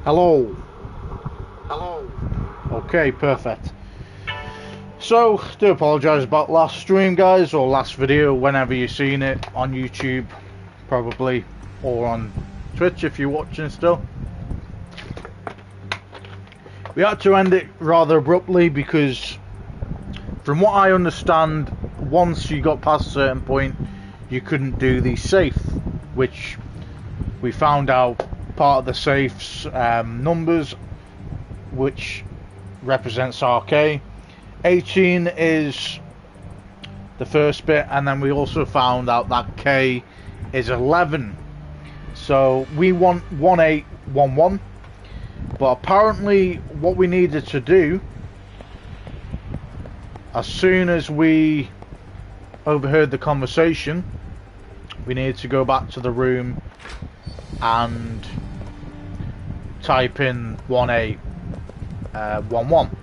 Hello. Hello. Okay, perfect. So, do apologise about last stream, guys, or last video, whenever you've seen it on YouTube, probably, or on Twitch if you're watching still. We had to end it rather abruptly because, from what I understand, once you got past a certain point, you couldn't do the safe, which we found out part of the safe's numbers, which represents RK. 18 is the first bit, and then we also found out that K is 11. So we want 1811, but apparently what we needed to do, as soon as we overheard the conversation, we needed to go back to the room and type in 1811.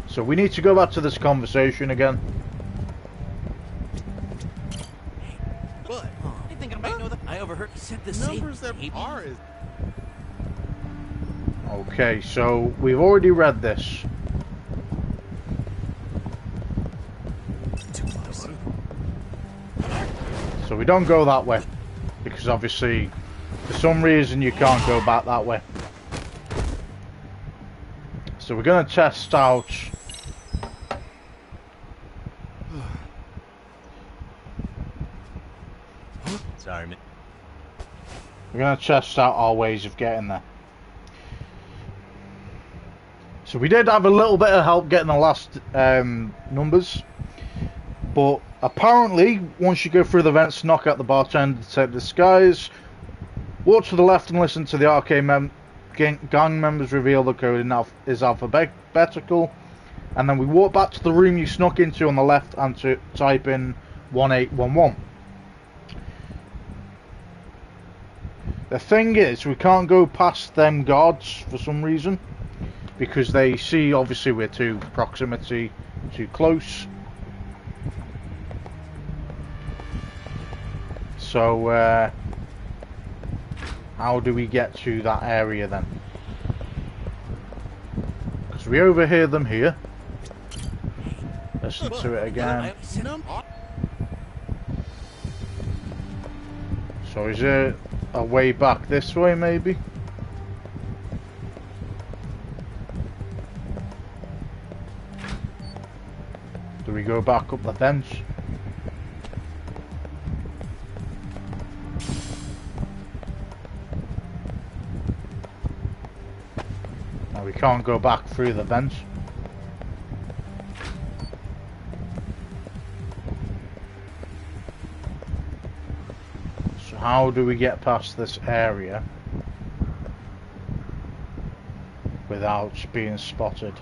So we need to go back to this conversation again. What? I think I might know that. I overheard you said the numbers that are is. Okay, so we've already read this. So we don't go that way, because obviously, for some reason, you can't go back that way. So we're going to test out. Sorry, man. We're going to test out our ways of getting there. So we did have a little bit of help getting the last numbers, but apparently once you go through the vents, knock out the bartender to take the disguise, walk to the left and listen to the arcade gang members reveal the code is alphabetical, and then we walk back to the room you snuck into on the left and to type in 1811. The thing is, we can't go past them guards for some reason, because they see obviously we're too close. So how do we get to that area then? Because we overhear them here. Listen to it again. So is there a way back this way maybe? Do we go back up the fence? No, we can't go back through the vents. So how do we get past this area without being spotted?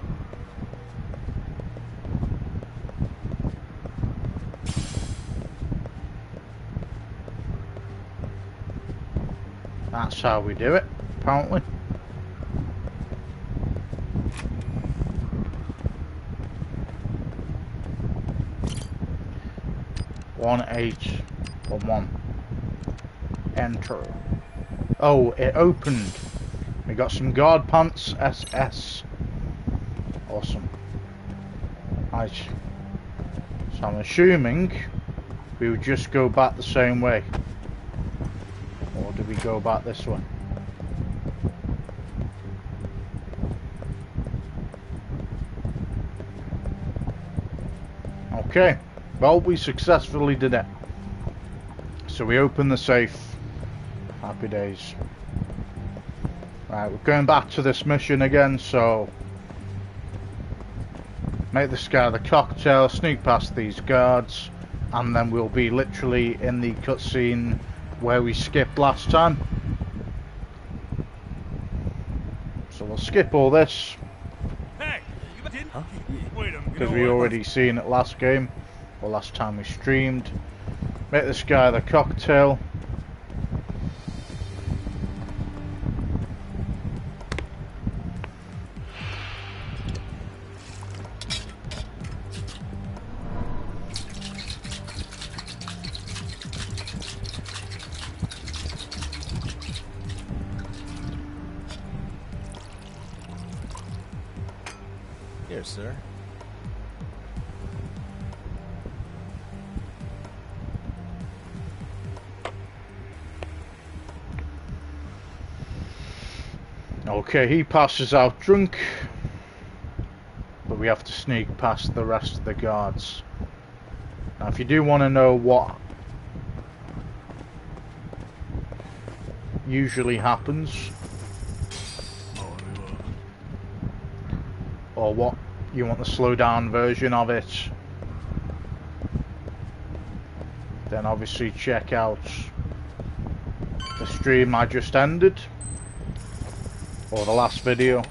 That's how we do it, apparently. One 1811. Enter. Oh, it opened. We got some guard pants SS. Awesome. Right. So I'm assuming we would just go back the same way. Or do we go back this way? Okay, well, we successfully did it. So we open the safe. Happy days. Right, we're going back to this mission again, so make this guy the cocktail, sneak past these guards, and then we'll be literally in the cutscene where we skipped last time. So we'll skip all this. Hey, you did? Huh? Wait a minute. Because we already seen it last game, or last time we streamed. Make this guy the cocktail. there, sir. Okay, he passes out drunk, but we have to sneak past the rest of the guards. Now, if you do want to know what usually happens, or what you want the slow down version of it, then obviously check out the stream I just ended, or the last video.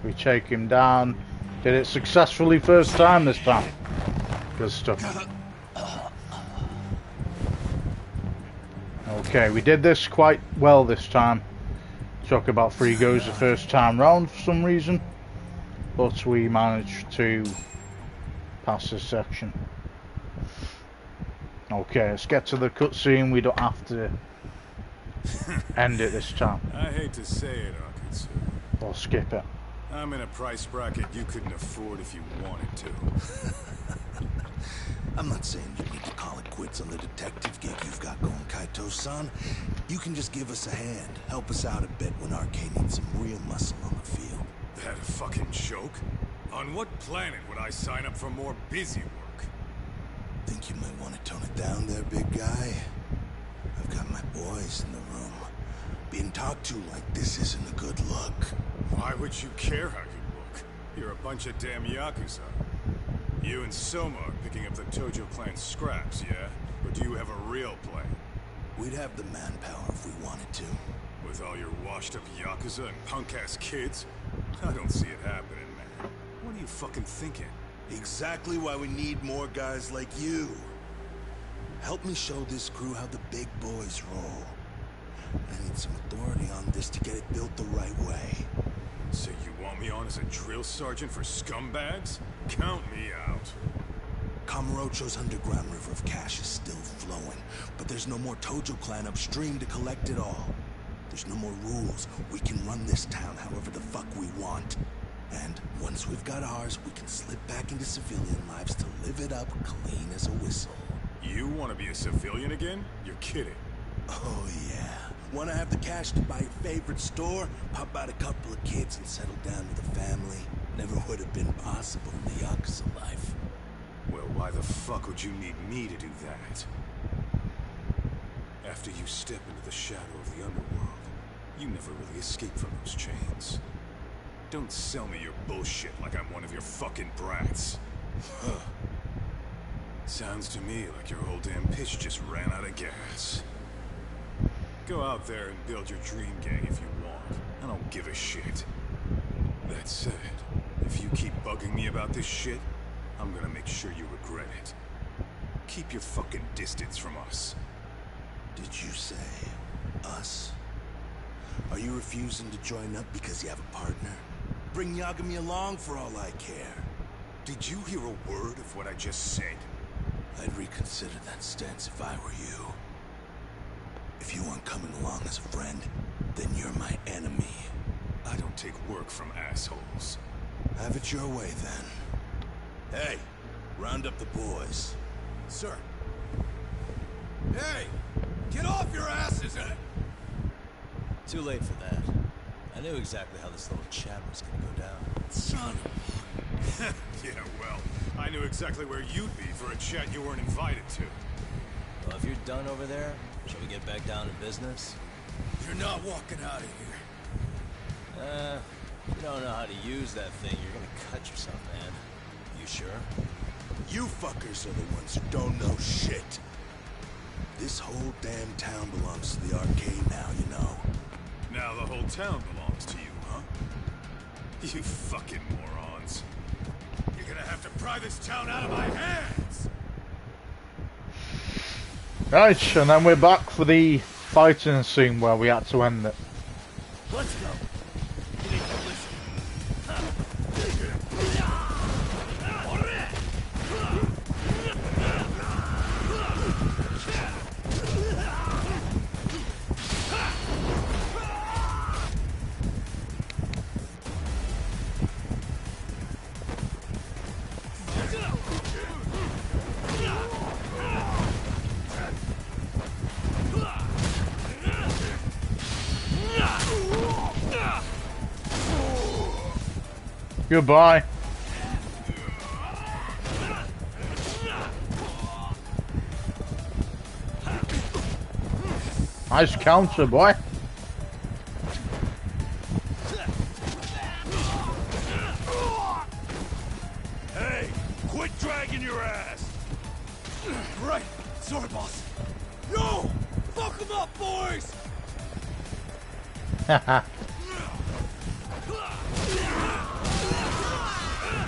We take him down. Did it successfully first time this time. Good stuff. Okay, we did this quite well this time. Took about 3 goes the first time round for some reason, but we managed to pass this section. Okay, let's get to the cutscene. We don't have to end it this time. I hate to say it, Arkansas. Or skip it. I'm in a price bracket you couldn't afford if you wanted to. I'm not saying you need to call it quits on the detective gig you've got going, Kaito-san. You can just give us a hand, help us out a bit when Arcane needs some real muscle on the field. That a fucking joke? On what planet would I sign up for more busy work? Think you might want to tone it down there, big guy? I've got my boys in the room. Being talked to like this isn't a good look. Why would you care how you look? You're a bunch of damn Yakuza. You and Soma are picking up the Tojo clan scraps, yeah? Or do you have a real plan? We'd have the manpower if we wanted to. With all your washed-up Yakuza and punk-ass kids? I don't see it happening, man. What are you fucking thinking? Exactly why we need more guys like you. Help me show this crew how the big boys roll. I need some authority on this to get it built the right way. So you want me on as a drill sergeant for scumbags? Count me out. Kamurocho's underground river of cash is still flowing, but there's no more Tojo clan upstream to collect it all. There's no more rules. We can run this town however the fuck we want. And once we've got ours, we can slip back into civilian lives to live it up clean as a whistle. You want to be a civilian again? You're kidding. Oh yeah. Want to have the cash to buy your favorite store, pop out a couple of kids and settle down with a family? Never would have been possible in the Yakuza life. Well, why the fuck would you need me to do that? After you step into the shadow of the underworld, you never really escape from those chains. Don't sell me your bullshit like I'm one of your fucking brats. Sounds to me like your whole damn pitch just ran out of gas. Go out there and build your dream gang if you want. I don't give a shit. That said, if you keep bugging me about this shit, I'm gonna make sure you regret it. Keep your fucking distance from us. Did you say us? Are you refusing to join up because you have a partner? Bring Yagami along for all I care. Did you hear a word of what I just said? I'd reconsider that stance if I were you. If you aren't coming along as a friend, then you're my enemy. I don't take work from assholes. Have it your way, then. Hey, round up the boys. Sir. Hey! Get off your asses! Too late for that. I knew exactly how this little chat was gonna go down. Son of Yeah, well, I knew exactly where you'd be for a chat you weren't invited to. Well, if you're done over there, shall we get back down to business? You're not walking out of here. If you don't know how to use that thing, you're gonna cut yourself, man. You sure? You fuckers are the ones who don't know shit. This whole damn town belongs to the arcade now, you know. Now the whole town belongs to you, huh? You fucking morons. You're gonna have to pry this town out of my hands! Right, and then we're back for the fighting scene where we had to end it. Let's go. Goodbye. Nice counter, boy. Hey, quit dragging your ass. Right. Sorry, boss. No! Fuck them up, boys!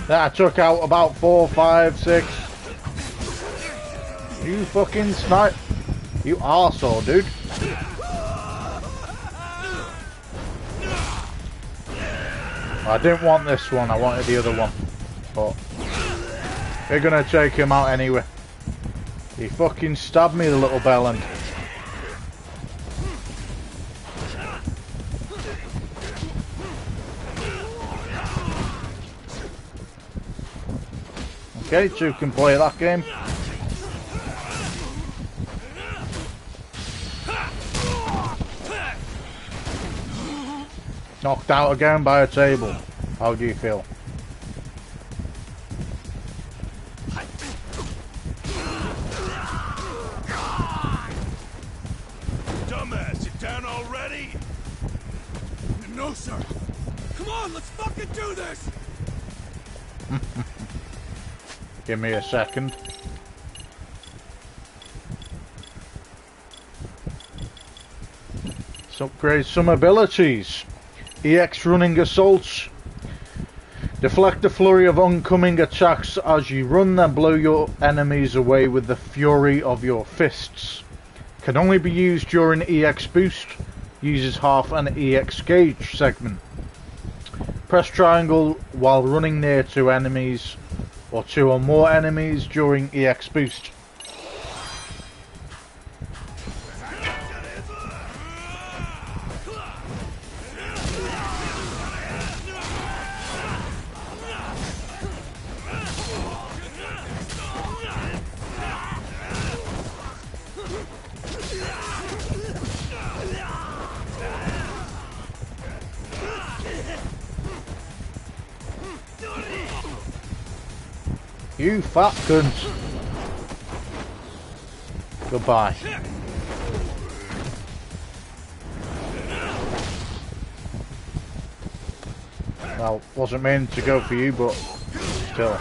That took out about 4, 5, 6. You fucking snipe. You arsehole, dude. I didn't want this one, I wanted the other one. But we're gonna take him out anyway. He fucking stabbed me, the little bellend. Okay, 2 can play that game. Knocked out again by a table. How do you feel? Dumbass, you down already? No, sir. Come on, let's fucking do this! Give me a second. Let's upgrade some abilities. EX running assaults. Deflect the flurry of oncoming attacks as you run, then blow your enemies away with the fury of your fists. Can only be used during EX boost. Uses half an EX gauge segment. Press triangle while running near 2 enemies or 2 or more enemies during EX boost. You fat cunt. Goodbye. Well, wasn't meant to go for you, but still.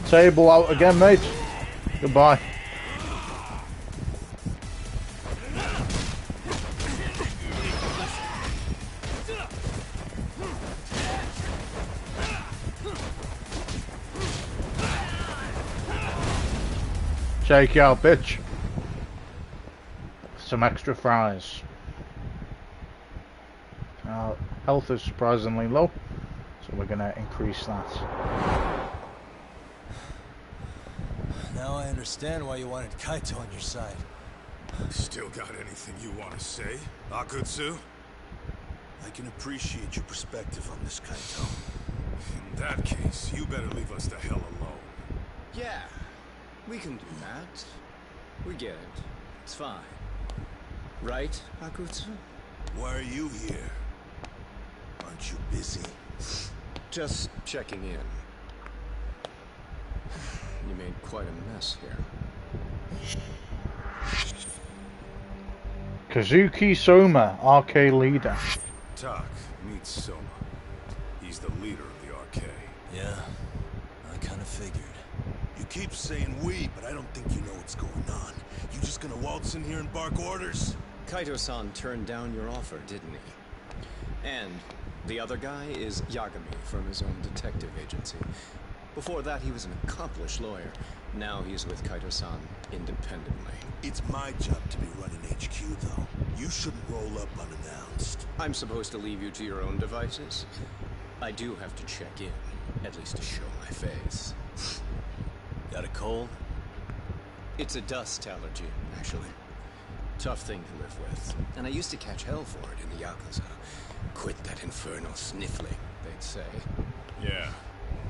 Table out again, mate. Goodbye. Take you out, bitch. Some extra fries. Health is surprisingly low, so we're gonna increase that. Now I understand why you wanted Kaito on your side. Still got anything you want to say, Akutsu? I can appreciate your perspective on this, Kaito. In that case, you better leave us the hell alone. Yeah, we can do that. We get it. It's fine. Right, Akutsu? Why are you here? Aren't you busy? Just checking in. You made quite a mess here. Kazuki Soma, arcade leader. Tak, meet Soma. He's the leader of the arcade. Yeah, I kind of figured. You keep saying we, but I don't think you know what's going on. You just gonna waltz in here and bark orders? Kaito-san turned down your offer, didn't he? And the other guy is Yagami from his own detective agency. Before that, he was an accomplished lawyer. Now he's with Kaito-san independently. It's my job to be running HQ, though. You shouldn't roll up unannounced. I'm supposed to leave you to your own devices? I do have to check in, at least to show my face. Got a cold? It's a dust allergy, actually. Tough thing to live with. And I used to catch hell for it in the Yakuza. Quit that infernal sniffling, they'd say. Yeah,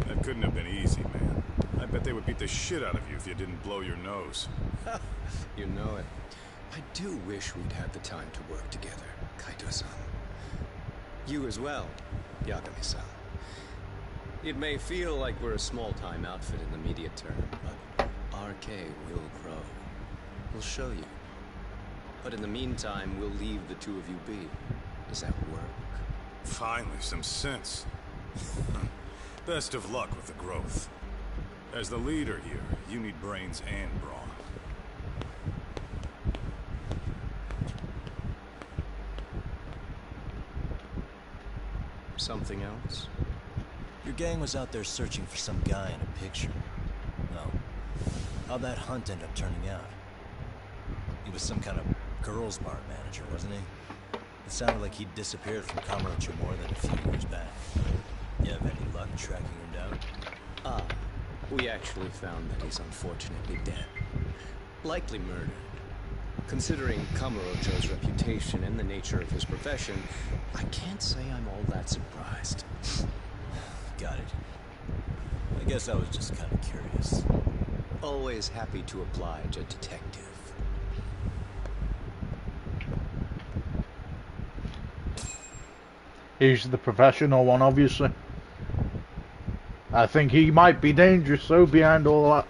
that couldn't have been easy, man. I bet they would beat the shit out of you if you didn't blow your nose. You know it. I do wish we'd had the time to work together, Kaito-san. You as well, Yagami-san. It may feel like we're a small-time outfit in the media term, but RK will grow. We'll show you. But in the meantime, we'll leave the two of you be. Does that work? Finally, some sense. Best of luck with the growth. As the leader here, you need brains and brawn. Something else? Your gang was out there searching for some guy in a picture. Well, how'd that hunt end up turning out? He was some kind of girls' bar manager, wasn't he? It sounded like he'd disappeared from Kamurocho more than a few years back. You have any luck tracking him down? We actually found that he's unfortunately dead. Likely murdered. Considering Kamurocho's reputation and the nature of his profession, I can't say I'm all that surprised. Got it. I guess I was just kind of curious. Always happy to oblige a detective. He's the professional one, obviously. I think he might be dangerous, though, behind all that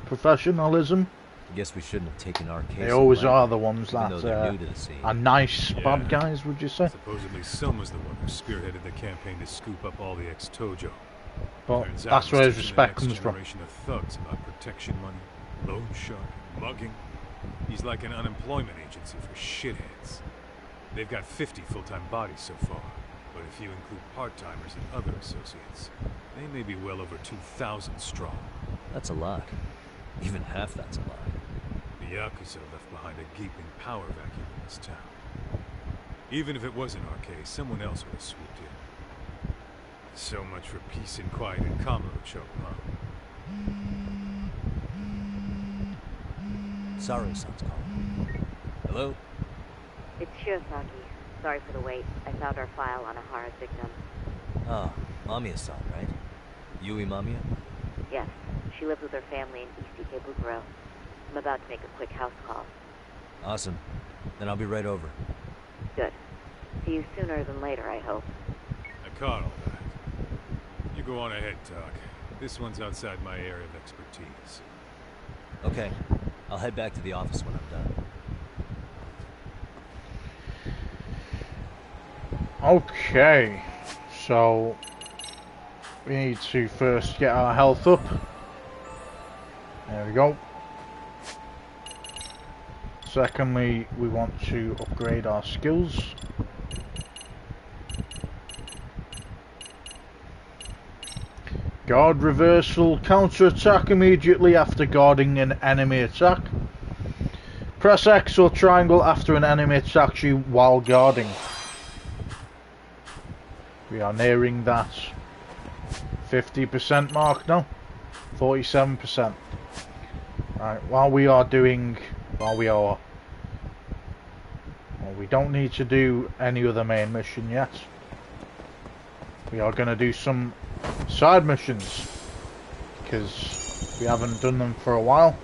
professionalism. I guess we shouldn't have taken our case. They always away, are the ones even that though they're new to the scene. are nice Yeah. bad guys, would you say? Supposedly Selma's the one who spearheaded the campaign to scoop up all the ex-Tojo. But Turns out that's where his he's respect teaching the comes from. next generation of thugs about protection money, loan shark, mugging. He's like an unemployment agency for shitheads. They've got 50 full-time bodies so far, but if you include part-timers and other associates, they may be well over 2,000 strong. That's a lot. Even half that's a lot. The Yakuza left behind a gaping power vacuum in this town. Even if it wasn't RK, someone else would have swooped in. So much for peace and quiet in Kamurocho, huh? Saru-san's calling. Hello? It's Shirosaki. Sorry for the wait. I found our file on Ahara's victim. Ah, Mamiya-san, right? Yui Mamiya? Yes, she lives with her family in East Ikebukuro. I'm about to make a quick house call. Awesome. Then I'll be right over. Good. See you sooner than later, I hope. I caught all that. You go on ahead, Doc. This one's outside my area of expertise. Okay. I'll head back to the office when I'm done. Okay, so we need to first get our health up. There we go. Secondly, we want to upgrade our skills. Guard reversal, counter attack immediately after guarding an enemy attack. Press X or triangle after an enemy attacks you while guarding. We are nearing that 50% mark now. 47%. Right, we don't need to do any other main mission yet. We are going to do some side missions because we haven't done them for a while.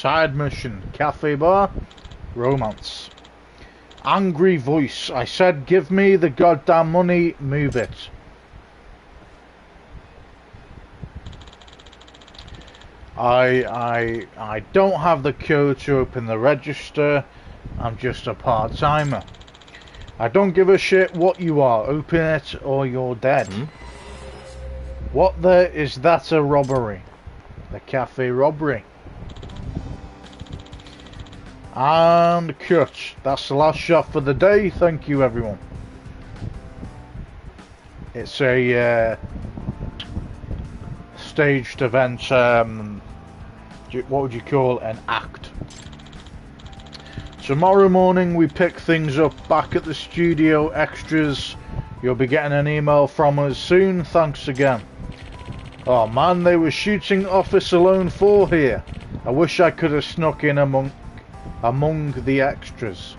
Side mission. Cafe bar. Romance. Angry voice. I said give me the goddamn money. Move it. I don't have the code to open the register. I'm just a part-timer. I don't give a shit what you are. Open it or you're dead. What the is that a robbery? The cafe robbery. And cut. That's the last shot for the day. Thank you everyone. It's a staged event. What would you call an act? Tomorrow morning we pick things up back at the studio. Extras, you'll be getting an email from us soon. Thanks again. Oh man, they were shooting Office Alone 4 here. I wish I could have snuck in among the extras.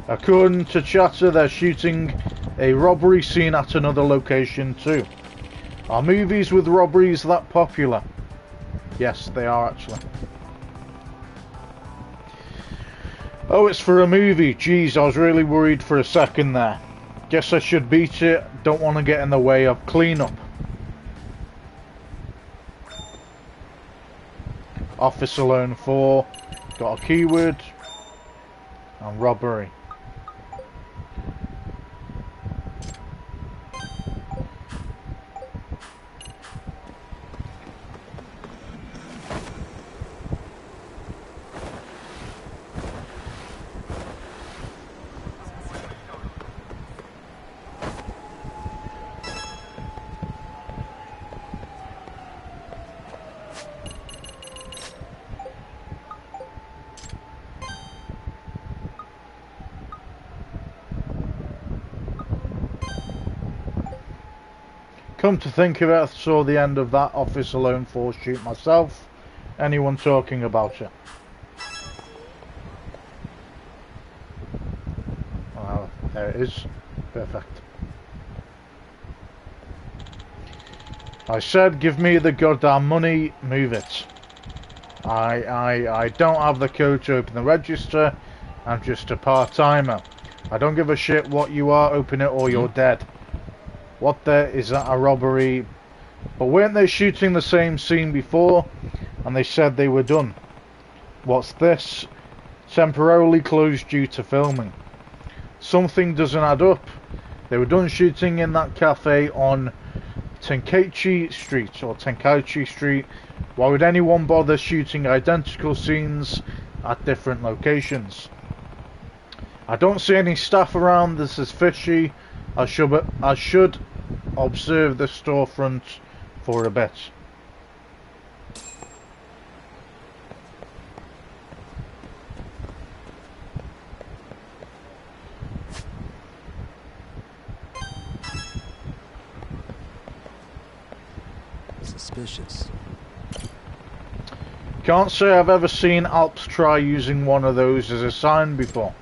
According to chatter, they're shooting a robbery scene at another location too. Are movies with robberies that popular? Yes, they are actually. Oh, it's for a movie. Jeez, I was really worried for a second there. Guess I should beat it. Don't want to get in the way of cleanup. Office Alone 4. Got a keyword. And robbery. Come to think of it, I saw the end of that Office Alone 4 shoot myself. Anyone talking about it? Well, there it is. Perfect. I said give me the goddamn money, move it. I don't have the code to open the register. I'm just a part-timer. I don't give a shit what you are, open it or you're dead. What the is that a robbery? But weren't they shooting the same scene before? And they said they were done. What's this? Temporarily closed due to filming. Something doesn't add up. They were done shooting in that cafe on Tenkaichi Street. Why would anyone bother shooting identical scenes at different locations? I don't see any staff around. This is fishy. I should observe the storefront for a bit. Suspicious. Can't say I've ever seen Alps try using one of those as a sign before.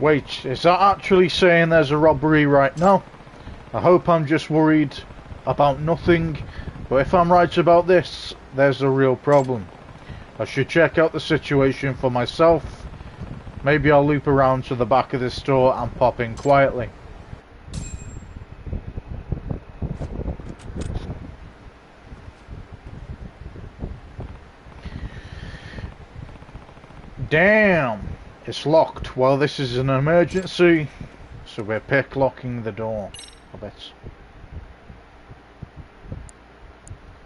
Wait, is that actually saying there's a robbery right now? I hope I'm just worried about nothing, but if I'm right about this, there's a real problem. I should check out the situation for myself. Maybe I'll loop around to the back of the store and pop in quietly. Damn! It's locked. Well, this is an emergency, so we're pick locking the door a bit.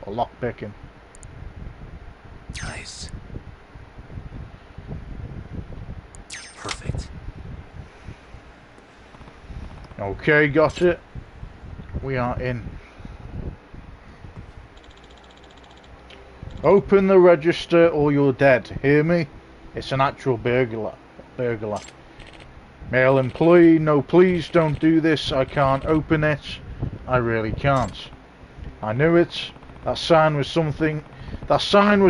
Or lock picking. Nice. Perfect. Okay, got it. We are in. Open the register or you're dead. Hear me? It's an actual burglar. Male employee, no please don't do this. I can't open it. I really can't. I knew it. That sign was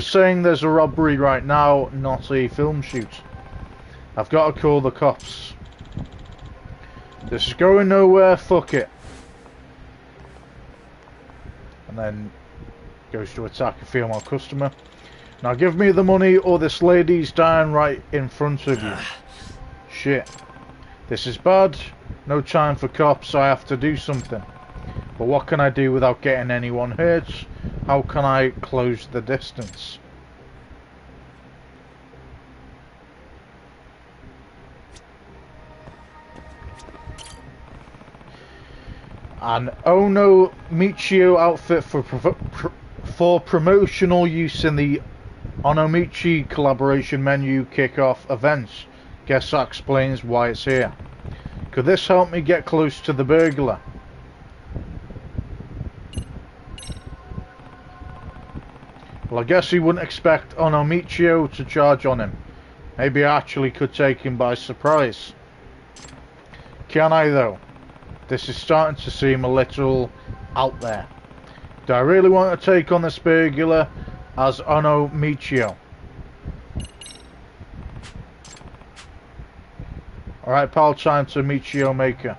saying there's a robbery right now, not a film shoot. I've got to call the cops. This is going nowhere, fuck it. And then goes to attack a female customer. Now give me the money or this lady's dying right in front of you. Shit. This is bad. No time for cops, I have to do something. But what can I do without getting anyone hurt? How can I close the distance? An Ono Michio outfit for promotional use in the Onomichi collaboration menu kickoff events. Guess that explains why it's here. Could this help me get close to the burglar? Well, I guess he wouldn't expect Onomichio to charge on him. Maybe I actually could take him by surprise. Can I though? This is starting to seem a little out there. Do I really want to take on this burglar as Onomichio? Alright pal, time to Michio Maker.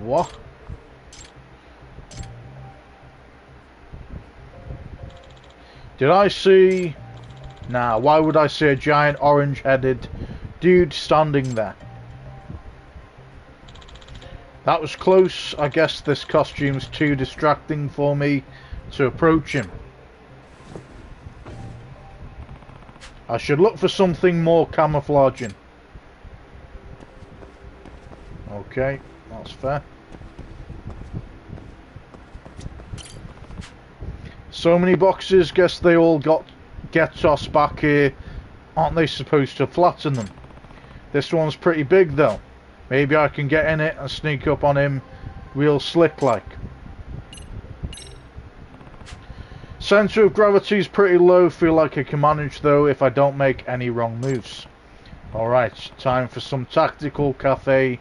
What? Did I see... Nah, why would I see a giant orange-headed dude standing there? That was close. I guess this costume's too distracting for me to approach him. I should look for something more camouflaging. Okay, that's fair. So many boxes, guess they all get tossed back here. Aren't they supposed to flatten them? This one's pretty big though. Maybe I can get in it and sneak up on him real slick like. Centre of gravity is pretty low. Feel like I can manage though if I don't make any wrong moves. Alright, time for some tactical cafe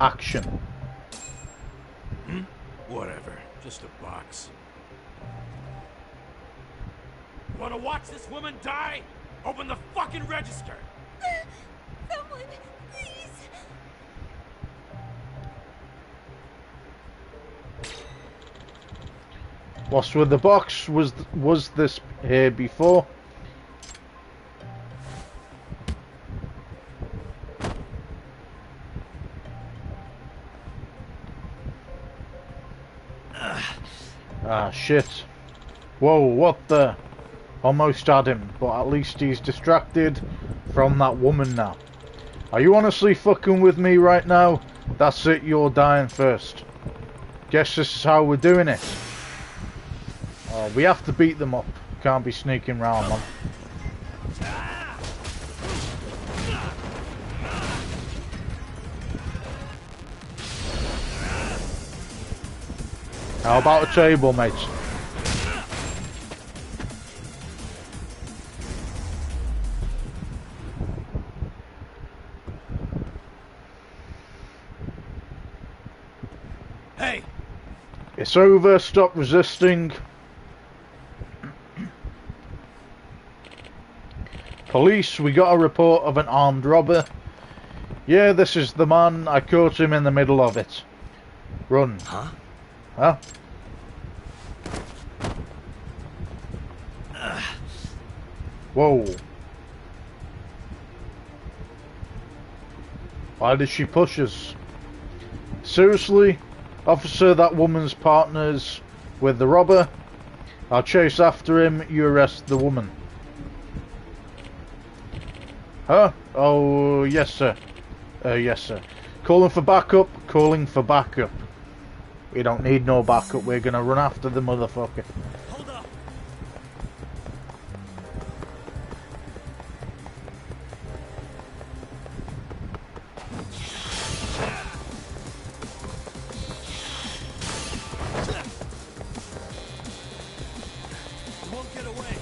action. Whatever, just a box. Wanna watch this woman die? Open the fucking register! Someone, please! What's with the box? Was this here before? Ah, shit. Whoa, what the... Almost had him, but at least he's distracted from that woman now. Are you honestly fucking with me right now? That's it, you're dying first. Guess this is how we're doing it. We have to beat them up. Can't be sneaking round, man. How about a table, mate? Hey! It's over, stop resisting. Police, we got a report of an armed robber. Yeah, this is the man. I caught him in the middle of it. Run. Huh? Huh? Whoa. Why did she push us? Seriously? Officer, that woman's partners with the robber. I'll chase after him, you arrest the woman. Huh? Oh, yes sir. Yes sir. Calling for backup, calling for backup. We don't need no backup, we're gonna run after the motherfucker. Hold up! You won't get away.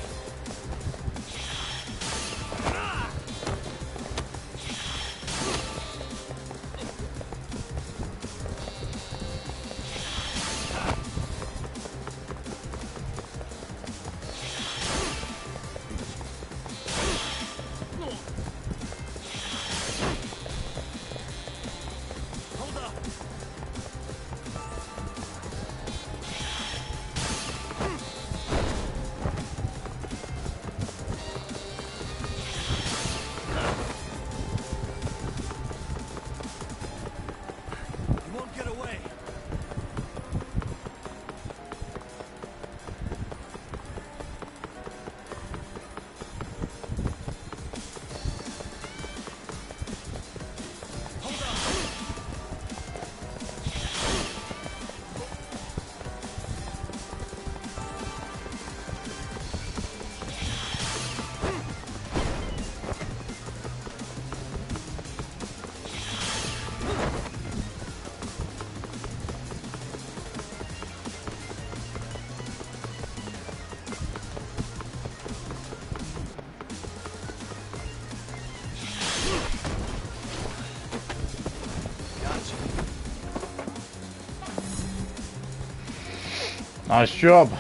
Nice job.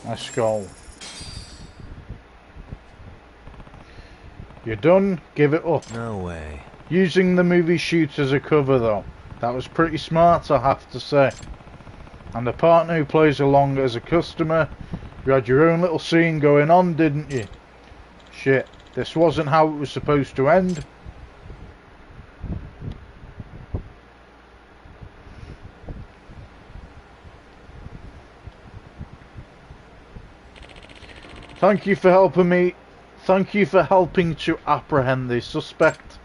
Nice goal. You're done? Give it up. No way. Using the movie shoot as a cover though. That was pretty smart, I have to say. And the partner who plays along as a customer, you had your own little scene going on, didn't you? Shit, this wasn't how it was supposed to end. Thank you for helping me. Thank you for helping to apprehend the suspect.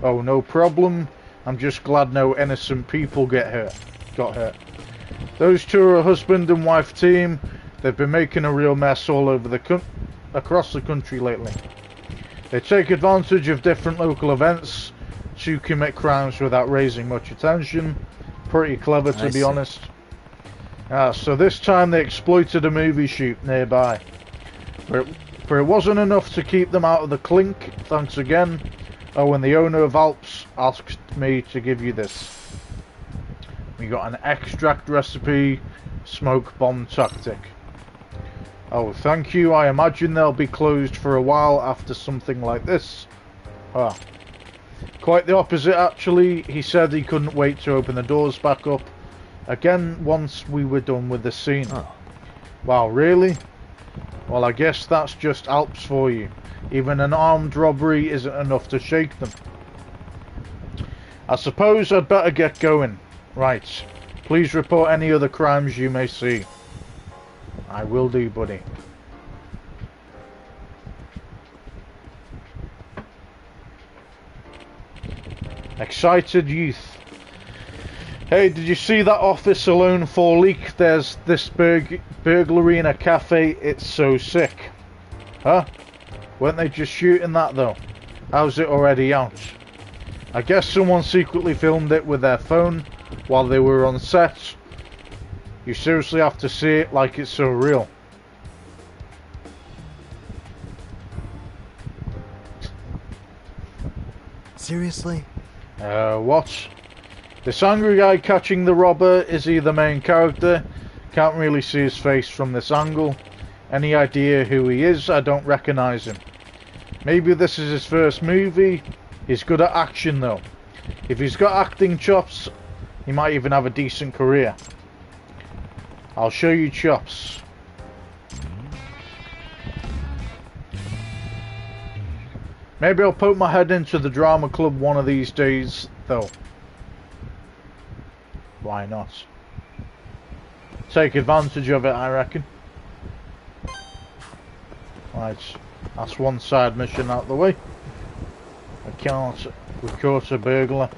Oh, no problem. I'm just glad no innocent people got hurt. Those two are a husband and wife team. They've been making a real mess all over across the country lately. They take advantage of different local events to commit crimes without raising much attention. Pretty clever, to be honest. So this time they exploited a movie shoot nearby. But it wasn't enough to keep them out of the clink. Thanks again. Oh, and the owner of Alps asked me to give you this. We got an extract recipe, smoke bomb tactic. Oh, thank you. I imagine they'll be closed for a while after something like this. Ah. Quite the opposite, actually. He said he couldn't wait to open the doors back up again once we were done with the scene. Oh. Wow, really? Well, I guess that's just Alps for you. Even an armed robbery isn't enough to shake them. I suppose I'd better get going. Right. Please report any other crimes you may see. I will do, buddy. Excited youth. Hey, did you see that office alone for leak? There's this burglary in a cafe. It's so sick. Huh? Weren't they just shooting that though? How's it already out? I guess someone secretly filmed it with their phone while they were on set. You seriously have to see it like it's so real. Seriously? What? This angry guy catching the robber, is he the main character? Can't really see his face from this angle. Any idea who he is? I don't recognise him. Maybe this is his first movie. He's good at action though. If he's got acting chops, he might even have a decent career. I'll show you chops. Maybe I'll poke my head into the drama club one of these days though. Why not? Take advantage of it, I reckon. Right, that's one side mission out the way. We caught a burglar.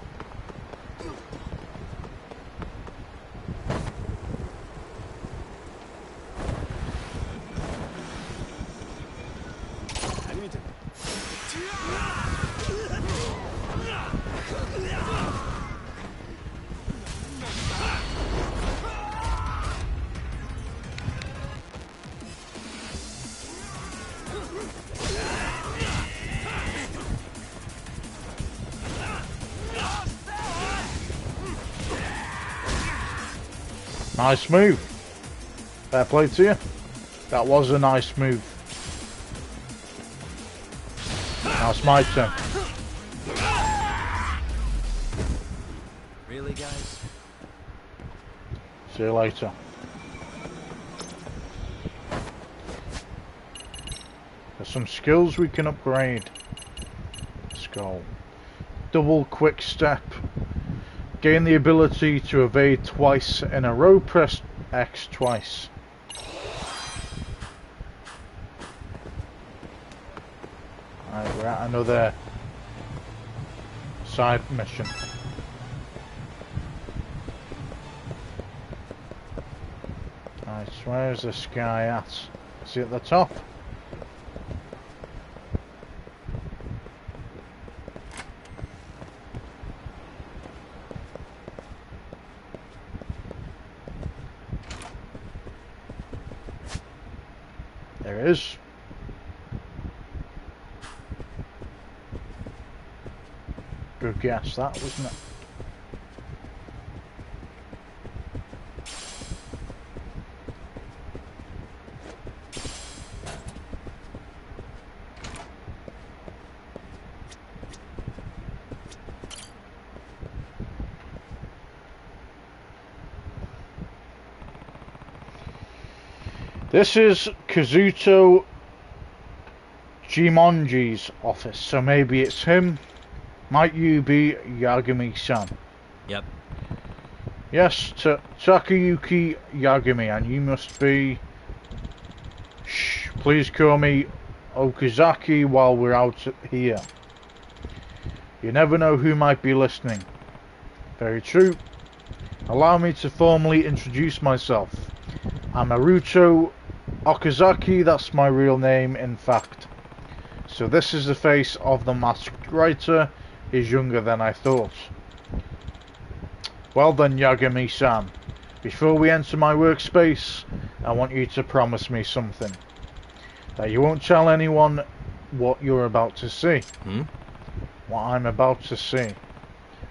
Nice move. Fair play to you. That was a nice move. Now it's my turn. Really, guys? See you later. There's some skills we can upgrade. Let's go. Double quick step. Gain the ability to evade twice in a row. Press X twice. Alright, we're at another side mission. Right, so where's this guy at? Is he at the top? There it is. Good guess that, wasn't it? This is Kazuto Jimonji's office, so maybe it's him. Might you be Yagami-san? Yep. Yes, Takayuki Yagami, and you must be... Shh, please call me Okazaki while we're out here. You never know who might be listening. Very true. Allow me to formally introduce myself. I'm Naruto Okazaki, that's my real name in fact. So this is the face of the masked writer. He's younger than I thought. Well then, Yagami-san, before we enter my workspace, I want you to promise me something. That you won't tell anyone what you're about to see. What I'm about to see.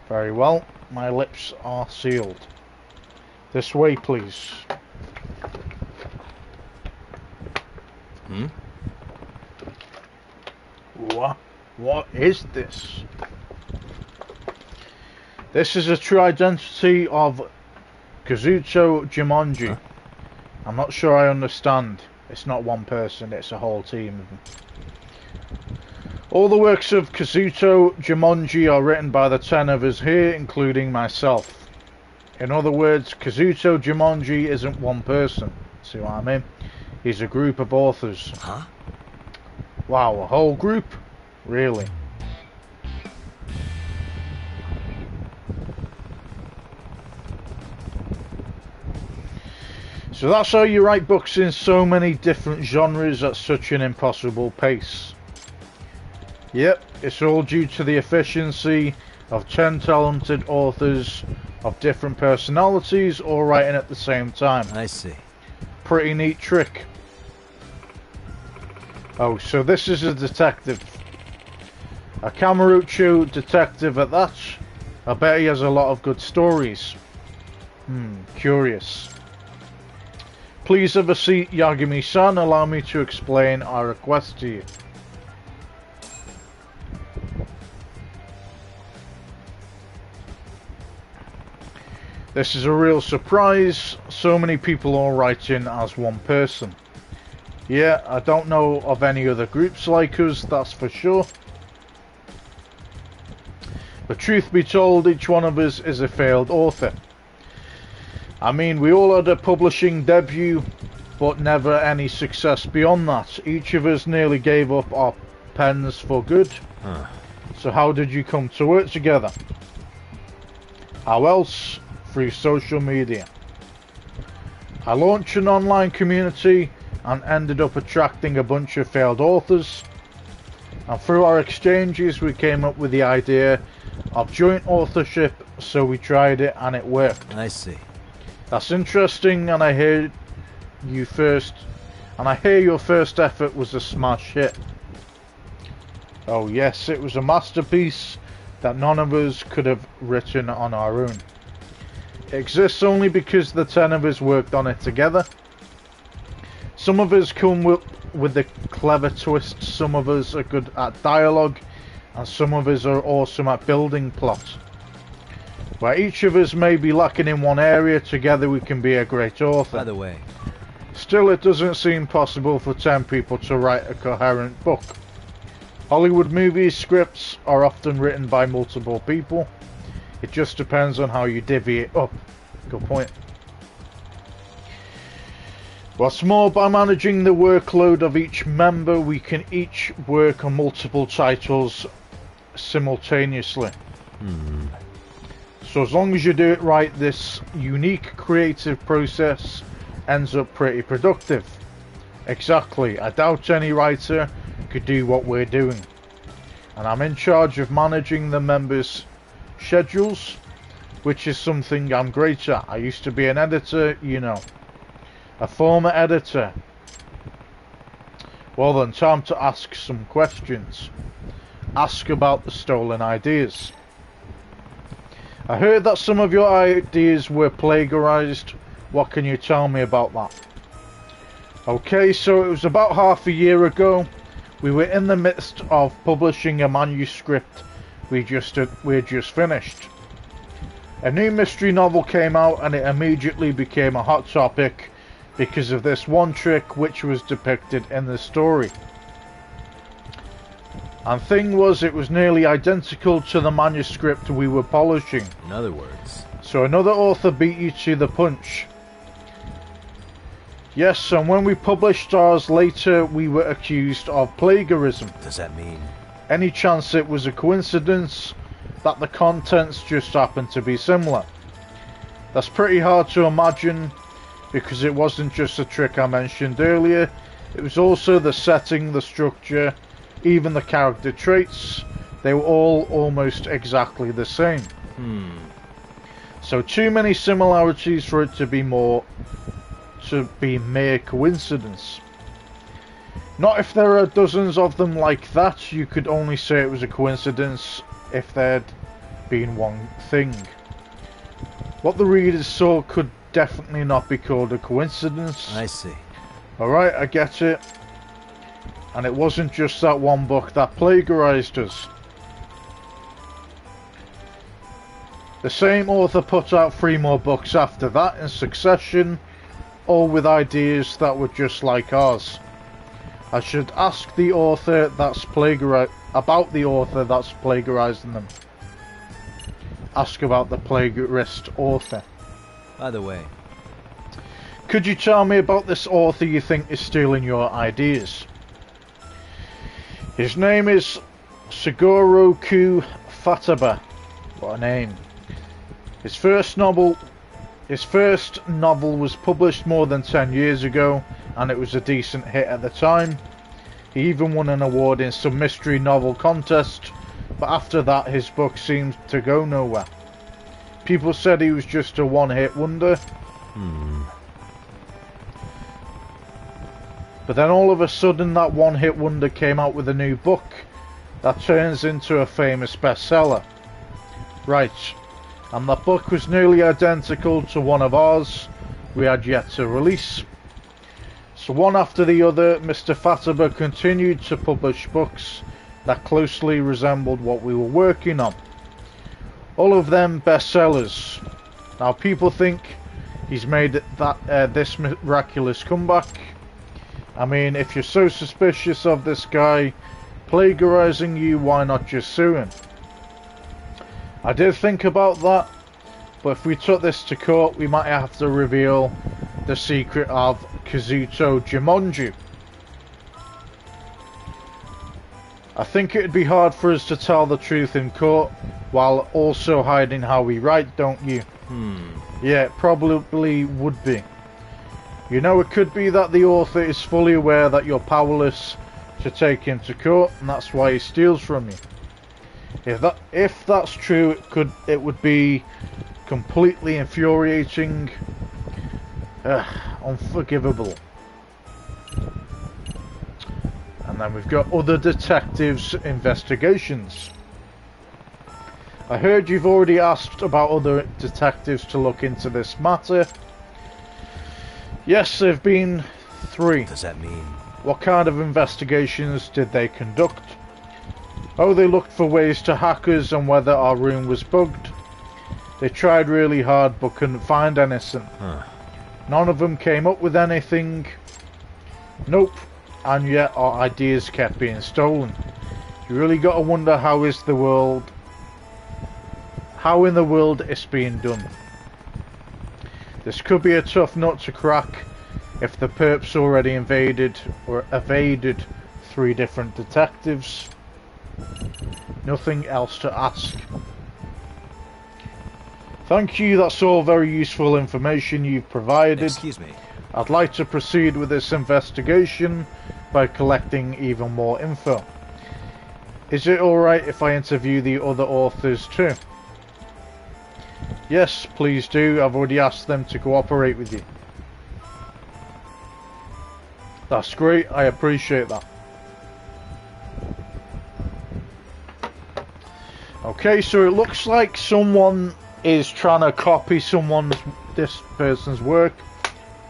Very well, my lips are sealed. This way, please. What is this? This is a true identity of Kazuto Jimonji. I'm not sure I understand. It's not one person, it's a whole team. All the works of Kazuto Jimonji are written by the 10 of us here, including myself. In other words, Kazuto Jimonji isn't one person. See what I mean? He's a group of authors. Huh? Wow, a whole group? Really? So that's how you write books in so many different genres at such an impossible pace. Yep, it's all due to the efficiency of 10 talented authors of different personalities all writing at the same time. I see. Pretty neat trick. Oh, so this is a detective. A Kamurocho detective at that. I bet he has a lot of good stories. Curious. Please have a seat, Yagami-san. Allow me to explain our request to you. This is a real surprise. So many people all writing as one person. Yeah, I don't know of any other groups like us, that's for sure. But truth be told, each one of us is a failed author. I mean, we all had a publishing debut, but never any success beyond that. Each of us nearly gave up our pens for good. So how did you come to work together? How else? Through social media. I launched an online community and ended up attracting a bunch of failed authors. And through our exchanges we came up with the idea of joint authorship, so we tried it and it worked. I see. That's interesting, and I hear your first effort was a smash hit. Oh yes, it was a masterpiece that none of us could have written on our own. It exists only because the 10 of us worked on it together. Some of us come with the clever twists, some of us are good at dialogue, and some of us are awesome at building plot. Where each of us may be lacking in one area, together we can be a great author. By the way, still, it doesn't seem possible for 10 people to write a coherent book. Hollywood movie scripts are often written by multiple people. It just depends on how you divvy it up. Good point. What's more, by managing the workload of each member, we can each work on multiple titles simultaneously. So as long as you do it right, this unique creative process ends up pretty productive. Exactly, I doubt any writer could do what we're doing. And I'm in charge of managing the members' schedules, which is something I'm great at. I used to be an editor, you know. A former editor. Well then, time to ask some questions. Ask about the stolen ideas. I heard that some of your ideas were plagiarized. What can you tell me about that? Okay, so it was about half a year ago. We were in the midst of publishing a manuscript we just finished. A new mystery novel came out and it immediately became a hot topic because of this one trick which was depicted in the story. And thing was, it was nearly identical to the manuscript we were polishing. In other words... So another author beat you to the punch. Yes, and when we published ours later, we were accused of plagiarism. Does that mean... Any chance it was a coincidence that the contents just happened to be similar? That's pretty hard to imagine, because it wasn't just a trick I mentioned earlier, it was also the setting, the structure, even the character traits. They were all almost exactly the same. So too many similarities for it to be mere coincidence. Not if there are dozens of them like that. You could only say it was a coincidence if there'd been one thing. What the readers saw could definitely not be called a coincidence. I see. Alright, I get it. And it wasn't just that one book that plagiarized us. The same author put out 3 more books after that in succession, all with ideas that were just like ours. I should ask the author that's about the author that's plagiarizing them. Ask about the plagiarist author. By the way, could you tell me about this author you think is stealing your ideas? His name is Sugoroku Fataba. What a name. His first novel was published more than 10 years ago, and it was a decent hit at the time. He even won an award in some mystery novel contest, but after that his book seemed to go nowhere. People said he was just a one-hit wonder. But then all of a sudden that one-hit wonder came out with a new book that turns into a famous bestseller. Right, and that book was nearly identical to one of ours we had yet to release. So one after the other, Mr. Fataba continued to publish books that closely resembled what we were working on. All of them bestsellers. Now people think he's made this miraculous comeback. I mean, if you're so suspicious of this guy plagiarizing you, why not just sue him? I did think about that, but if we took this to court, we might have to reveal the secret of Kazuto Jimonju. I think it'd be hard for us to tell the truth in court while also hiding how we write, don't you? Yeah, it probably would be. You know, it could be that the author is fully aware that you're powerless to take him to court, and that's why he steals from you. If that's true, it would be completely infuriating, unforgivable. And then we've got other detectives' investigations. I heard you've already asked about other detectives to look into this matter. Yes, there've been 3. What does that mean? What kind of investigations did they conduct? Oh, they looked for ways to hack us and whether our room was bugged. They tried really hard but couldn't find anything. None of them came up with anything. Nope. And yet our ideas kept being stolen. You really gotta wonder how in the world it's being done. This could be a tough nut to crack if the perps already evaded 3 different detectives. Nothing else to ask. Thank you, that's all very useful information you've provided. Excuse me. I'd like to proceed with this investigation by collecting even more info. Is it alright if I interview the other authors too? Yes, please do. I've already asked them to cooperate with you. That's great, I appreciate that. Okay, so it looks like someone is trying to copy this person's work,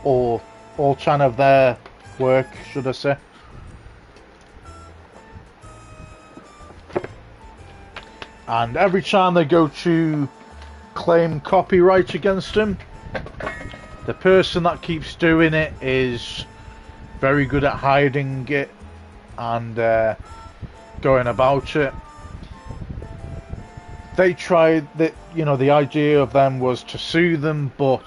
or all trying of their work, should I say. And every time they go to claim copyright against him, The person that keeps doing it is very good at hiding it and going about it. They tried that, you know, the idea of them was to sue them, but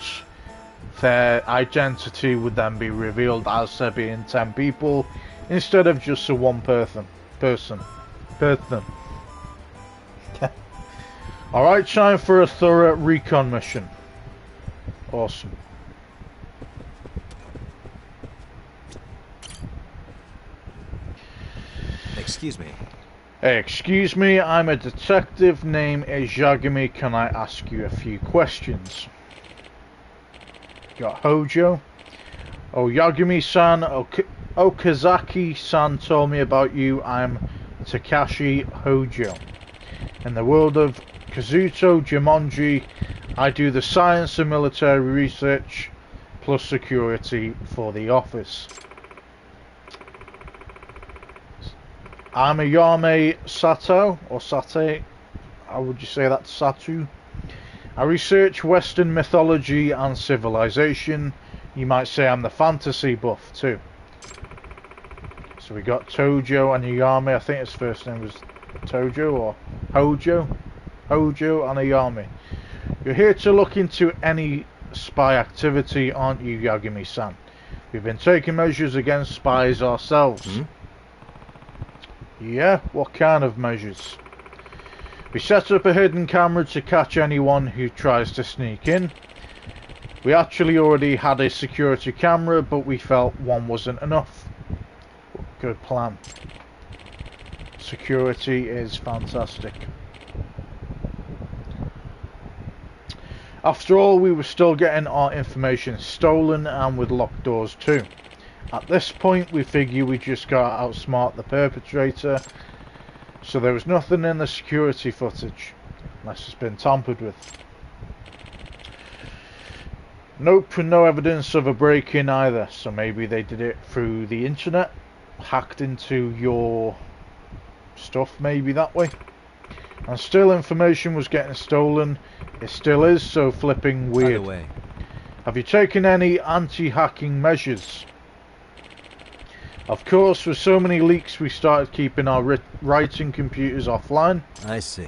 their identity would then be revealed as there being 10 people instead of just a one person. Alright, time for a thorough recon mission. Awesome. Excuse me. Hey, excuse me, I'm a detective. Name is Yagami. Can I ask you a few questions? Got Hojo. Oh, Yagami-san, Okazaki-san told me about you. I'm Takashi Hojo. In the world of Kazuto Jumonji, I do the science and military research plus security for the office. I'm Ayame Sato, or Sate, how would you say that, Satu? I research Western mythology and civilization. You might say I'm the fantasy buff too. So we got Tojo and Ayame. I think his first name was Tojo or Hojo. Hojo and Ayame. You're here to look into any spy activity, aren't you, Yagami-san? We've been taking measures against spies ourselves. Yeah, what kind of measures? We set up a hidden camera to catch anyone who tries to sneak in. We actually already had a security camera, but we felt one wasn't enough. Good plan. Security is fantastic. After all, we were still getting our information stolen and with locked doors too. At this point, we figure we just got to outsmart the perpetrator, so there was nothing in the security footage, unless it's been tampered with. Nope, no evidence of a break-in either, so maybe they did it through the internet, hacked into your stuff maybe that way. And still information was getting stolen, it still is, so flipping weird. By the way, have you taken any anti-hacking measures? Of course, with so many leaks, we started keeping our writing computers offline. I see.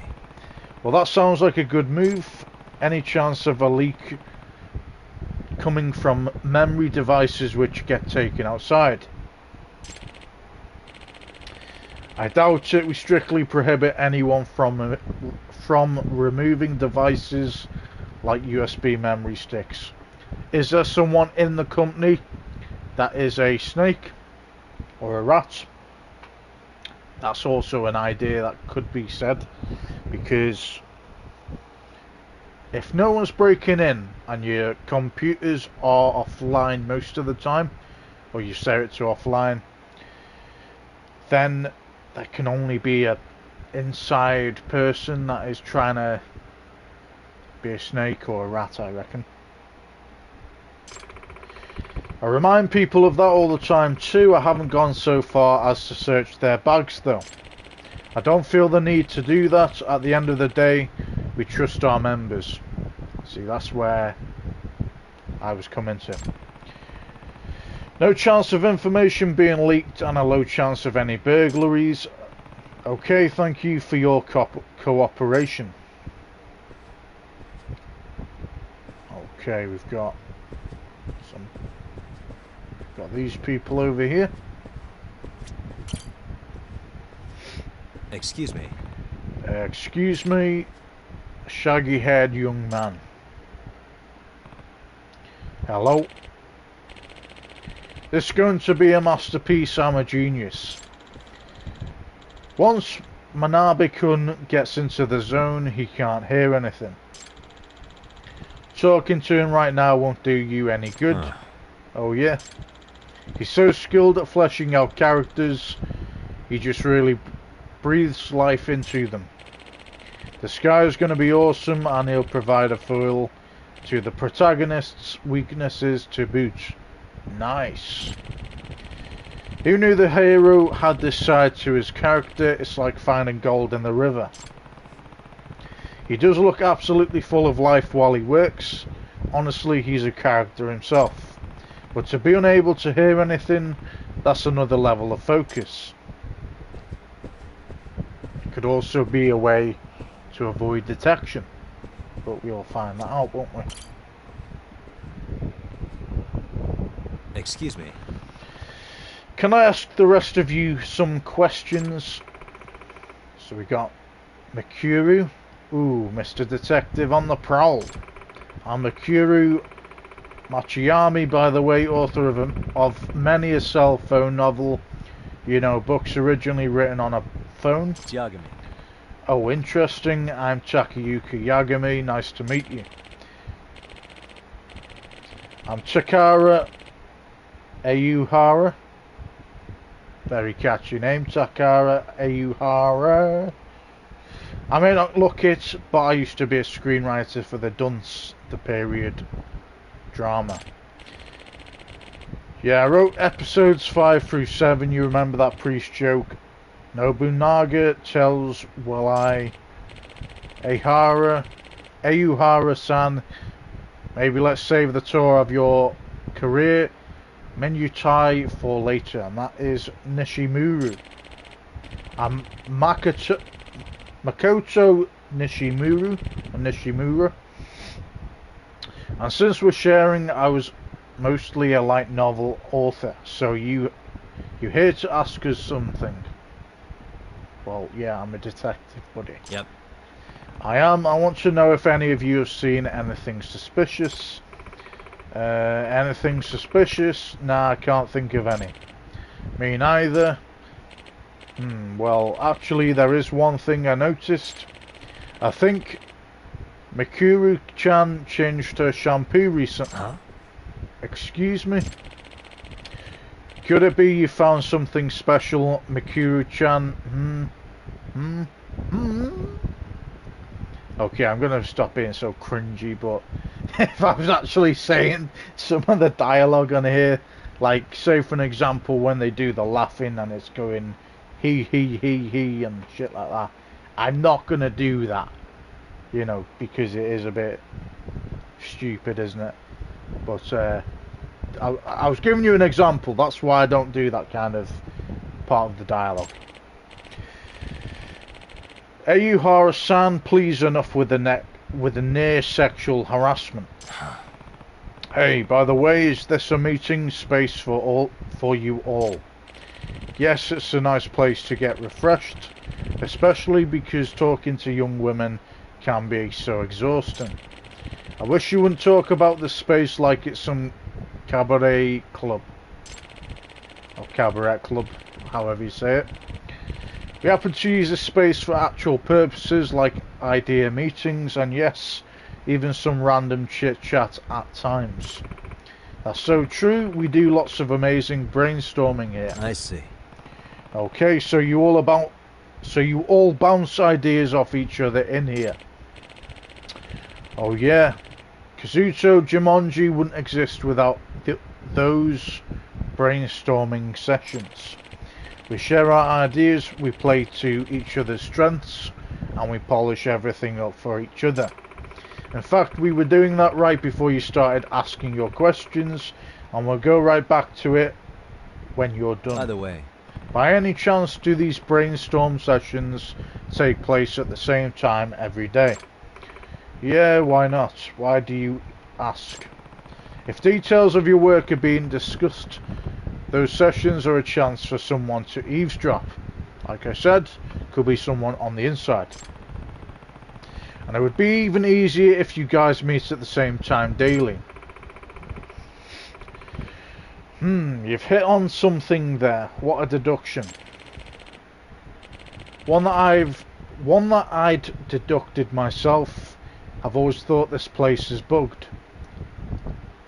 Well, that sounds like a good move. Any chance of a leak coming from memory devices which get taken outside? I doubt it. We strictly prohibit anyone from removing devices like USB memory sticks. Is there someone in the company that is a snake? Or a rat? That's also an idea that could be said, because if no one's breaking in and your computers are offline most of the time, or you set it to offline, then there can only be a inside person that is trying to be a snake or a rat, I reckon. I remind people of that all the time too. I haven't gone so far as to search their bags though. I don't feel the need to do that. At the end of the day, we trust our members. See, that's where I was coming to. No chance of information being leaked and a low chance of any burglaries. Okay, thank you for your cooperation. Okay, we've got these people over here. Excuse me. Excuse me, shaggy-haired young man. Hello. This is going to be a masterpiece. I'm a genius. Once Manabe-kun gets into the zone, he can't hear anything. Talking to him right now won't do you any good. Oh yeah. He's so skilled at fleshing out characters, he just really breathes life into them. The sky is going to be awesome, and he'll provide a foil to the protagonist's weaknesses to boot. Nice. Who knew the hero had this side to his character? It's like finding gold in the river. He does look absolutely full of life while he works. honestly, he's a character himself. But to be unable to hear anything, that's another level of focus. It could also be a way to avoid detection. But we'll find that out, won't we? Excuse me. Can I ask the rest of you some questions? So we got Mikuru. Ooh, Mr. Detective on the prowl. I'm Mikuru Machiyami, by the way, author of many a cell phone novel. You know, books originally written on a phone. Yagami. Oh, interesting. I'm Takayuki Yagami. Nice to meet you. I'm Takara Ayuhara. Very catchy name, Takara Ayuhara. I may not look it, but I used to be a screenwriter for the Dunce, the period drama. Yeah, I wrote episodes 5 through 7. You remember that priest joke? Nobunaga tells Wally Ayuhara-san, maybe let's save the tour of your career Menutai for later, and that is Nishimuru. I'm Makoto Nishimura. And since we're sharing, I was mostly a light novel author, so you're here to ask us something. Well, yeah, I'm a detective, buddy. Yep. I want to know if any of you have seen anything suspicious. Anything suspicious? Nah, I can't think of any. Me neither. Well, actually, there is one thing I noticed. I think Mikuru-chan changed her shampoo recently. Huh? Excuse me? Could it be you found something special, Mikuru-chan? Okay, I'm going to stop being so cringy, but if I was actually saying some of the dialogue on here, like, say for an example, when they do the laughing and it's going he, and shit like that, I'm not going to do that, you know, because it is a bit stupid, isn't it? But I was giving you an example, that's why I don't do that kind of part of the dialogue. Ayuhara-san, please enough with the near sexual harassment. Hey, by the way, is this a meeting space for you all? Yes, it's a nice place to get refreshed, especially because talking to young women can be so exhausting. I wish you wouldn't talk about the space like it's some cabaret club. Or cabaret club, however you say it. We happen to use this space for actual purposes like idea meetings and yes, even some random chit chat at times. That's so true, we do lots of amazing brainstorming here. I see. Okay, so you all bounce ideas off each other in here. Oh yeah, Kazuto Jumonji wouldn't exist without those brainstorming sessions. We share our ideas, we play to each other's strengths, and we polish everything up for each other. In fact, we were doing that right before you started asking your questions, and we'll go right back to it when you're done. By the way, by any chance do these brainstorm sessions take place at the same time every day? Yeah, why not? Why do you ask? If details of your work are being discussed, those sessions are a chance for someone to eavesdrop. Like I said, could be someone on the inside. And it would be even easier if you guys meet at the same time daily. You've hit on something there. What a deduction. One that I'd deducted myself. I've always thought this place is bugged.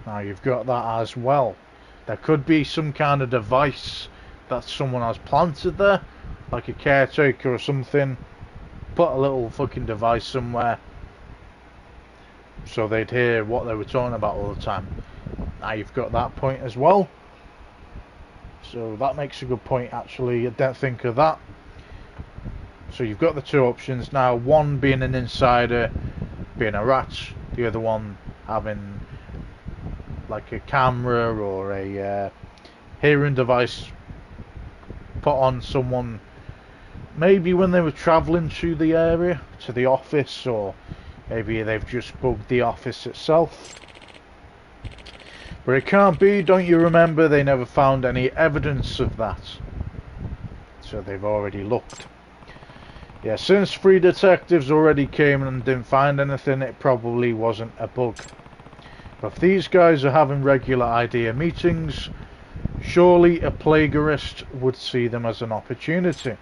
Now you've got that as well. There could be some kind of device that someone has planted there, like a caretaker or something. Put a little fucking device somewhere so they'd hear what they were talking about all the time. Now you've got that point as well. So that makes a good point actually. I didn't think of that. So you've got the two options now, one being an insider, being a rat, the other one having like a camera or a hearing device put on someone, maybe when they were travelling to the area, to the office, or maybe they've just bugged the office itself. But it can't be. Don't you remember, they never found any evidence of that? So they've already looked. Yeah, since 3 detectives already came and didn't find anything, it probably wasn't a bug. But if these guys are having regular idea meetings, surely a plagiarist would see them as an opportunity.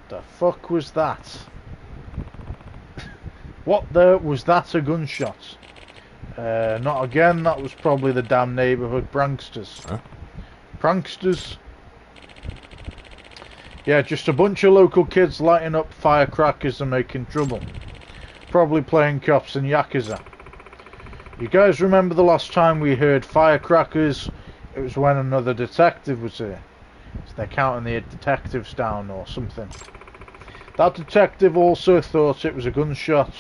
The fuck was that? What the... was that a gunshot? Not again, that was probably the damn neighbourhood pranksters. Huh? Pranksters? Yeah, just a bunch of local kids lighting up firecrackers and making trouble. Probably playing cops and Yakuza. You guys remember the last time we heard firecrackers? It was when another detective was here. So they're counting the detectives down or something. That detective also thought it was a gunshot.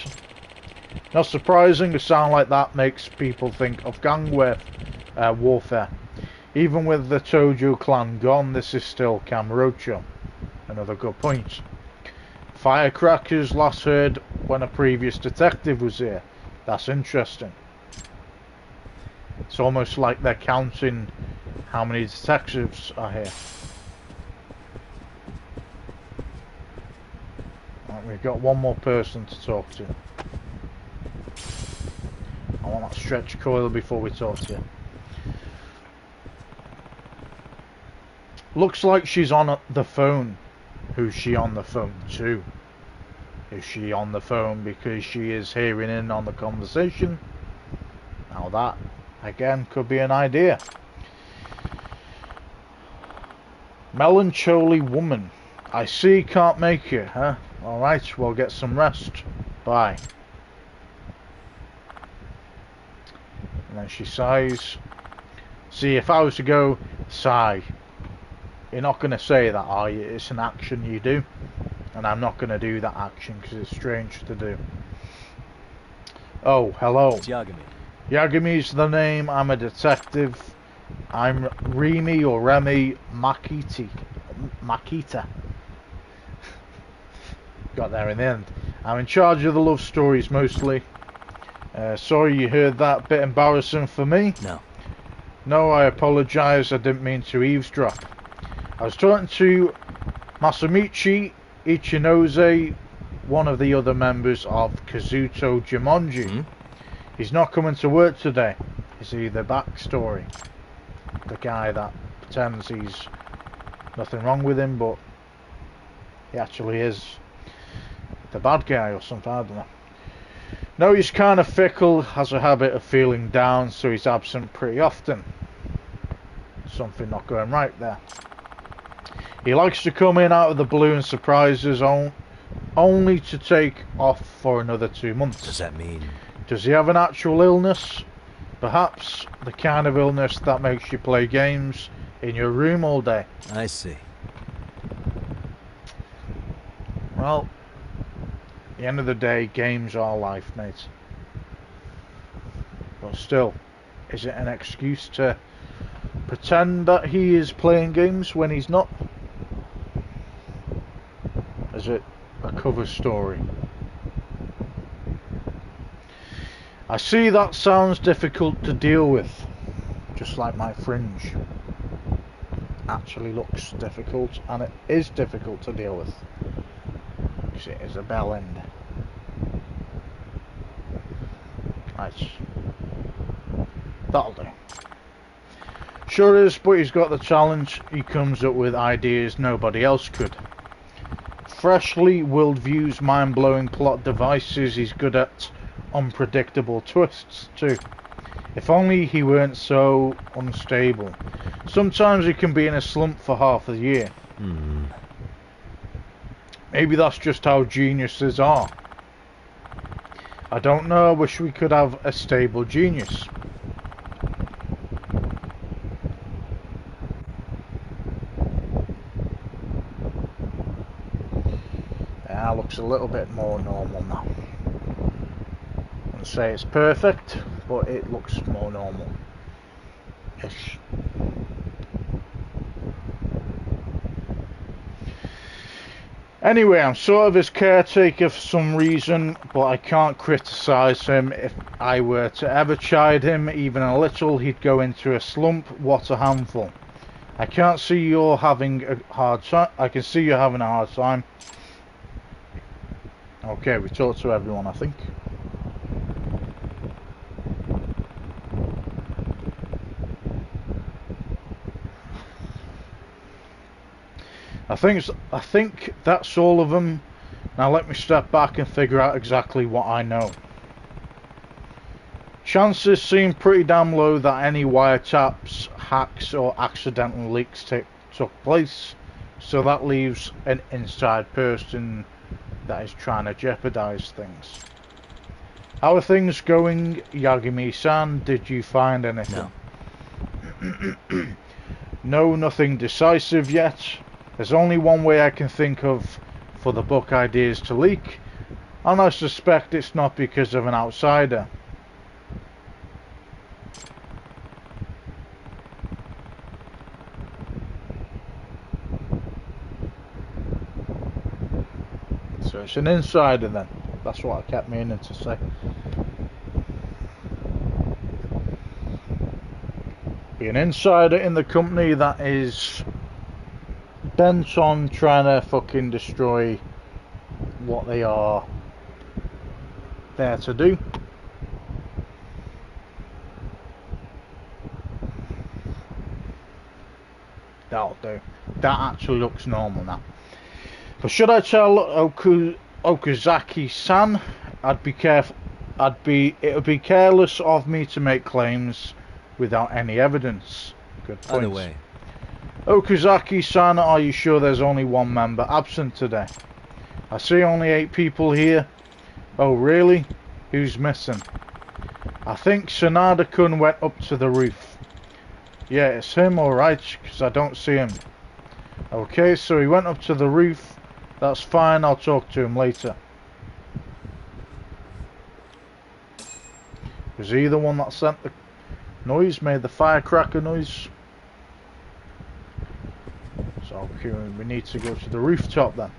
Not surprising, a sound like that makes people think of gang warfare. Even with the Tojo clan gone, this is still Kamurocho. Another good point. Firecrackers last heard when a previous detective was here. That's interesting. It's almost like they're counting how many detectives are here. Right, we've got one more person to talk to. I want that stretch coil before we talk to you. Looks like she's on the phone. Who's she on the phone to? Is she on the phone because she is hearing in on the conversation? Now that, again, could be an idea. Melancholy woman. I see, can't make it, huh? Alright, we'll get some rest. Bye. And then she sighs. See, if I was to go, sigh. You're not going to say that, are you? It's an action you do. And I'm not going to do that action because it's strange to do. Oh, hello. It's Yagami. Yagami's the name. I'm a detective. I'm Remy or Remy Makita. Got there in the end. I'm in charge of the love stories mostly. Sorry you heard that. Bit embarrassing for me. No, I apologise. I didn't mean to eavesdrop. I was talking to Masamichi Ichinose, one of the other members of Kazuto Jumonji. He's not coming to work today. Is he the backstory? The guy that pretends he's nothing wrong with him, but he actually is the bad guy or something, I don't know. No, he's kind of fickle, has a habit of feeling down, so he's absent pretty often. Something not going right there. He likes to come in out of the blue and surprise us, only to take off for another 2 months. Does that mean... Does he have an actual illness? Perhaps the kind of illness that makes you play games in your room all day. I see. Well, at the end of the day, games are life, mate. But still, is it an excuse to pretend that he is playing games when he's not? Is it a cover story? I see that sounds difficult to deal with, just like my fringe. Actually looks difficult, and it is difficult to deal with, because it is a bell end. Nice. That'll do. Sure is, but he's got the challenge. He comes up with ideas nobody else could. Freshly worldviews, mind-blowing plot devices. He's good at unpredictable twists too. If only he weren't so unstable. Sometimes he can be in a slump for half a year. Maybe that's just how geniuses are. I don't know, I wish we could have a stable genius. Looks a little bit more normal now. And say it's perfect, but it looks more normal-ish. Anyway, I'm sort of his caretaker for some reason, but I can't criticise him. If I were to ever chide him even a little, he'd go into a slump. What a handful. I can't see you're having a hard time. I can see you're having a hard time. Okay, we talked to everyone, I think. I think that's all of them. Now let me step back and figure out exactly what I know. Chances seem pretty damn low that any wiretaps, hacks or accidental leaks took place, so that leaves an inside person that is trying to jeopardize things. How are things going, Yagami-san? Did you find anything? No. No, nothing decisive yet. There's only one way I can think of for the book ideas to leak, and I suspect it's not because of an outsider. So it's an insider then. That's what I kept meaning to say. Be an insider in the company that is bent on trying to fucking destroy what they are there to do. That'll do. That actually looks normal now. But should I tell Okazaki-san? I'd be careful. It would be careless of me to make claims without any evidence. Good point. Either way. Okazaki-san, are you sure there's only one member absent today? I see only 8 people here. Oh really? Who's missing? I think Sanada-kun went up to the roof. Yeah, it's him, alright, because I don't see him. Okay, so he went up to the roof. That's fine, I'll talk to him later. Was he the one that sent the noise, made the firecracker noise? So okay, we need to go to the rooftop then.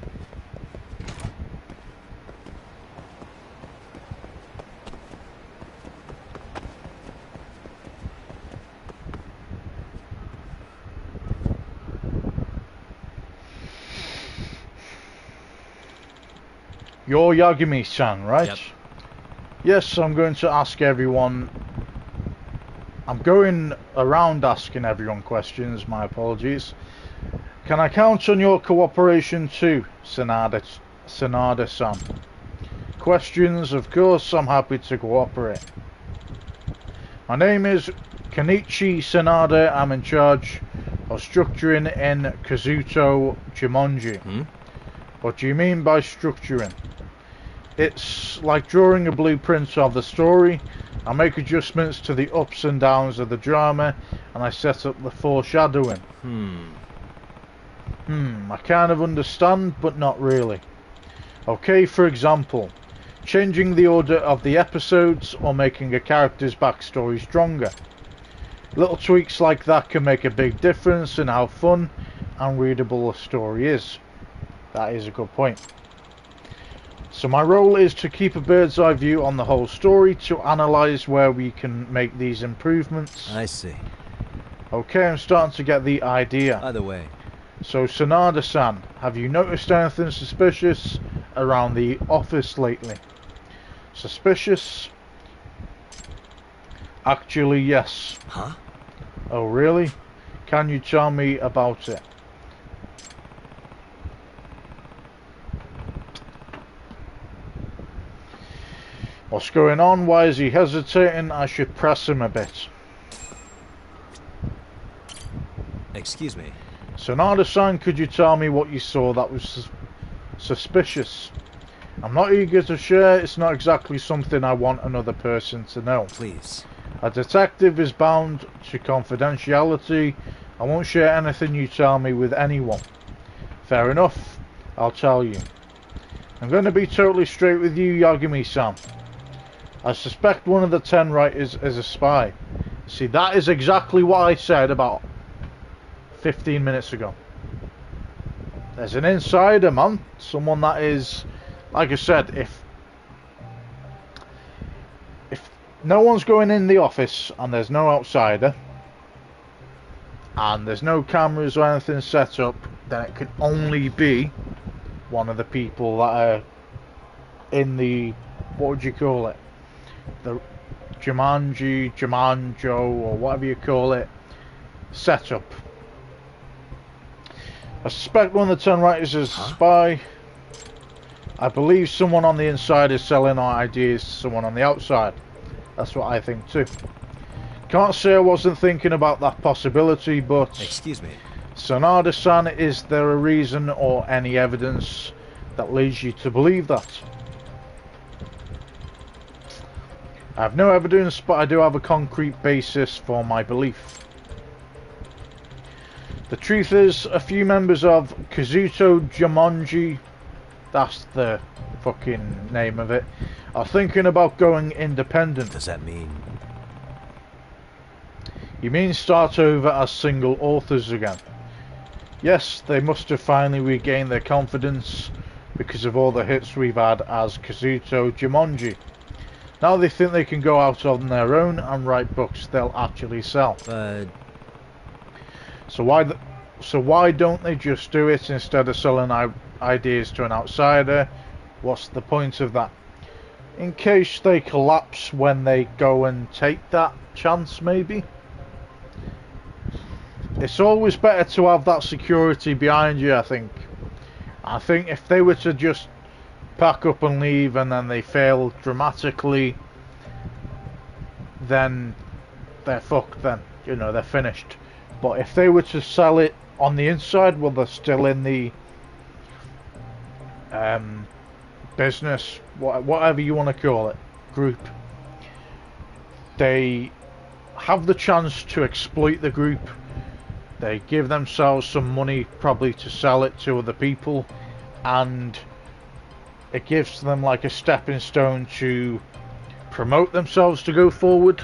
You're Yagami-san, right? Yep. Yes, I'm going to ask everyone. I'm going around asking everyone questions, my apologies. Can I count on your cooperation too, Sanada-san? Questions, of course, I'm happy to cooperate. My name is Kenichi Sanada. I'm in charge of structuring in Kazuto Jumonji. What do you mean by structuring? It's like drawing a blueprint of the story. I make adjustments to the ups and downs of the drama, and I set up the foreshadowing. I kind of understand, but not really. Okay, for example, changing the order of the episodes or making a character's backstory stronger. Little tweaks like that can make a big difference in how fun and readable a story is. That is a good point. So my role is to keep a bird's eye view on the whole story, to analyse where we can make these improvements. I see. Okay, I'm starting to get the idea. Either way. So Sanada-san, have you noticed anything suspicious around the office lately? Suspicious? Actually, yes. Huh? Oh, really? Can you tell me about it? What's going on? Why is he hesitating? I should press him a bit. Excuse me. Sanada-san, could you tell me what you saw that was suspicious? I'm not eager to share. It's not exactly something I want another person to know. Please. A detective is bound to confidentiality. I won't share anything you tell me with anyone. Fair enough. I'll tell you. I'm going to be totally straight with you, Yagami-san. I suspect one of the 10 writers is a spy. See, that is exactly what I said about 15 minutes ago. There's an insider, man. Someone that is, like I said, if no one's going in the office and there's no outsider and there's no cameras or anything set up, then it can only be one of the people that are in the, what would you call it, the Jumanjo, or whatever you call it, setup. I suspect one of the 10 writers is a spy. I believe someone on the inside is selling our ideas to someone on the outside. That's what I think too. Can't say I wasn't thinking about that possibility, but... Excuse me. Sanada-san, is there a reason or any evidence that leads you to believe that? I have no evidence, but I do have a concrete basis for my belief. The truth is, a few members of Kazuto Jumonji, that's the fucking name of it, are thinking about going independent. Does that mean? You mean start over as single authors again? Yes, they must have finally regained their confidence because of all the hits we've had as Kazuto Jumonji. Now they think they can go out on their own and write books they'll actually sell. But... So why don't they just do it instead of selling ideas to an outsider? What's the point of that? In case they collapse when they go and take that chance, maybe? It's always better to have that security behind you, I think. I think if they were to just pack up and leave and then they fail dramatically, then they're fucked then. You know, they're finished. But if they were to sell it on the inside, well, they're still in the business, whatever you want to call it, group. They have the chance to exploit the group. They give themselves some money probably to sell it to other people, and it gives them like a stepping stone to promote themselves to go forward.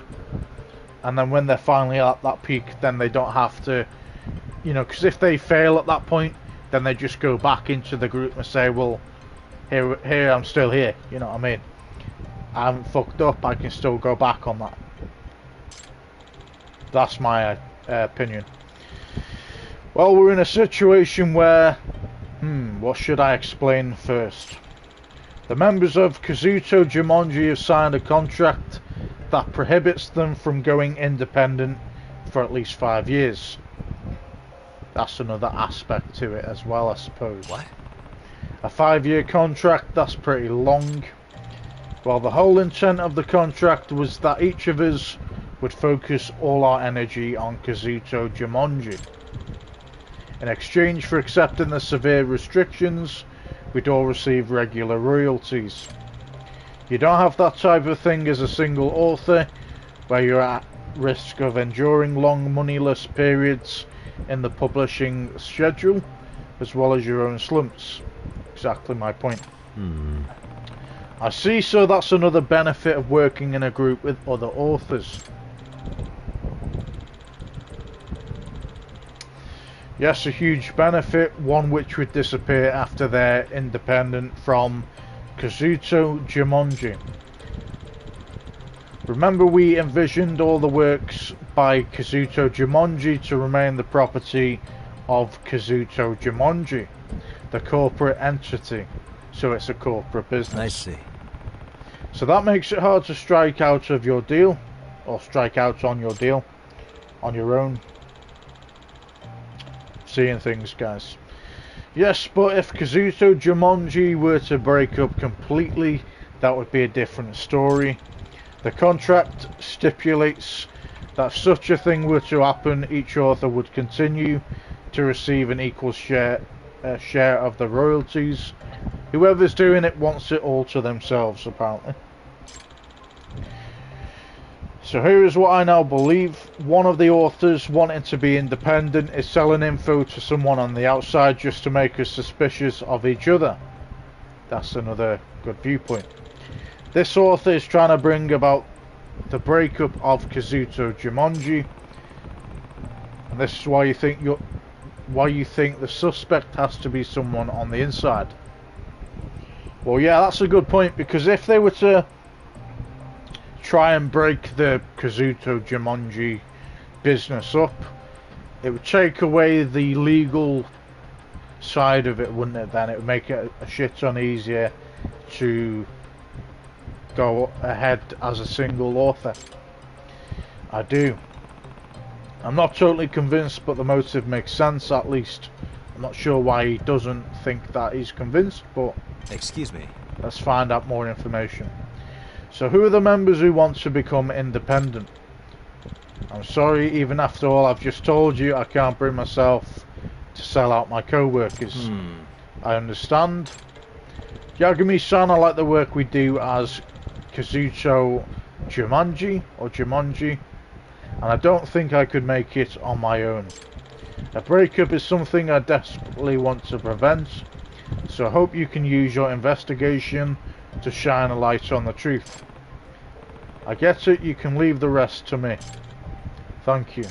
And then when they're finally at that peak, then they don't have to, you know, because if they fail at that point, then they just go back into the group and say, well, here I'm still here, you know what I mean? I haven't fucked up, I can still go back on that. That's my opinion. Well, we're in a situation where, what should I explain first? The members of Kazuto Jumonji have signed a contract that prohibits them from going independent for at least 5 years. That's another aspect to it as well, I suppose. What? A 5-year contract, that's pretty long. Well, the whole intent of the contract was that each of us would focus all our energy on Kazuto Jumonji. In exchange for accepting the severe restrictions, we'd all receive regular royalties. You don't have that type of thing as a single author, where you're at risk of enduring long moneyless periods in the publishing schedule, as well as your own slumps. Exactly my point. I see, so that's another benefit of working in a group with other authors. Yes, a huge benefit, one which would disappear after they're independent from Kazuto Jumonji. Remember, we envisioned all the works by Kazuto Jumonji to remain the property of Kazuto Jumonji, the corporate entity, so it's a corporate business. I see. So that makes it hard to strike out of your deal, or strike out on your deal, on your own. Seeing things, guys. Yes, but if Kazuto Jumonji were to break up completely, that would be a different story. The contract stipulates that if such a thing were to happen, each author would continue to receive an equal share of the royalties. Whoever's doing it wants it all to themselves, apparently. So here is what I now believe. One of the authors wanting to be independent is selling info to someone on the outside just to make us suspicious of each other. That's another good viewpoint. This author is trying to bring about the breakup of Kazuto Jumonji, and this is why you think the suspect has to be someone on the inside. Well, yeah, that's a good point, because if they were to try and break the Kazuto Jumonji business up, it would take away the legal side of it, wouldn't it? Then it would make it a shit ton easier to go ahead as a single author. I do. I'm not totally convinced, but the motive makes sense, at least. I'm not sure why he doesn't think that he's convinced, but... Excuse me. Let's find out more information. So who are the members who want to become independent? I'm sorry, even after all I've just told you, I can't bring myself to sell out my co-workers. I understand. Yagami-san, I like the work we do as Kazuto Jumonji, and I don't think I could make it on my own. A breakup is something I desperately want to prevent, so I hope you can use your investigation to shine a light on the truth. I get it, you can leave the rest to me. Thank you.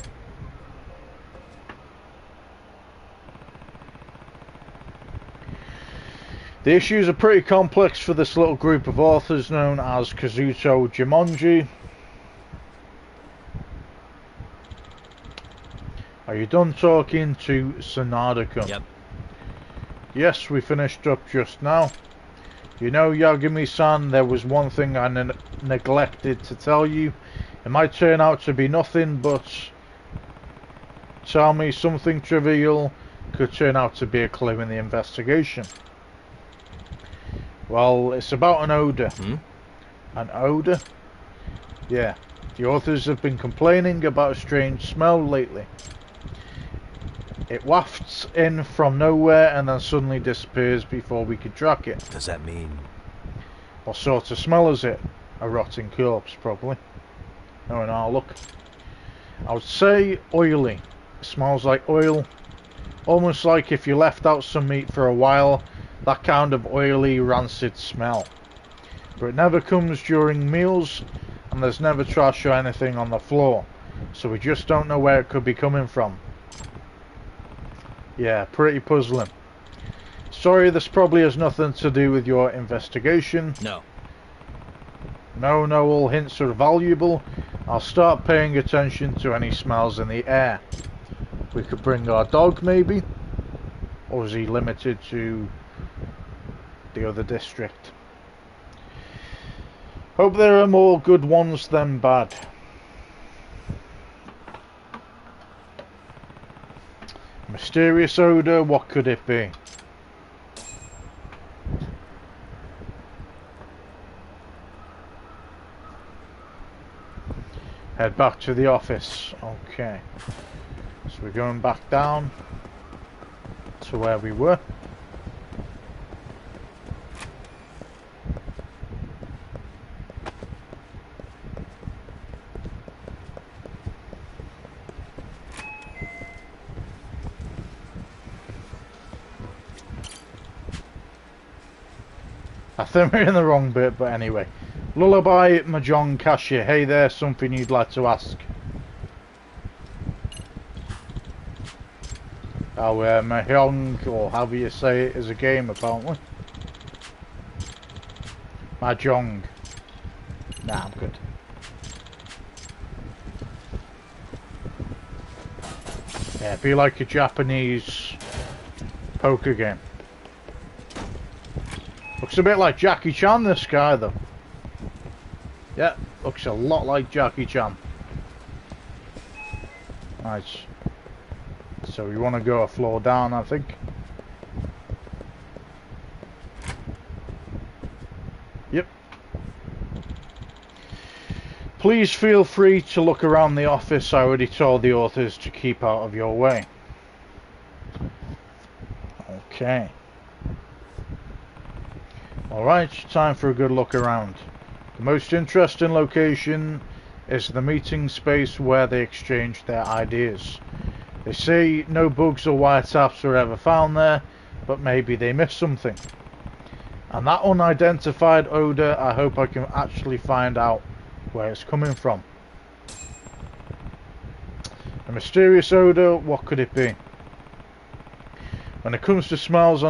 The issues are pretty complex for this little group of authors known as Kazuto Jumonji. Are you done talking to Sanada-kun? Yep. Yes, we finished up just now. You know, Yagami-san, there was one thing I neglected to tell you. It might turn out to be nothing, but tell me something trivial could turn out to be a clue in the investigation. Well, it's about an odour. An odour? Yeah, the authors have been complaining about a strange smell lately. It wafts in from nowhere and then suddenly disappears before we can track it. Does that mean... What sort of smell is it? A rotting corpse, probably. Oh, no, look. I would say oily. It smells like oil. Almost like if you left out some meat for a while, that kind of oily, rancid smell. But it never comes during meals, and there's never trash or anything on the floor, so we just don't know where it could be coming from. Yeah, pretty puzzling. Sorry, this probably has nothing to do with your investigation. No. No, all hints are valuable. I'll start paying attention to any smells in the air. We could bring our dog, maybe? Or is he limited to the other district? Hope there are more good ones than bad. Mysterious odour, what could it be? Head back to the office. Okay. So we're going back down to where we were. I think we're in the wrong bit, but anyway. Lullaby Mahjong Cashier. Hey there, something you'd like to ask? Oh, Mahjong, or however you say it, is a game, apparently. Mahjong. Nah, I'm good. Yeah, it'd be like a Japanese poker game. Looks a bit like Jackie Chan, this guy, though. Yeah, looks a lot like Jackie Chan. Right. So we want to go a floor down, I think. Yep. Please feel free to look around the office. I already told the authors to keep out of your way. Okay. Alright, time for a good look around. The most interesting location is the meeting space where they exchange their ideas. They say no bugs or wiretaps were ever found there, but maybe they missed something. And that unidentified odor, I hope I can actually find out where it's coming from. A mysterious odor, what could it be? When it comes to smells, I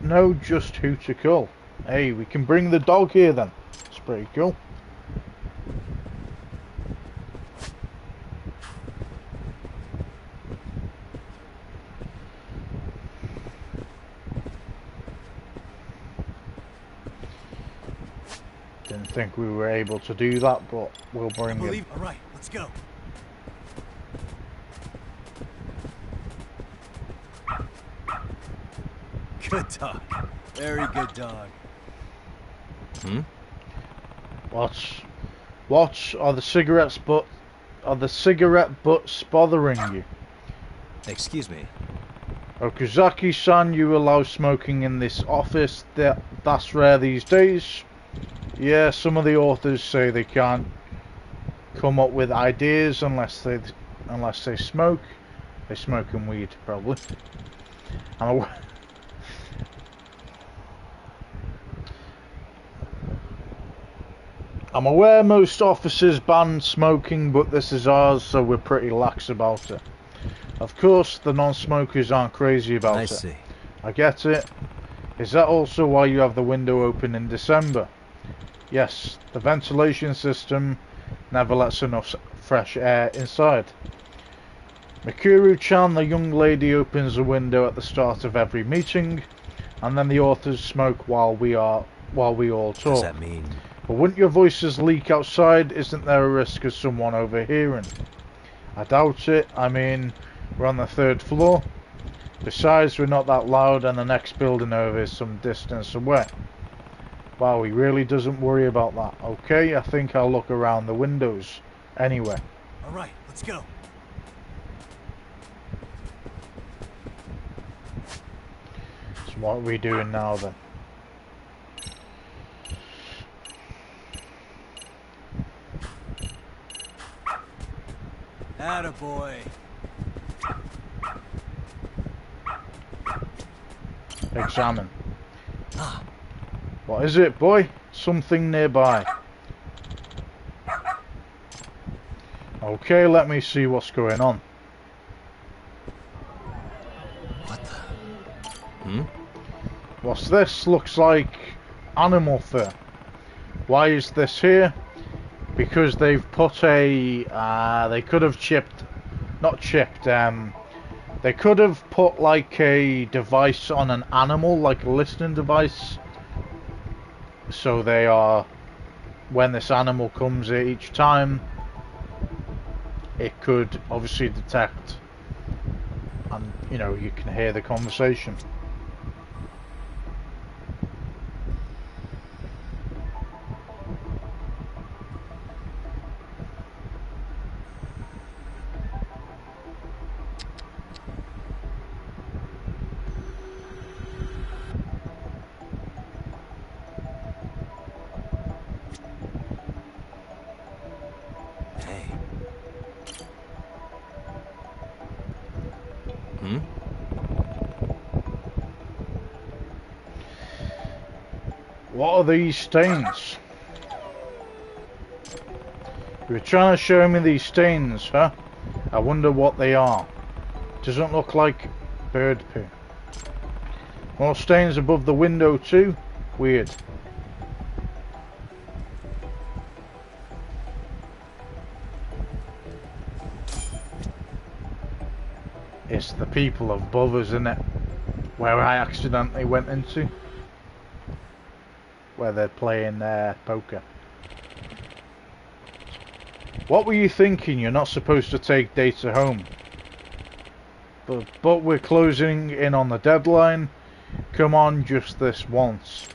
know just who to call. Hey, we can bring the dog here then. It's pretty cool. Didn't think we were able to do that, but we'll bring him. All right, let's go. Good dog. Very good dog. Hmm? What are the cigarette butts bothering you? Excuse me. Okazaki-san, you allow smoking in this office. That's rare these days. Yeah, some of the authors say they can't come up with ideas unless they smoke. They're smoking weed, probably. I'm aware most offices ban smoking, but this is ours, so we're pretty lax about it. Of course, the non-smokers aren't crazy about it. I see. I get it. Is that also why you have the window open in December? Yes, the ventilation system never lets enough fresh air inside. Mikuru-chan, the young lady, opens the window at the start of every meeting, and then the authors smoke while we all talk. What does that mean? But wouldn't your voices leak outside? Isn't there a risk of someone overhearing? I doubt it. I mean, we're on the 3rd floor. Besides, we're not that loud, and the next building over is some distance away. Wow, he really doesn't worry about that. Okay, I think I'll look around the windows. Anyway. Alright, let's go. So what are we doing now then? Attaboy. Examine. What is it, boy? Something nearby. Okay, let me see what's going on. What the? What's this? Looks like animal fur. Why is this here? Because they've put a... they could have chipped... Not chipped, they could have put like a device on an animal, like a listening device. So they are... When this animal comes here each time, it could obviously detect, and you know, you can hear the conversation. What are these stains? You were trying to show me these stains, huh? I wonder what they are. Doesn't look like bird poo. More stains above the window too? Weird. It's the people above us, isn't it? Where I accidentally went into. Where they're playing poker. What were you thinking? You're not supposed to take data home. But we're closing in on the deadline. Come on, just this once.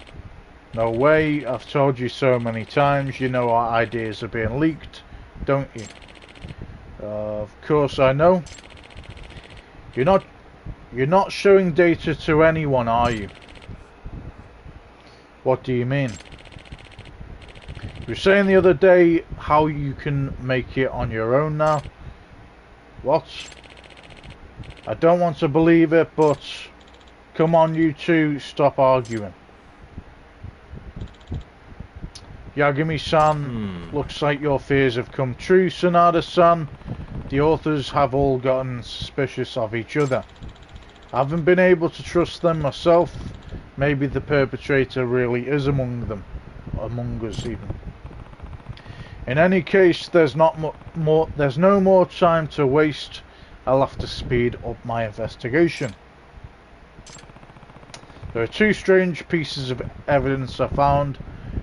No way, I've told you so many times. You know our ideas are being leaked, don't you? Of course I know. You're not showing data to anyone, are you? What do you mean? You were saying the other day how you can make it on your own now. What? I don't want to believe it, but Come on, you two, stop arguing. Yagami-san, looks like your fears have come true, Sanada-san. The authors have all gotten suspicious of each other. I haven't been able to trust them myself. Maybe the perpetrator really is among them. Among us, even. In any case, there's no more time to waste. I'll have to speed up my investigation. There are two strange pieces of evidence I found.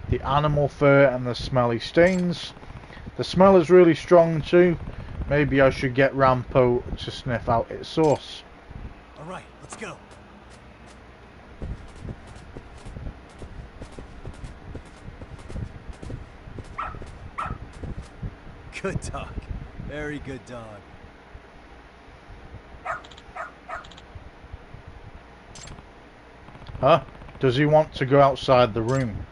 The animal fur and the smelly stains. The smell is really strong too. Maybe I should get Rampo to sniff out its source. Alright, let's go. Good dog. Very good dog. Huh? Does he want to go outside the room?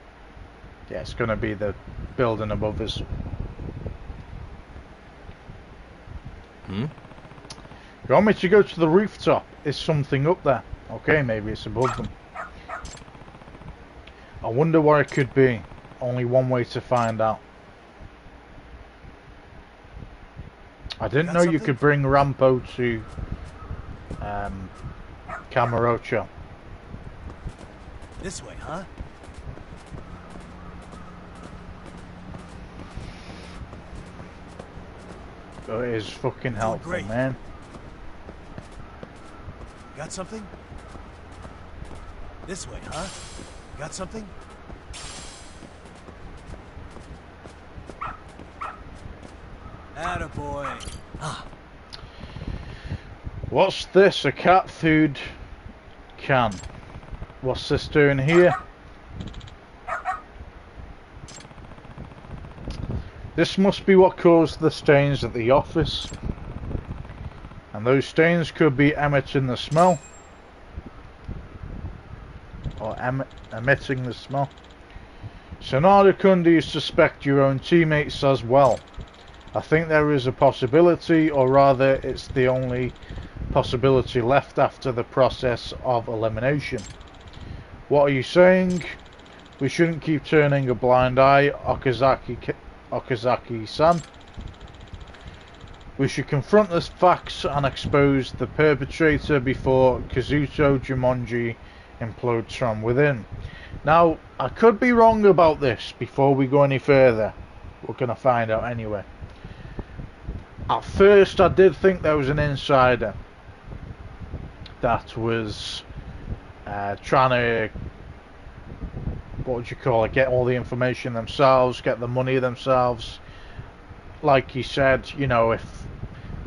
Yeah, it's going to be the building above us. You want me to go to the rooftop? Is something up there? Okay, maybe it's above them. I wonder what it could be. Only one way to find out. I didn't know you could bring Rampo to Kamurocho. This way, huh? Oh, it is fucking helpful, great. man. Got something? This way, huh? Got something? Attaboy. Ah. What's this? A cat food can. What's this doing here? This must be what caused the stains at the office. And those stains could be emitting the smell. Or emitting the smell. Sanada-kun, do you suspect your own teammates as well? I think there is a possibility, or rather it's the only possibility left after the process of elimination. What are you saying? We shouldn't keep turning a blind eye, Okazaki-san. We should confront the facts and expose the perpetrator before Kazuto Jumonji implodes from within. Now, I could be wrong about this before we go any further. We're going to find out anyway. At first, I did think there was an insider that was trying to, what would you call it, get all the information themselves, get the money themselves. Like he said, you know, if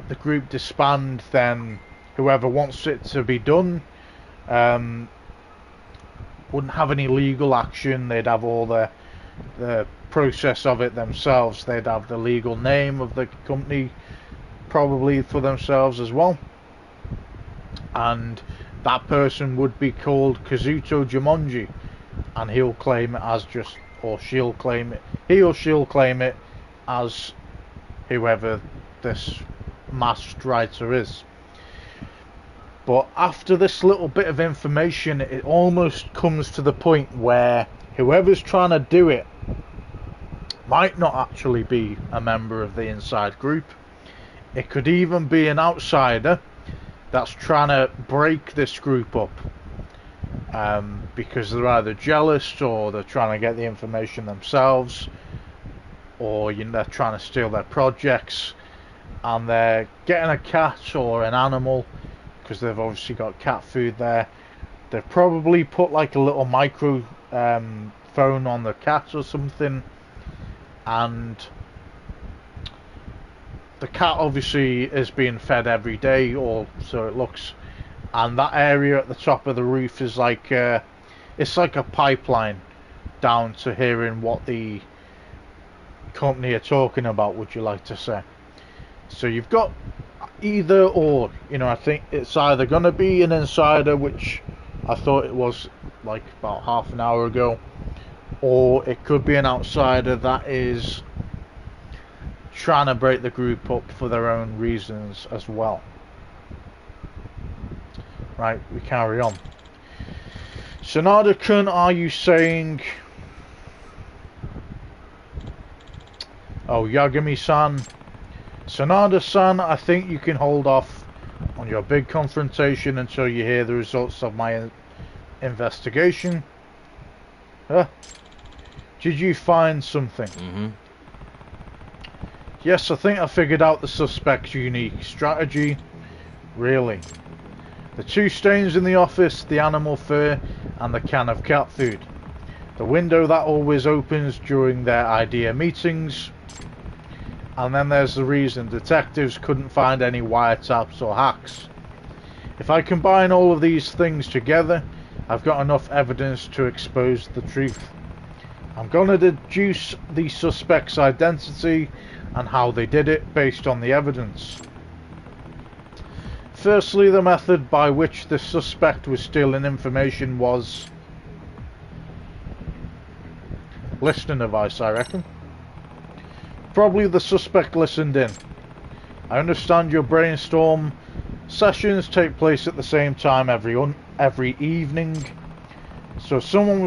the group disband, then whoever wants it to be done wouldn't have any legal action. They'd have all the process of it themselves. They'd have the legal name of the company probably for themselves as well, and that person would be called Kazuto Jumonji, and he'll claim it as just, or she'll claim it, he or she'll claim it as whoever this masked writer is. But after this little bit of information, it almost comes to the point where whoever's trying to do it might not actually be a member of the inside group. It could even be an outsider that's trying to break this group up, because they're either jealous, or they're trying to get the information themselves, or they're trying to steal their projects, and they're getting a cat or an animal, because they've obviously got cat food there. They've probably put like a little micro phone on the cat or something, and the cat obviously is being fed every day, or so it looks, and that area at the top of the roof is like it's like a pipeline down to hearing what the company are talking about, would you like to say. So you've got either or, I think it's either going to be an insider, which I thought it was like about half an hour ago, or it could be an outsider that is trying to break the group up for their own reasons as well. Right, we carry on. Sanada-kun, are you saying... Oh, Yagami-san. Sanada-san, I think you can hold off on your big confrontation until you hear the results of my investigation. Huh? Did you find something? Mm-hmm. Yes, I think I figured out the suspect's unique strategy. Really. The two stains in the office, the animal fur, and the can of cat food. The window that always opens during their idea meetings. And then there's the reason detectives couldn't find any wiretaps or hacks. If I combine all of these things together, I've got enough evidence to expose the truth. I'm gonna deduce the suspect's identity and how they did it based on the evidence. Firstly, the method by which the suspect was stealing information was listening device, I reckon. Probably the suspect listened in. I understand your brainstorm sessions take place at the same time every evening. So if someone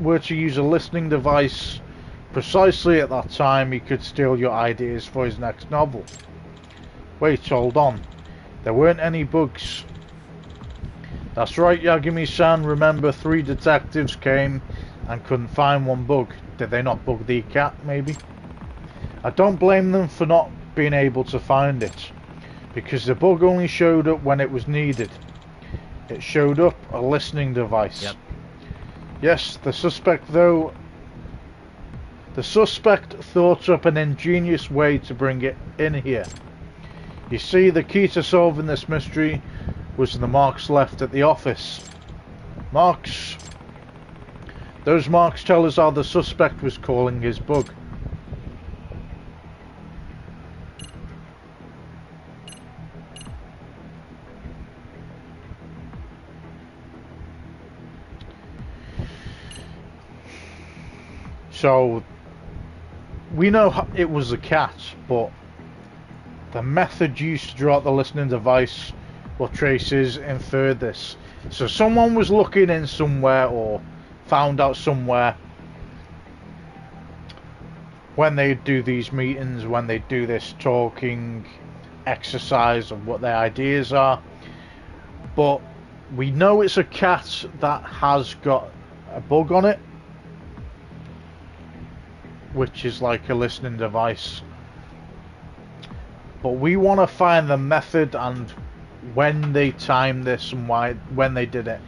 were to use a listening device precisely at that time, he could steal your ideas for his next novel. Wait, hold on. There weren't any bugs. That's right, Yagami-san. Remember, 3 detectives came and couldn't find one bug. Did they not bug the cat, maybe? I don't blame them for not being able to find it, because the bug only showed up when it was needed. It showed up a listening device. Yep. Yes, the suspect thought up an ingenious way to bring it in here. You see, the key to solving this mystery was the marks left at the office. Marks. Those marks tell us how the suspect was calling his bug. So, we know it was a cat, but the method used to draw out the listening device or traces inferred this. So someone was looking in somewhere or found out somewhere when they do these meetings, when they do this talking exercise of what their ideas are. But we know it's a cat that has got a bug on it, which is like a listening device. But we want to find the method and when they timed this and when they did it.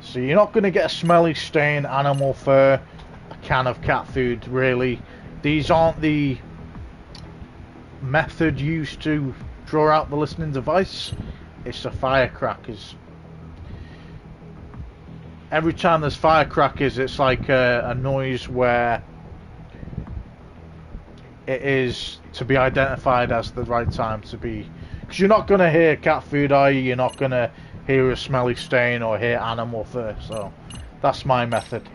So you're not going to get a smelly stain, animal fur, a can of cat food, really. These aren't the method used to draw out the listening device. It's the firecrackers. Every time there's firecrackers, it's like a noise where it is to be identified as the right time to be, because you're not going to hear cat food, are you? You're not going to hear a smelly stain or hear animal fur. So that's my method.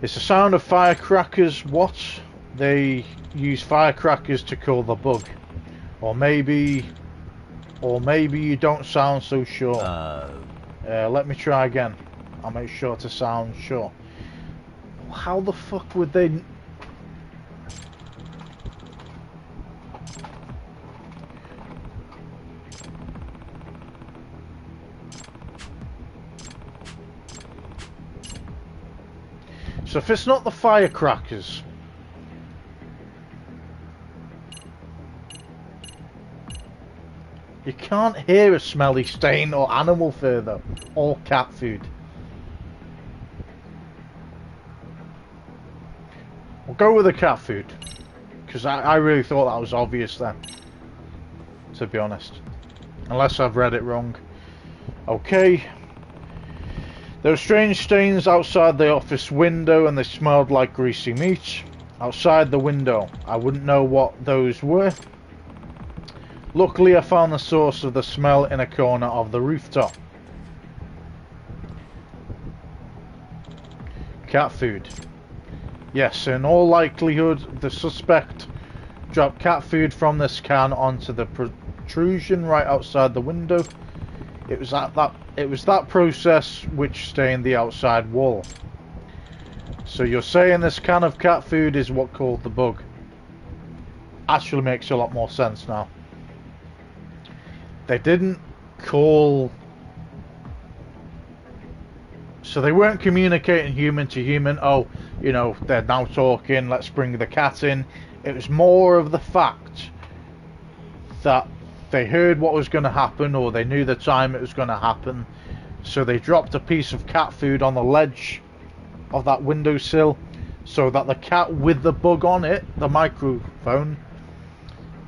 It's the sound of firecrackers. What? They use firecrackers to kill the bug. Or maybe you don't sound so sure. Let me try again. I'll make sure to sound sure. How the fuck would they... So if it's not the firecrackers... You can't hear a smelly stain or animal fur though, or cat food. We'll go with the cat food, because I really thought that was obvious then, to be honest. Unless I've read it wrong. Okay. There were strange stains outside the office window and they smelled like greasy meat. Outside the window. I wouldn't know what those were. Luckily I found the source of the smell in a corner of the rooftop. Cat food. Yes, in all likelihood, the suspect dropped cat food from this can onto the protrusion right outside the window. It was that process which stained the outside wall. So you're saying this can of cat food is what caused the bug? Actually makes a lot more sense now. They didn't call... So they weren't communicating human to human. Oh, you know, they're now talking, let's bring the cat in. It was more of the fact that they heard what was going to happen, or they knew the time it was going to happen. So they dropped a piece of cat food on the ledge of that windowsill, so that the cat with the bug on it, the microphone,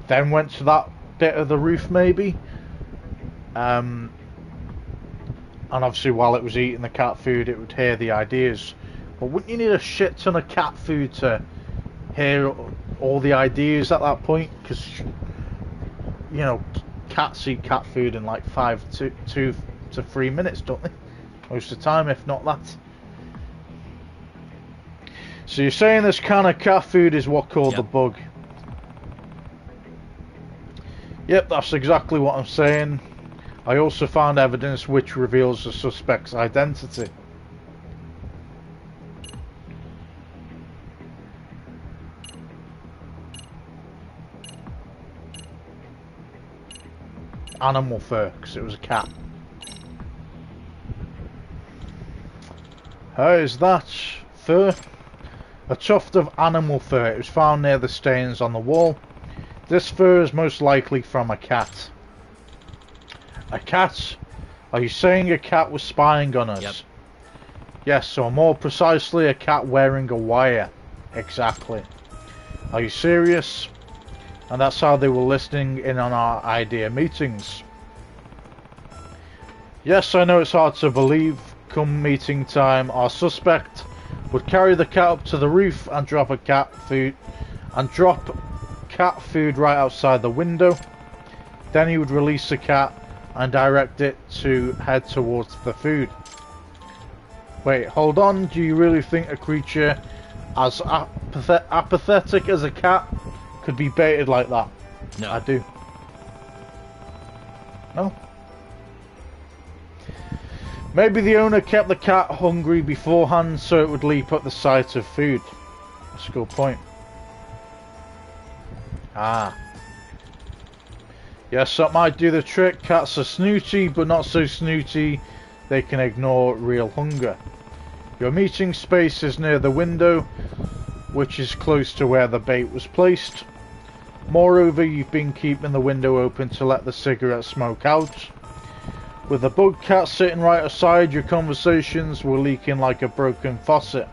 then went to that bit of the roof maybe. And obviously while it was eating the cat food, it would hear the ideas. But wouldn't you need a shit ton of cat food to hear all the ideas at that point? Because, you know, cats eat cat food in like 2 to 3 minutes, don't they? Most of the time, if not that. So you're saying this can of cat food is what caused the bug? Yep, that's exactly what I'm saying. I also found evidence which reveals the suspect's identity. Animal fur, because it was a cat. How is that fur? A tuft of animal fur. It was found near the stains on the wall. This fur is most likely from a cat. A cat? Are you saying a cat was spying on us? Yep. Yes, or more precisely, a cat wearing a wire. Exactly. Are you serious? And that's how they were listening in on our idea meetings. Yes, I know it's hard to believe. Come meeting time, our suspect would carry the cat up to the roof and drop cat food right outside the window. Then he would release the cat and direct it to head towards the food. Wait, hold on. Do you really think a creature as apathetic as a cat could be baited like that? No. I do. No? Maybe the owner kept the cat hungry beforehand so it would leap at the sight of food. That's a good point. Ah. Yes, that might do the trick. Cats are snooty, but not so snooty they can ignore real hunger. Your meeting space is near the window, which is close to where the bait was placed. Moreover, you've been keeping the window open to let the cigarette smoke out. With the bug cat sitting right aside, your conversations were leaking like a broken faucet.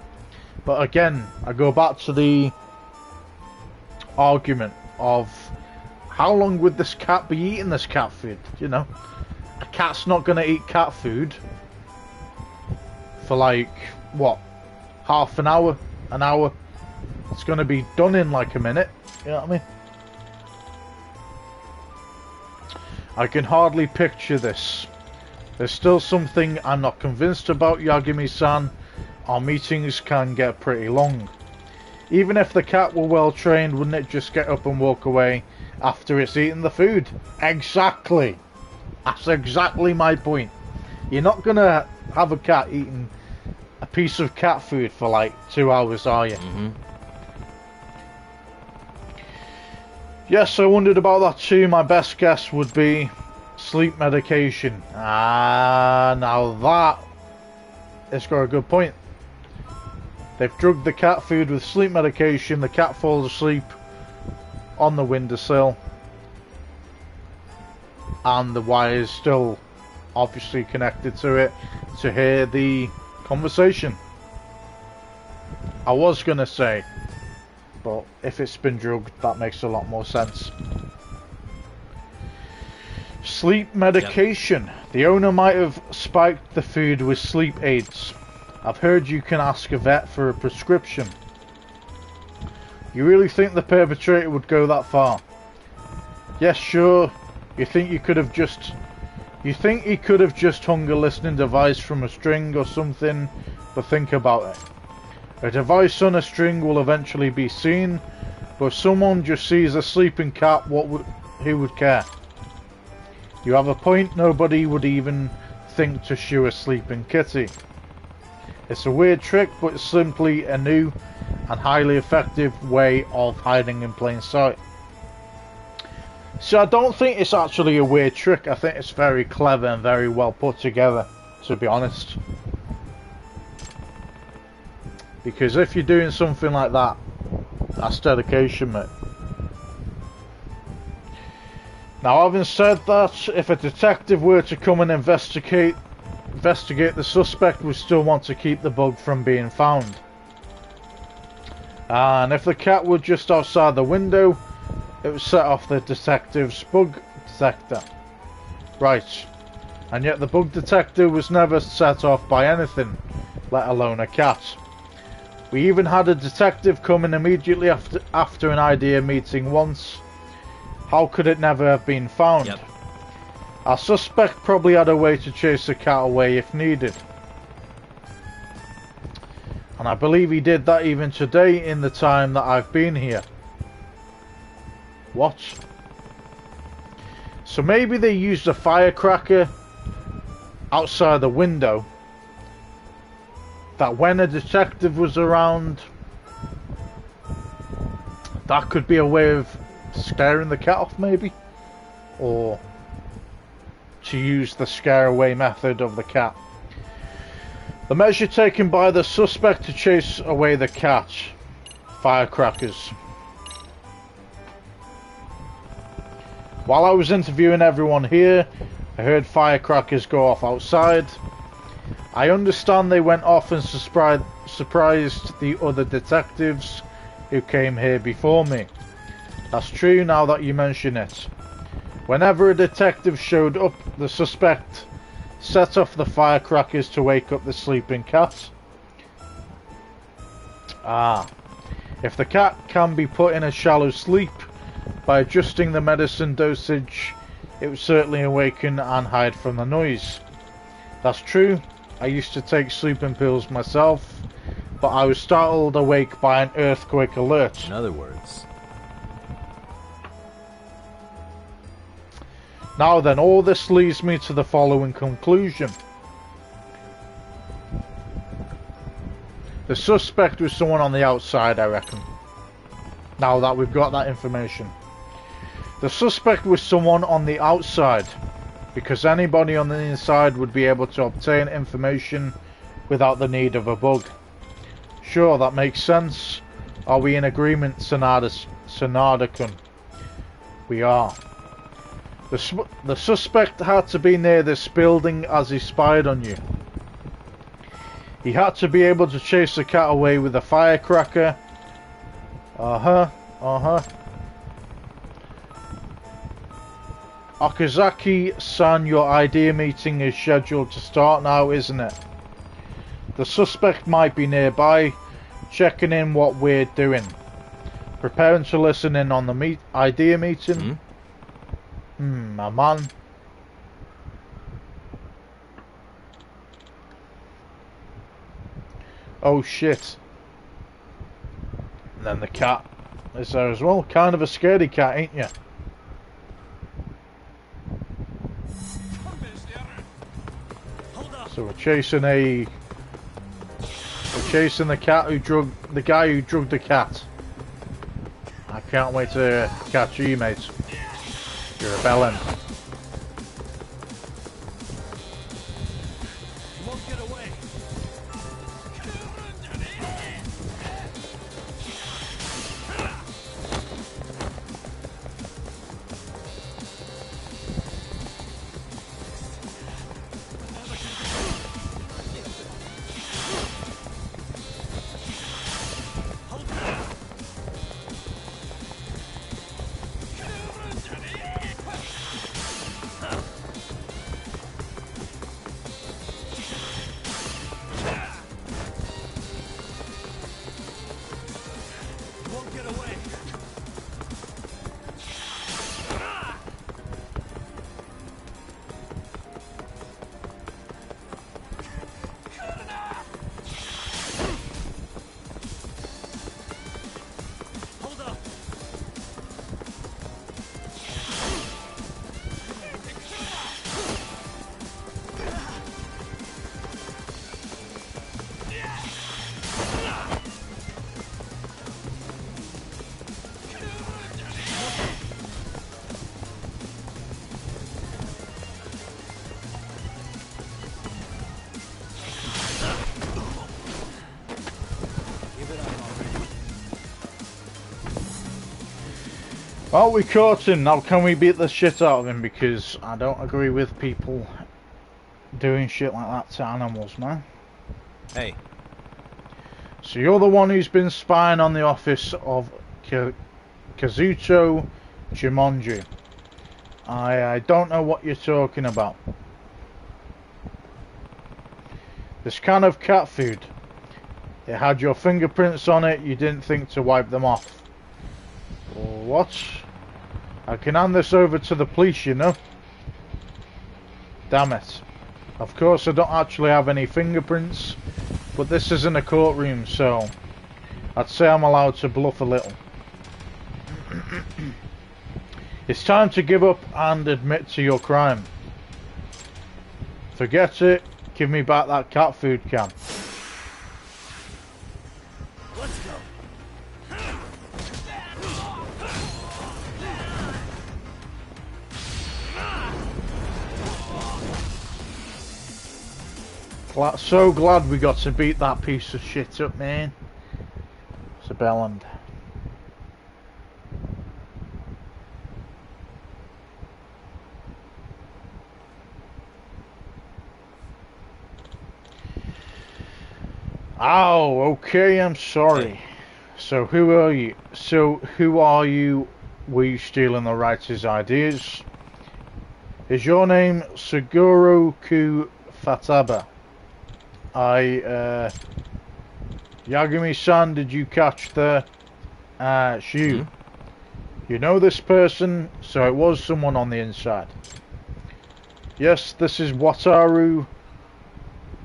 But again, I go back to the argument of how long would this cat be eating this cat food? You know, a cat's not going to eat cat food for like, what, half an hour, an hour. It's going to be done in like a minute. You know what I mean? I can hardly picture this. There's still something I'm not convinced about, Yagami-san. Our meetings can get pretty long. Even if the cat were well trained, wouldn't it just get up and walk away after it's eaten the food? Exactly. That's exactly my point. You're not going to have a cat eating a piece of cat food for like 2 hours, are you? Mm-hmm. Yes, I wondered about that too. My best guess would be sleep medication. Ah, now that has got a good point. They've drugged the cat food with sleep medication. The cat falls asleep on the windowsill, and the wire is still obviously connected to it to hear the conversation. I was gonna say, but if it's been drugged, that makes a lot more sense. Sleep medication. Yep. The owner might have spiked the food with sleep aids. I've heard you can ask a vet for a prescription. You really think the perpetrator would go that far? Yes, sure. You think he could have just hung a listening device from a string or something? But think about it. A device on a string will eventually be seen, but if someone just sees a sleeping cat, who would care? You have a point, nobody would even think to shoo a sleeping kitty. It's a weird trick, but it's simply a new and highly effective way of hiding in plain sight. So I don't think it's actually a weird trick. I think it's very clever and very well put together, to be honest. Because if you're doing something like that, that's dedication, mate. Now, having said that, if a detective were to come and investigate, the suspect would still want to keep the bug from being found. And if the cat were just outside the window, it would set off the detective's bug detector. Right. And yet the bug detector was never set off by anything, let alone a cat. We even had a detective come in immediately after an idea meeting once. How could it never have been found? Yep. Our suspect probably had a way to chase the cat away if needed. And I believe he did that even today in the time that I've been here. What? So maybe they used a firecracker outside the window, that when a detective was around, that could be a way of scaring the cat off, maybe? Or to use the scare away method of the cat. The measure taken by the suspect to chase away the cat. Firecrackers. While I was interviewing everyone here, I heard firecrackers go off outside. I understand they went off and surprised the other detectives who came here before me. That's true now that you mention it. Whenever a detective showed up, the suspect set off the firecrackers to wake up the sleeping cat. Ah. If the cat can be put in a shallow sleep, by adjusting the medicine dosage, it would certainly awaken and hide from the noise. That's true. I used to take sleeping pills myself, but I was startled awake by an earthquake alert. In other words... Now then, all this leads me to the following conclusion. The suspect was someone on the outside, I reckon. Now that we've got that information. The suspect was someone on the outside, because anybody on the inside would be able to obtain information without the need of a bug. Sure, that makes sense. Are we in agreement, Sonada-kun? We are. The suspect had to be near this building as he spied on you. He had to be able to chase the cat away with a firecracker. Okazaki-san, your idea meeting is scheduled to start now, isn't it? The suspect might be nearby, checking in what we're doing. Preparing to listen in on the idea meeting. My man. Oh shit. And then the cat is there as well. Kind of a scaredy cat, ain't you? So we're chasing the cat who the guy who drugged the cat. I can't wait to catch you, mate. You're a bellend. Well, we caught him. Now can we beat the shit out of him? Because I don't agree with people doing shit like that to animals, man. Hey. So you're the one who's been spying on the office of Kazuto Jumonji. I don't know what you're talking about. This can of cat food. It had your fingerprints on it. You didn't think to wipe them off. What? I can hand this over to the police, you know. Damn it. Of course I don't actually have any fingerprints, but this isn't a courtroom, so I'd say I'm allowed to bluff a little. It's time to give up and admit to your crime. Forget it. Give me back that cat food can. Let's go. So glad we got to beat that piece of shit up, man. It's a bellend. Oh, okay, I'm sorry. So who are you? Were you stealing the writer's ideas? Is your name Suguro Fataba? Yagami-san, did you catch the shoe? You know this person, so it was someone on the inside. Yes, this is Wataru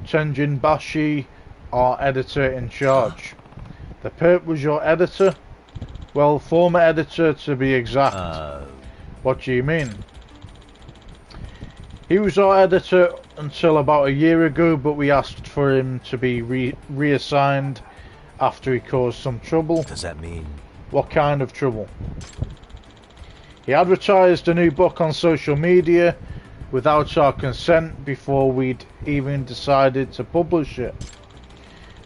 Tenjinbashi, our editor in charge. The perp was your editor? Well, former editor to be exact. What do you mean? He was our editor until about a year ago, but we asked for him to be reassigned after he caused some trouble. What does that mean? What kind of trouble? He advertised a new book on social media without our consent before we'd even decided to publish it.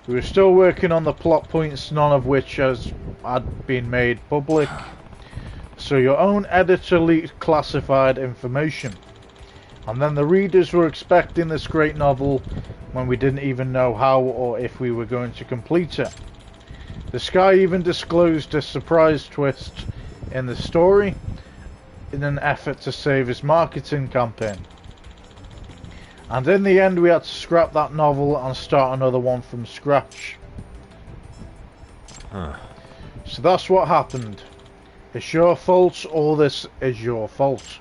We were still working on the plot points, none of which had been made public. So your own editor leaked classified information. And then the readers were expecting this great novel when we didn't even know how or if we were going to complete it. This guy even disclosed a surprise twist in the story in an effort to save his marketing campaign. And in the end we had to scrap that novel and start another one from scratch. So that's what happened. It's your fault, all this is your fault.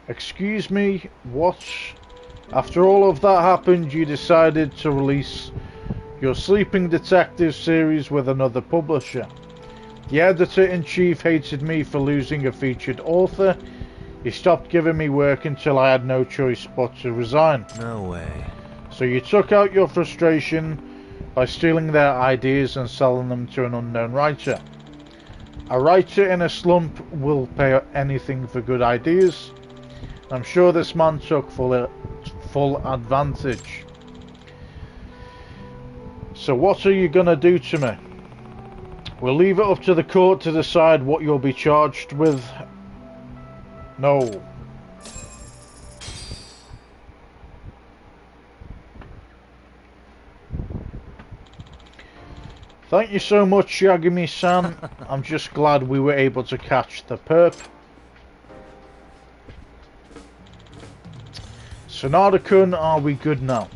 Excuse me, what? After all of that happened, you decided to release your Sleeping Detective series with another publisher. The editor-in-chief hated me for losing a featured author. He stopped giving me work until I had no choice but to resign. No way. So you took out your frustration by stealing their ideas and selling them to an unknown writer. A writer in a slump will pay anything for good ideas. I'm sure this man took full advantage. So what are you gonna do to me? We'll leave it up to the court to decide what you'll be charged with. No. Thank you so much, Yagami-san. I'm just glad we were able to catch the perp. Sanada-kun, are we good now?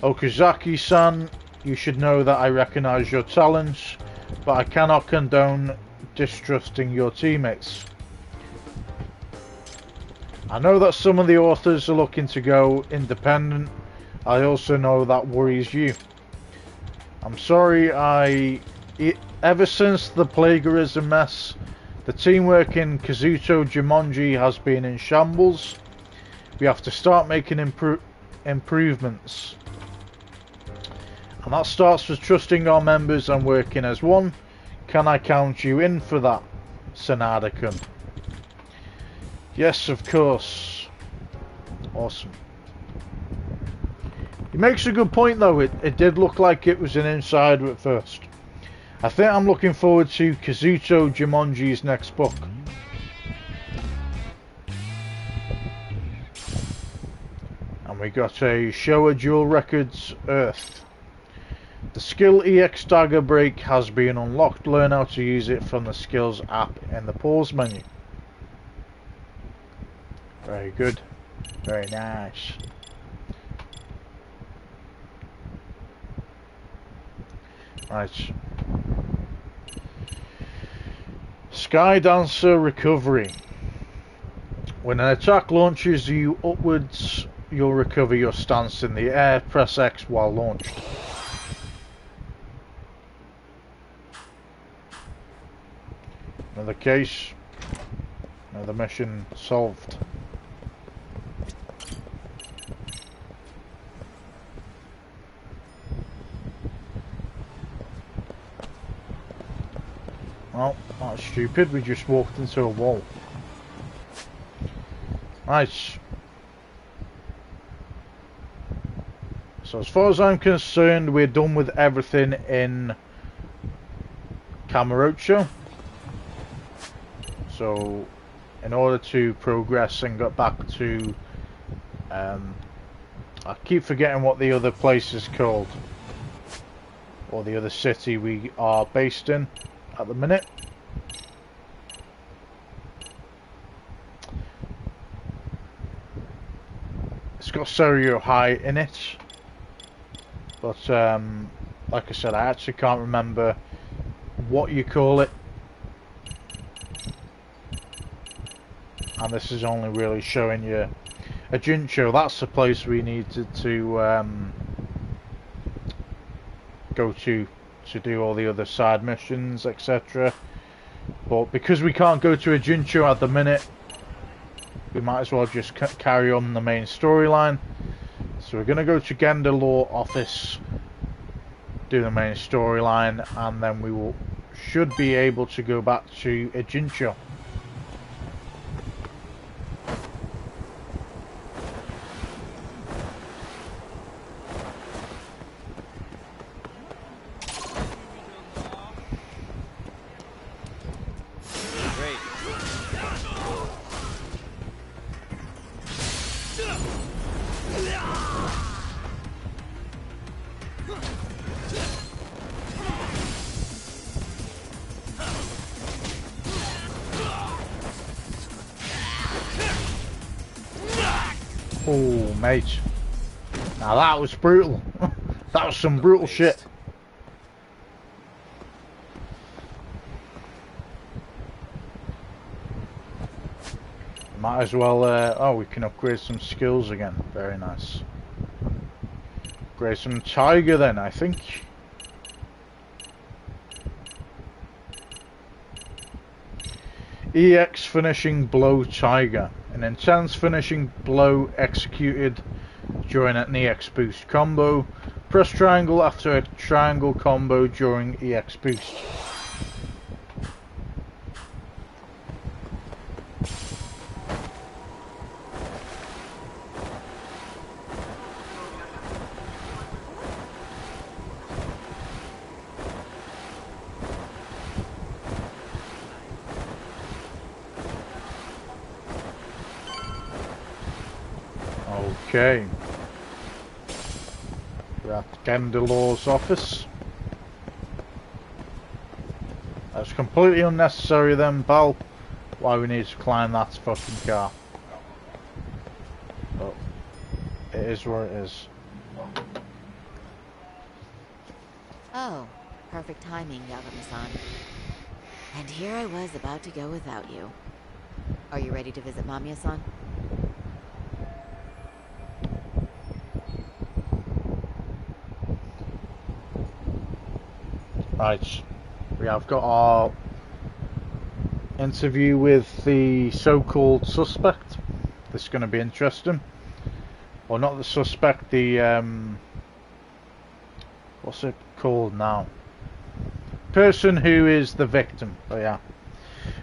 Okazaki-san, you should know that I recognize your talents, but I cannot condone distrusting your teammates. I know that some of the authors are looking to go independent. I also know that worries you. I'm sorry, ever since the plagiarism mess, the teamwork in Kazuto Jumonji has been in shambles. We have to start making improvements. And that starts with trusting our members and working as one. Can I count you in for that, Sanada-kun? Yes, of course. Awesome. He makes a good point though. It did look like it was an insider at first. I think I'm looking forward to Kazuto Jumonji's next book. And we got a Showa Dual Records Earth. The skill EX Dagger Break has been unlocked. Learn how to use it from the skills app in the pause menu. Very good. Very nice. Right. Sky Dancer Recovery. When an attack launches you upwards, you'll recover your stance in the air. Press X while launched. Another case. Another mission solved. Oh, that's stupid. We just walked into a wall. Nice. So as far as I'm concerned, we're done with everything in Kamurocho. So in order to progress and get back to... I keep forgetting what the other place is called. Or the other city we are based in at the minute. It's got Serio High in it, but like I said, I actually can't remember what you call it, and this is only really showing you a Jincho. That's the place we needed to go to do all the other side missions, etc. But because we can't go to a Jincho at the minute, we might as well just carry on the main storyline. So we're going to go to Gender Law Office, do the main storyline, and then we should be able to go back to a Jincho. Oh, mate. Now that was brutal. That was some brutal shit. Might as well... oh, we can upgrade some skills again. Very nice. Upgrade some Tiger then, I think. EX Finishing Blow Tiger. An intense finishing blow executed during an EX boost combo. Press triangle after a triangle combo during EX boost. Okay. We're at Gendelaw's office. That's completely unnecessary then, pal. Why we need to climb that fucking car. But it is where it is. Oh, perfect timing, Yagami-san. And here I was about to go without you. Are you ready to visit Mamiya-san? Right, we have got our interview with the so-called suspect. This is going to be interesting. Or not the suspect, the what's it called now? Person who is the victim. Oh yeah.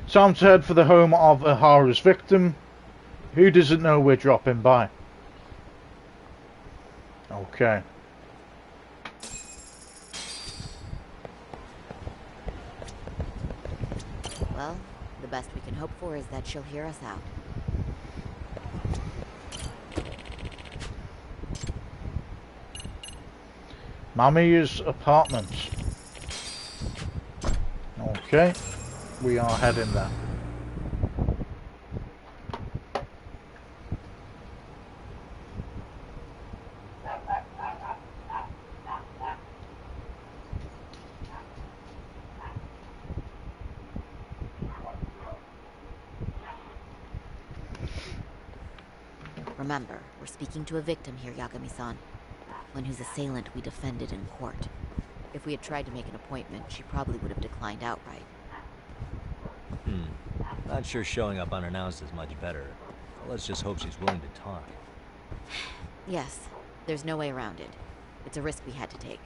Time to head for the home of Aharu's victim. Who doesn't know we're dropping by? Okay. The best we can hope for is that she'll hear us out. Mamiya's apartment. Okay, we are heading there. Remember, we're speaking to a victim here, Yagami-san. One whose assailant we defended in court. If we had tried to make an appointment, she probably would have declined outright. Not sure showing up unannounced is much better. Let's just hope she's willing to talk. Yes, there's no way around it. It's a risk we had to take.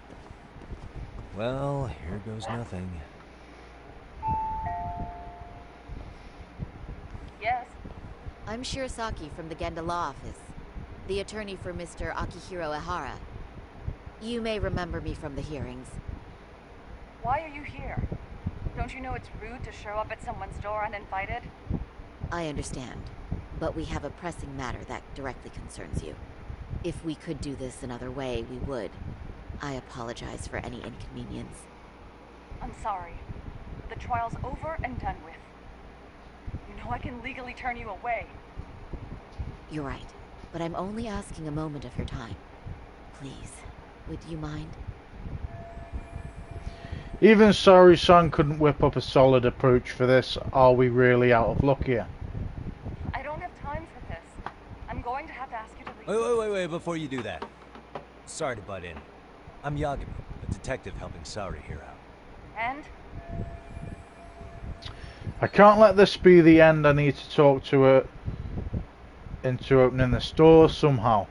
Well, here goes nothing. Yes. I'm Shirasaki from the Genda Law Office, the attorney for Mr. Akihiro Ehara. You may remember me from the hearings. Why are you here? Don't you know it's rude to show up at someone's door uninvited? I understand, but we have a pressing matter that directly concerns you. If we could do this another way, we would. I apologize for any inconvenience. I'm sorry. The trial's over and done with. You know I can legally turn you away. You're right, but I'm only asking a moment of your time. Please, would you mind? Even Sari-san couldn't whip up a solid approach for this. Are we really out of luck here? I don't have time for this. I'm going to have to ask you to leave. Wait, before you do that. Sorry to butt in. I'm Yagami, a detective helping Sari here out. And? I can't let this be the end. I need to talk to her into opening the store somehow.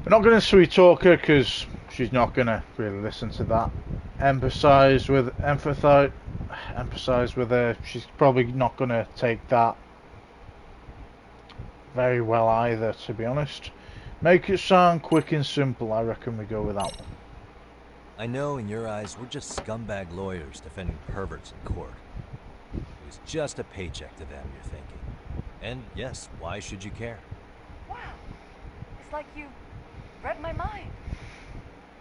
We're not going to sweet talk her because she's not going to really listen to that. Empathize with her. She's probably not going to take that very well either, to be honest. Make it sound quick and simple. I reckon we go with that one. I know in your eyes we're just scumbag lawyers defending perverts in court. It was just a paycheck to them, you're thinking. And yes, why should you care? Wow. It's like you read my mind.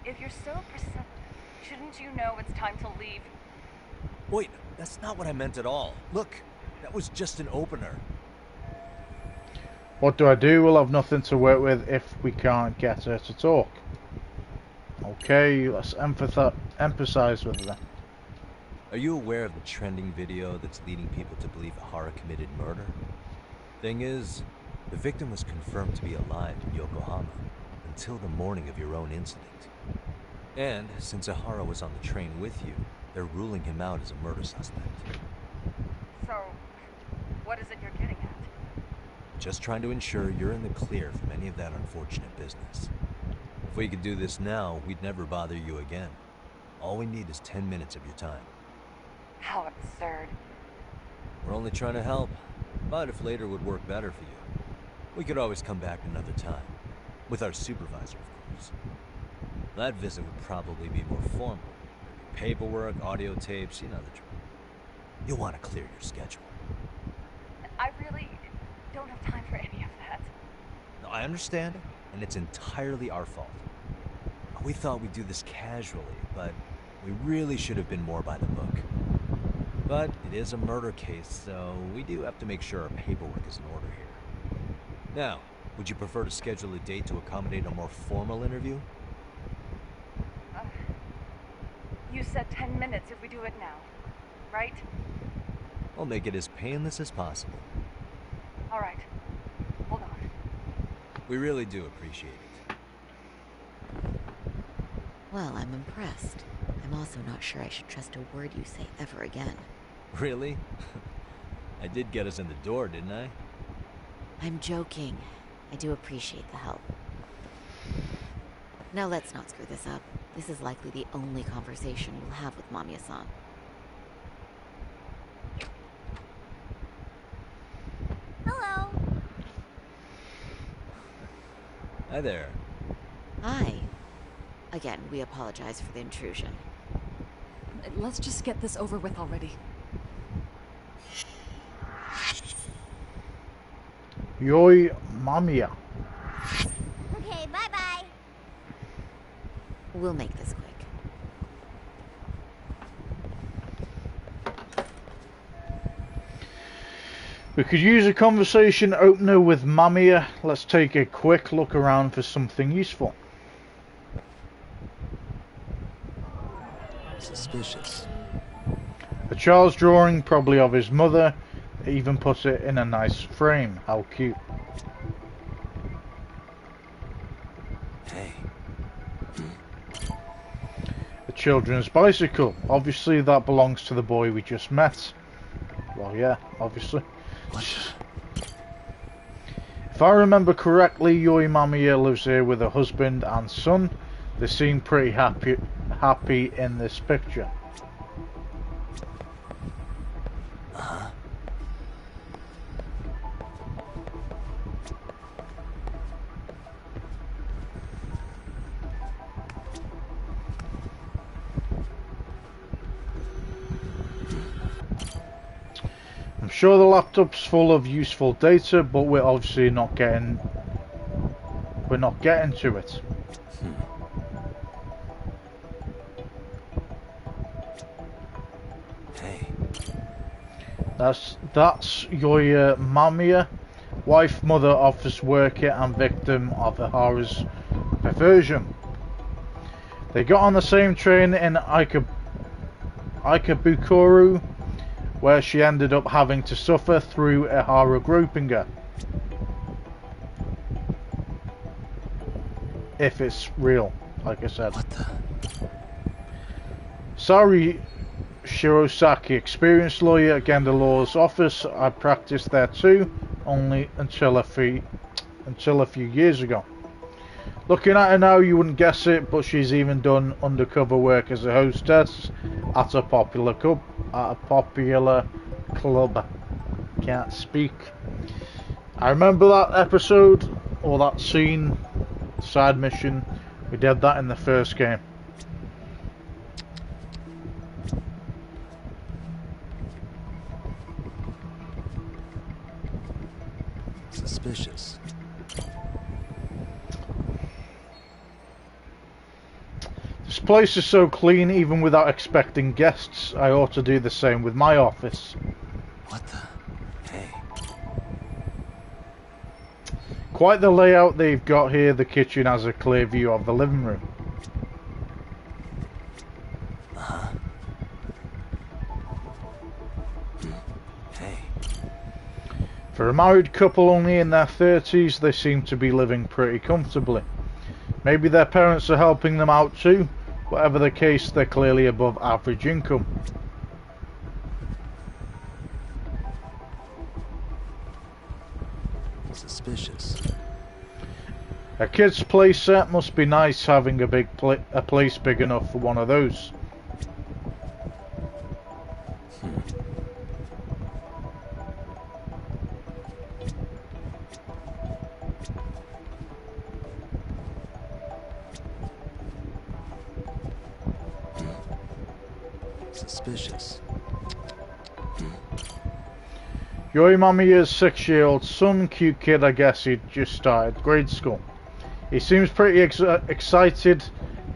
If you're so perceptive, shouldn't you know it's time to leave? Wait, that's not what I meant at all. Look, that was just an opener. What do I do? We'll have nothing to work with if we can't get her to talk. Okay, let's empathize with her. Are you aware of the trending video that's leading people to believe Ehara committed murder? Thing is, the victim was confirmed to be alive in Yokohama until the morning of your own incident. And since Ehara was on the train with you, they're ruling him out as a murder suspect. So, what is it you're getting at? Just trying to ensure you're in the clear from any of that unfortunate business. If we could do this now, we'd never bother you again. All we need is 10 minutes of your time. How absurd. We're only trying to help, but if later would work better for you, we could always come back another time. With our supervisor, of course. That visit would probably be more formal. Paperwork, audio tapes, you know the drill. You'll want to clear your schedule. I really don't have time for any of that. No, I understand, and it's entirely our fault. We thought we'd do this casually, but we really should have been more by the book. But it is a murder case, so we do have to make sure our paperwork is in order here. Now, would you prefer to schedule a date to accommodate a more formal interview? You said 10 minutes if we do it now, right? I'll make it as painless as possible. All right. Hold on. We really do appreciate it. Well, I'm impressed. I'm also not sure I should trust a word you say ever again. Really? I did get us in the door, didn't I? I'm joking. I do appreciate the help. Now let's not screw this up. This is likely the only conversation we'll have with Mamiya-san. Hello. Hi there. Hi. Again, we apologize for the intrusion. Let's just get this over with already. Yoi Mamiya. Okay, bye-bye. We'll make this quick. We could use a conversation opener with Mamiya. Let's take a quick look around for something useful. Suspicious. A child's drawing, probably of his mother. Even put it in a nice frame. How cute. Hey. A children's bicycle. Obviously that belongs to the boy we just met. Well, yeah, obviously. If I remember correctly, Yoi Mamiya lives here with her husband and son. They seem pretty happy in this picture. Uh-huh. I'm sure the laptop's full of useful data, but we're obviously not getting to it. Hey. That's Yoi Mamiya, wife, mother, office worker, and victim of Ihara's perversion. They got on the same train in Ikebukuro, where she ended up having to suffer through Ihara groping her. If it's real, like I said. What the? Sorry, Shirosaki, experienced lawyer at Genda Law's office. I practiced there too, only until a few years ago. Looking at her now, you wouldn't guess it, but she's even done undercover work as a hostess at a popular club. Can't speak. I remember that episode, or that scene, side mission. We did that in the first game. Suspicious. This place is so clean, even without expecting guests. I ought to do the same with my office. What the? Hey. Quite the layout they've got here. The kitchen has a clear view of the living room. Uh-huh. Hey. For a married couple only in their 30s, they seem to be living pretty comfortably. Maybe their parents are helping them out too. Whatever the case, they're clearly above average income. Suspicious. A kid's play set must be nice, having a place big enough for one of those. Suspicious. Yoi Mamiya's 6-year-old son, cute kid, I guess he'd just started grade school. He seems pretty excited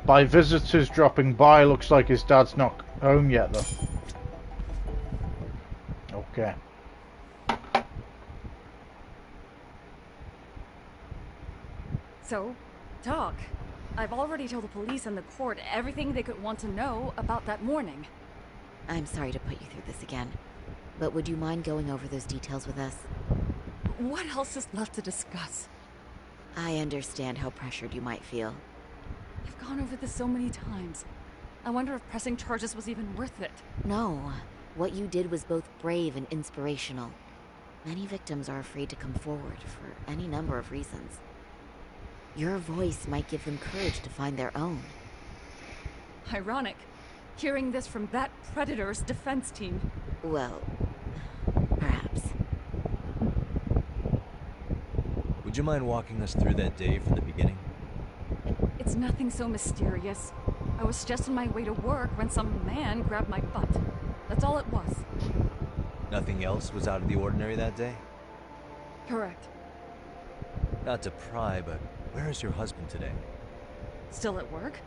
by visitors dropping by. Looks like his dad's not home yet though. Okay. So, talk. I've already told the police and the court everything they could want to know about that morning. I'm sorry to put you through this again, but would you mind going over those details with us? What else is left to discuss? I understand how pressured you might feel. We've gone over this so many times. I wonder if pressing charges was even worth it. No. What you did was both brave and inspirational. Many victims are afraid to come forward for any number of reasons. Your voice might give them courage to find their own. Ironic. Hearing this from that Predator's defense team. Well, perhaps. Would you mind walking us through that day from the beginning? It's nothing so mysterious. I was just on my way to work when some man grabbed my butt. That's all it was. Nothing else was out of the ordinary that day? Correct. Not to pry, but where is your husband today? Still at work?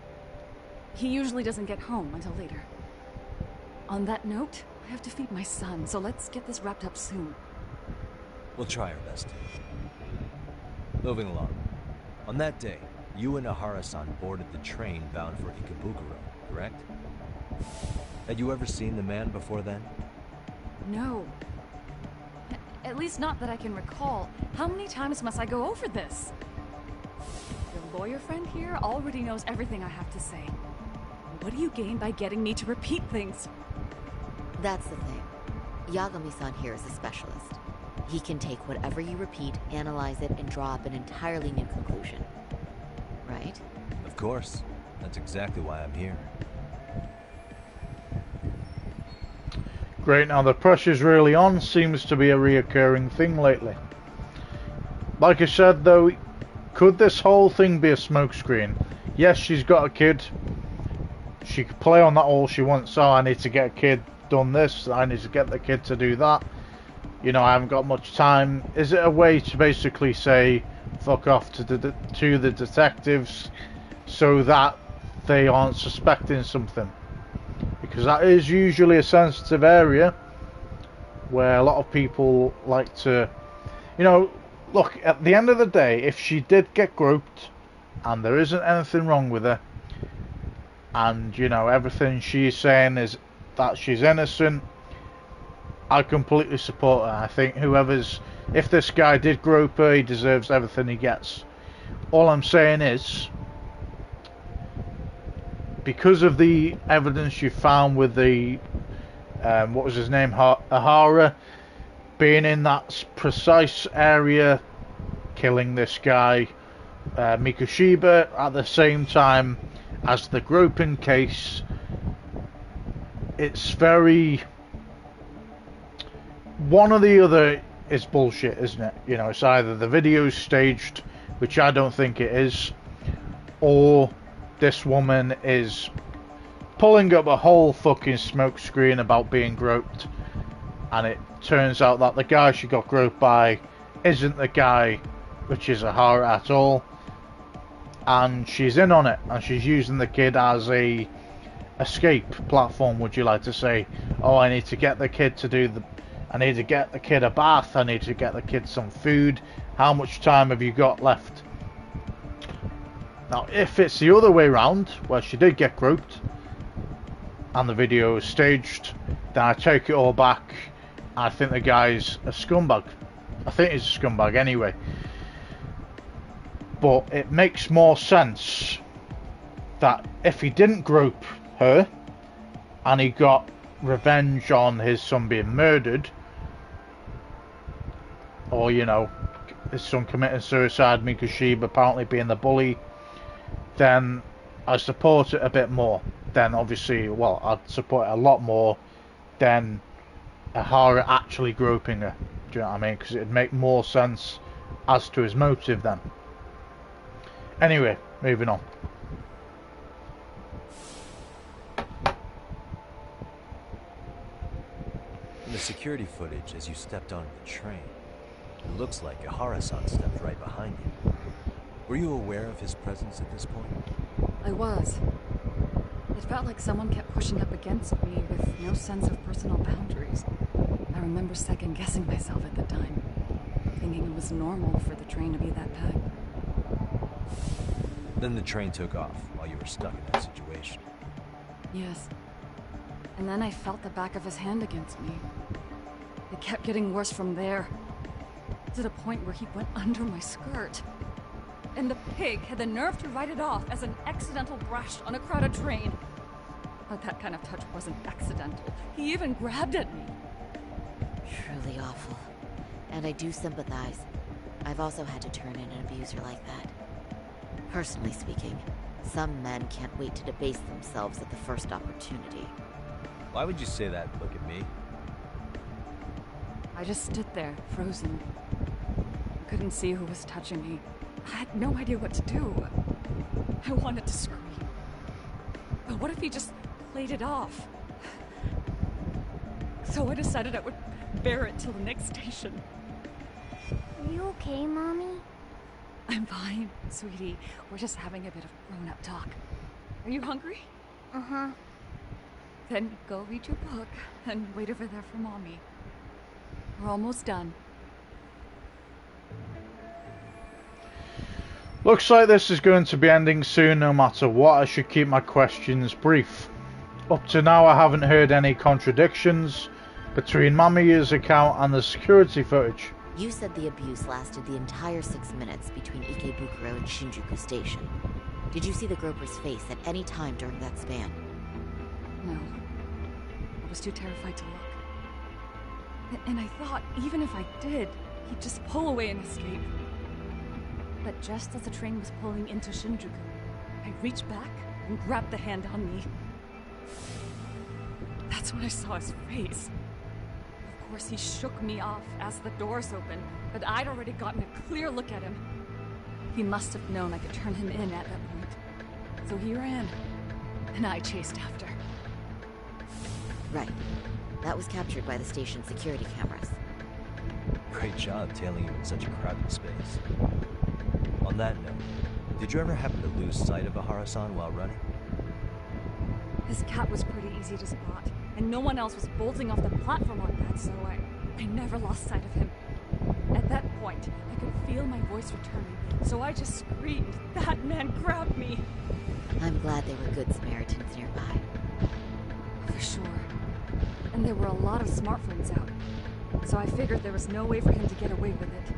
He usually doesn't get home until later. On that note, I have to feed my son, so let's get this wrapped up soon. We'll try our best. Moving along. On that day, you and Ahara-san boarded the train bound for Ikebukuro, correct? Had you ever seen the man before then? No. At least not that I can recall. How many times must I go over this? Your lawyer friend here already knows everything I have to say. What do you gain by getting me to repeat things? That's the thing. Yagami-san here is a specialist. He can take whatever you repeat, analyze it, and draw up an entirely new conclusion. Right? Of course. That's exactly why I'm here. Great, now the pressure's really on. Seems to be a reoccurring thing lately. Like I said though, could this whole thing be a smokescreen? Yes, she's got a kid. She could play on that all she wants. Oh, I need to get a kid done this. I need to get the kid to do that. You know, I haven't got much time. Is it a way to basically say fuck off to the detectives so that they aren't suspecting something? Because that is usually a sensitive area where a lot of people like to, you know, look, at the end of the day, if she did get groped and there isn't anything wrong with her, and, you know, everything she's saying is that she's innocent, I completely support her. I think if this guy did grope her, he deserves everything he gets. All I'm saying is, because of the evidence you found with the, what was his name, Ahara, being in that precise area, killing this guy, Mikoshiba, at the same time as the groping case, it's very... one or the other is bullshit, isn't it? You know, it's either the video's staged, which I don't think it is, or this woman is pulling up a whole fucking smoke screen about being groped, and it turns out that the guy she got groped by isn't the guy, which is Ahara, at all, and she's in on it, and she's using the kid as a escape platform, would you like to say. Oh, I need to get the kid to do the... I need to get the kid a bath, I need to get the kid some food. How much time have you got left? Now, if it's the other way around, where she did get groped, and the video is staged, then I take it all back. I think the guy's a scumbag. I think he's a scumbag anyway. But it makes more sense that if he didn't grope her, and he got revenge on his son being murdered, or, you know, his son committing suicide, Mikoshiba apparently being the bully, then I support it a bit more. Then obviously, well, I'd support it a lot more than Ahara actually groping her. Do you know what I mean? Because it'd make more sense as to his motive then. Anyway, moving on. In the security footage, as you stepped onto the train, it looks like Ahara-san stepped right behind you. Were you aware of his presence at this point? I was. It felt like someone kept pushing up against me with no sense of personal boundaries. I remember second-guessing myself at the time, thinking it was normal for the train to be that packed. Then the train took off while you were stuck in that situation. Yes. And then I felt the back of his hand against me. It kept getting worse from there, to the point where he went under my skirt. And the pig had the nerve to write it off as an accidental brush on a crowded train. But that kind of touch wasn't accidental. He even grabbed at me. Truly awful. And I do sympathize. I've also had to turn in an abuser like that. Personally speaking, some men can't wait to debase themselves at the first opportunity. Why would you say that and look at me? I just stood there, frozen. I couldn't see who was touching me. I had no idea what to do. I wanted to scream. But what if he just played it off? So I decided I would bear it till the next station. Are you okay, Mommy? I'm fine, sweetie. We're just having a bit of grown-up talk. Are you hungry? Uh-huh. Then go read your book and wait over there for Mommy. We're almost done. Looks like this is going to be ending soon no matter what. I should keep my questions brief. Up to now I haven't heard any contradictions between Mamiya's account and the security footage. You said the abuse lasted the entire 6 minutes between Ikebukuro and Shinjuku Station. Did you see the groper's face at any time during that span? No. I was too terrified to look. And I thought, even if I did, he'd just pull away and escape. But just as the train was pulling into Shinjuku, I reached back and grabbed the hand on me. That's when I saw his face. Of course, he shook me off as the doors opened, but I'd already gotten a clear look at him. He must have known I could turn him in at that point. So he ran, and I chased after. Right. That was captured by the station's security cameras. Great job tailing you in such a crowded space. On that note, did you ever happen to lose sight of Ahara-san while running? His cat was pretty easy to spot, and no one else was bolting off the platform like that, so I never lost sight of him. At that point, I could feel my voice returning, so I just screamed, "That man grabbed me!" I'm glad there were good Samaritans nearby. For sure. And there were a lot of smartphones out, so I figured there was no way for him to get away with it.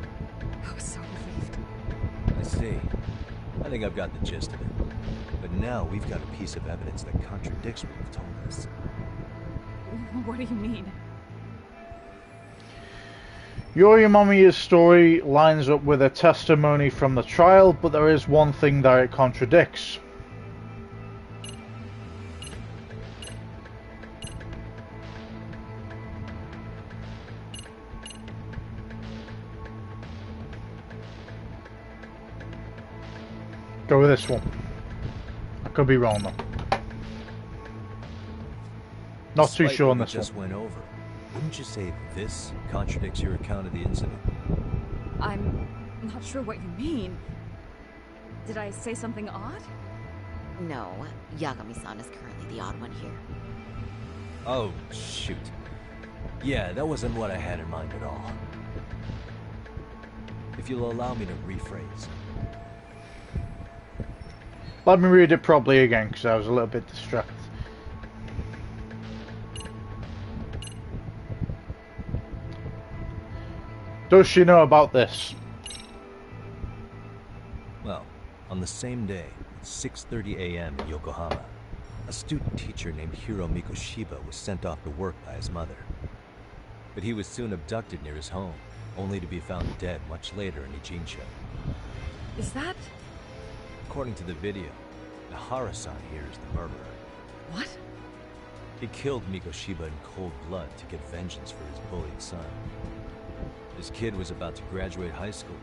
I was so relieved. I see. I think I've got the gist of it. But now we've got a piece of evidence that contradicts what you've told us. What do you mean? Yori Mamiya's story lines up with a testimony from the trial, but there is one thing that it contradicts. Go with this one. I could be wrong though. Not too sure on this just one. Went over. Wouldn't you say this contradicts your account of the incident? I'm not sure what you mean. Did I say something odd? No, Yagami-san is currently the odd one here. Oh, shoot. Yeah, that wasn't what I had in mind at all. If you'll allow me to rephrase. Let me read it properly again, because I was a little bit distracted. Does she know about this? Well, on the same day, at 6:30 a.m. in Yokohama, a student teacher named Hiro Mikoshiba was sent off to work by his mother. But he was soon abducted near his home, only to be found dead much later in Ijincho. Is that... According to the video, Ahara-san here is the murderer. What? He killed Mikoshiba in cold blood to get vengeance for his bullied son. His kid was about to graduate high school,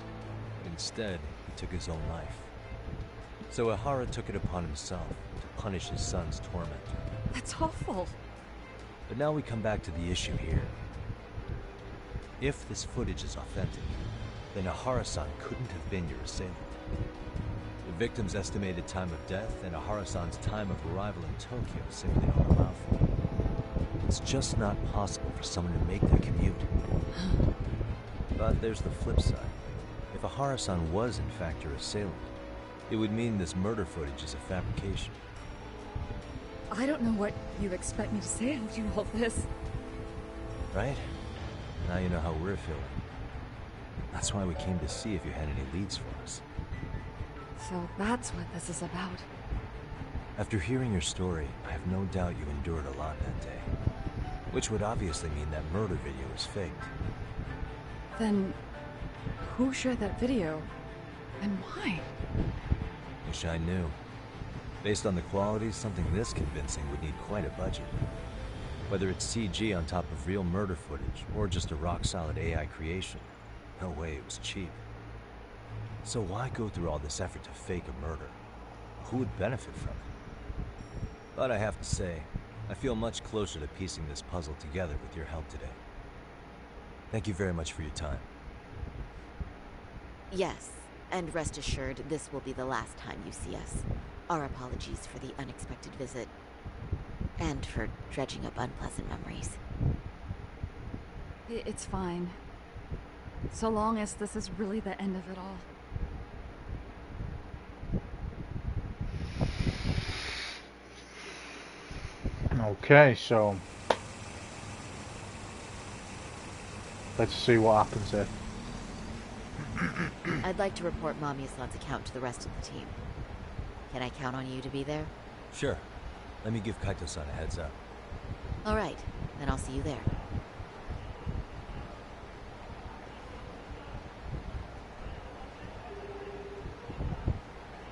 but instead, he took his own life. So Ahara took it upon himself to punish his son's tormentor. That's awful. But now we come back to the issue here. If this footage is authentic, then Ahara-san couldn't have been your assailant. The victim's estimated time of death and Ahara-san's time of arrival in Tokyo simply don't allow for it. It's just not possible for someone to make that commute. But there's the flip side. If Ahara-san was in fact your assailant, it would mean this murder footage is a fabrication. I don't know what you expect me to say after all this. Right? Now you know how we're feeling. That's why we came to see if you had any leads for us. So that's what this is about. After hearing your story, I have no doubt you endured a lot that day. Which would obviously mean that murder video is faked. Then, who shared that video? And why? Wish I knew. Based on the quality, something this convincing would need quite a budget. Whether it's CG on top of real murder footage, or just a rock-solid AI creation, no way it was cheap. So why go through all this effort to fake a murder? Who would benefit from it? But I have to say, I feel much closer to piecing this puzzle together with your help today. Thank you very much for your time. Yes, and rest assured, this will be the last time you see us. Our apologies for the unexpected visit, and for dredging up unpleasant memories. It's fine. So long as this is really the end of it all. Okay, so let's see what happens here. I'd like to report Mommy Aslan's account to the rest of the team. Can I count on you to be there? Sure. Let me give Kaito-san a heads up. Alright, then I'll see you there.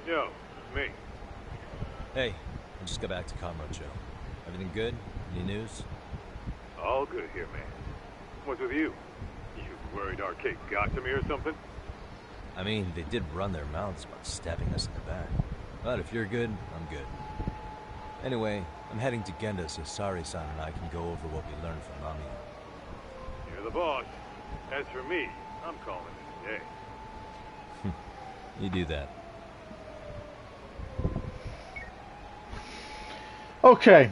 Yo, me. Hey, I just got back to Kamurocho. Everything good? Any news? All good here, man. What's with you? You worried Arcade got to me or something? I mean, they did run their mouths about stabbing us in the back. But if you're good, I'm good. Anyway, I'm heading to Genda so Sari-san and I can go over what we learned from Mami. You're the boss. As for me, I'm calling it a day. You do that. Okay,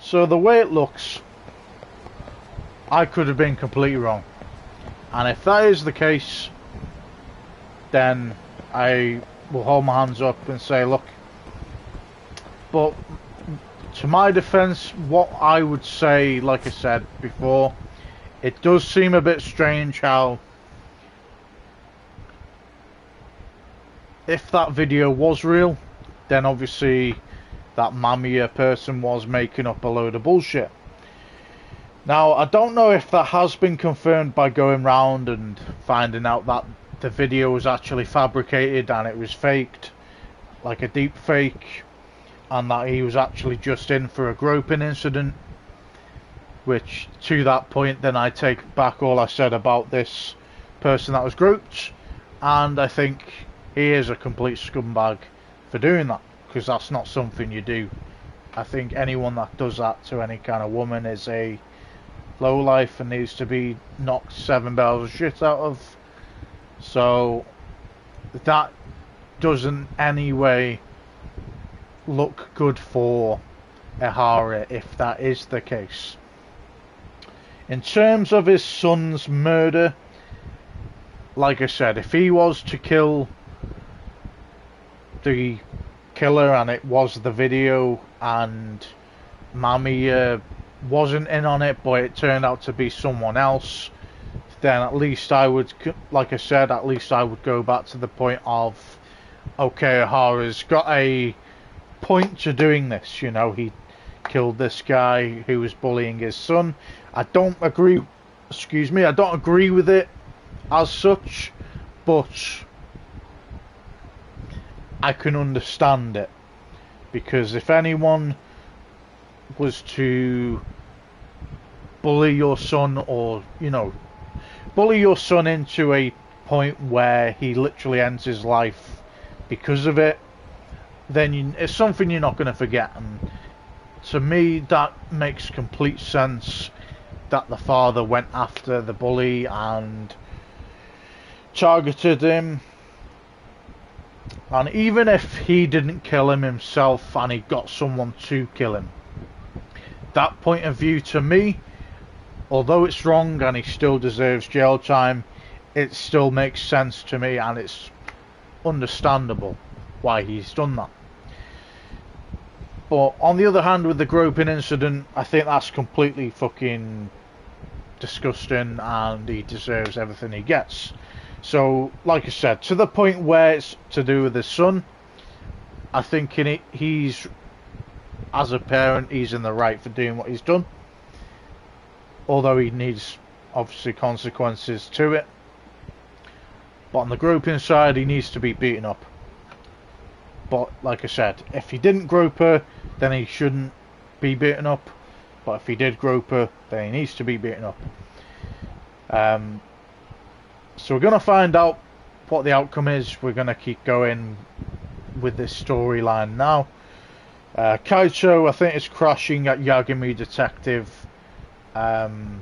so the way it looks, I could have been completely wrong. And if that is the case, then I will hold my hands up and say, look. But to my defense, what I would say, like I said before, it does seem a bit strange how, if that video was real, then obviously that Mamiya person was making up a load of bullshit. Now, I don't know if that has been confirmed by going round and finding out that the video was actually fabricated and it was faked, like a deep fake, and that he was actually just in for a groping incident, which, to that point, then I take back all I said about this person that was groped, and I think he is a complete scumbag for doing that, because that's not something you do. I think anyone that does that to any kind of woman is a lowlife and needs to be knocked 7 barrels of shit out of. So that doesn't anyway look good for Ehara if that is the case. In terms of his son's murder, like I said, if he was to kill the killer and it was the video and Mami wasn't in on it but it turned out to be someone else, then at least I would, like I said, at least I would go back to the point of, okay, Ehara's got a point to doing this, you know, he killed this guy who was bullying his son. I don't agree with it as such, but I can understand it, because if anyone was to bully your son, or, you know, bully your son into a point where he literally ends his life because of it, then it's something you're not going to forget. And to me, that makes complete sense that the father went after the bully and targeted him. And even if he didn't kill him himself and he got someone to kill him, that point of view to me, although it's wrong and he still deserves jail time, it still makes sense to me, and it's understandable why he's done that. But on the other hand, with the groping incident, I think that's completely fucking disgusting and he deserves everything he gets. So, like I said, to the point where it's to do with his son, I think he's, as a parent, he's in the right for doing what he's done. Although he needs, obviously, consequences to it. But on the groping side, he needs to be beaten up. But, like I said, if he didn't grope her, then he shouldn't be beaten up. But if he did grope her, then he needs to be beaten up. So we're going to find out what the outcome is. We're going to keep going with this storyline now. Kaito, I think, is crashing at Yagami Detective. The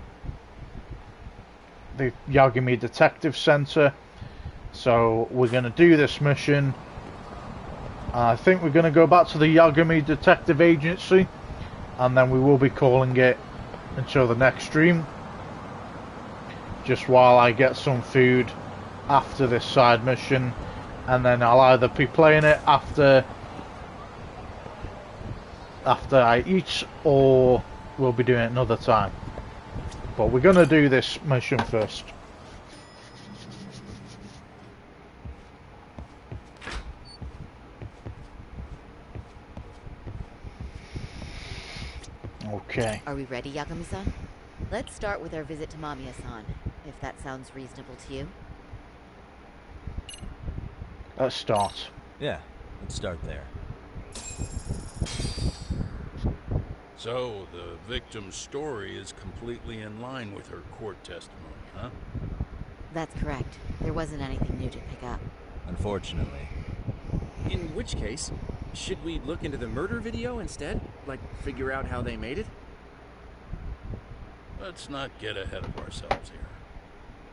Yagami Detective Center. So we're going to do this mission. I think we're going to go back to the Yagami Detective Agency, and then we will be calling it until the next stream. Just while I get some food after this side mission, and then I'll either be playing it after I eat, or we'll be doing it another time. But we're going to do this mission first. Okay. Are we ready, Yagami-san? Let's start with our visit to Mamiya-san, if that sounds reasonable to you. Let's start. Yeah, let's start there. So, the victim's story is completely in line with her court testimony, huh? That's correct. There wasn't anything new to pick up. Unfortunately. In which case, should we look into the murder video instead? Like, figure out how they made it? Let's not get ahead of ourselves here.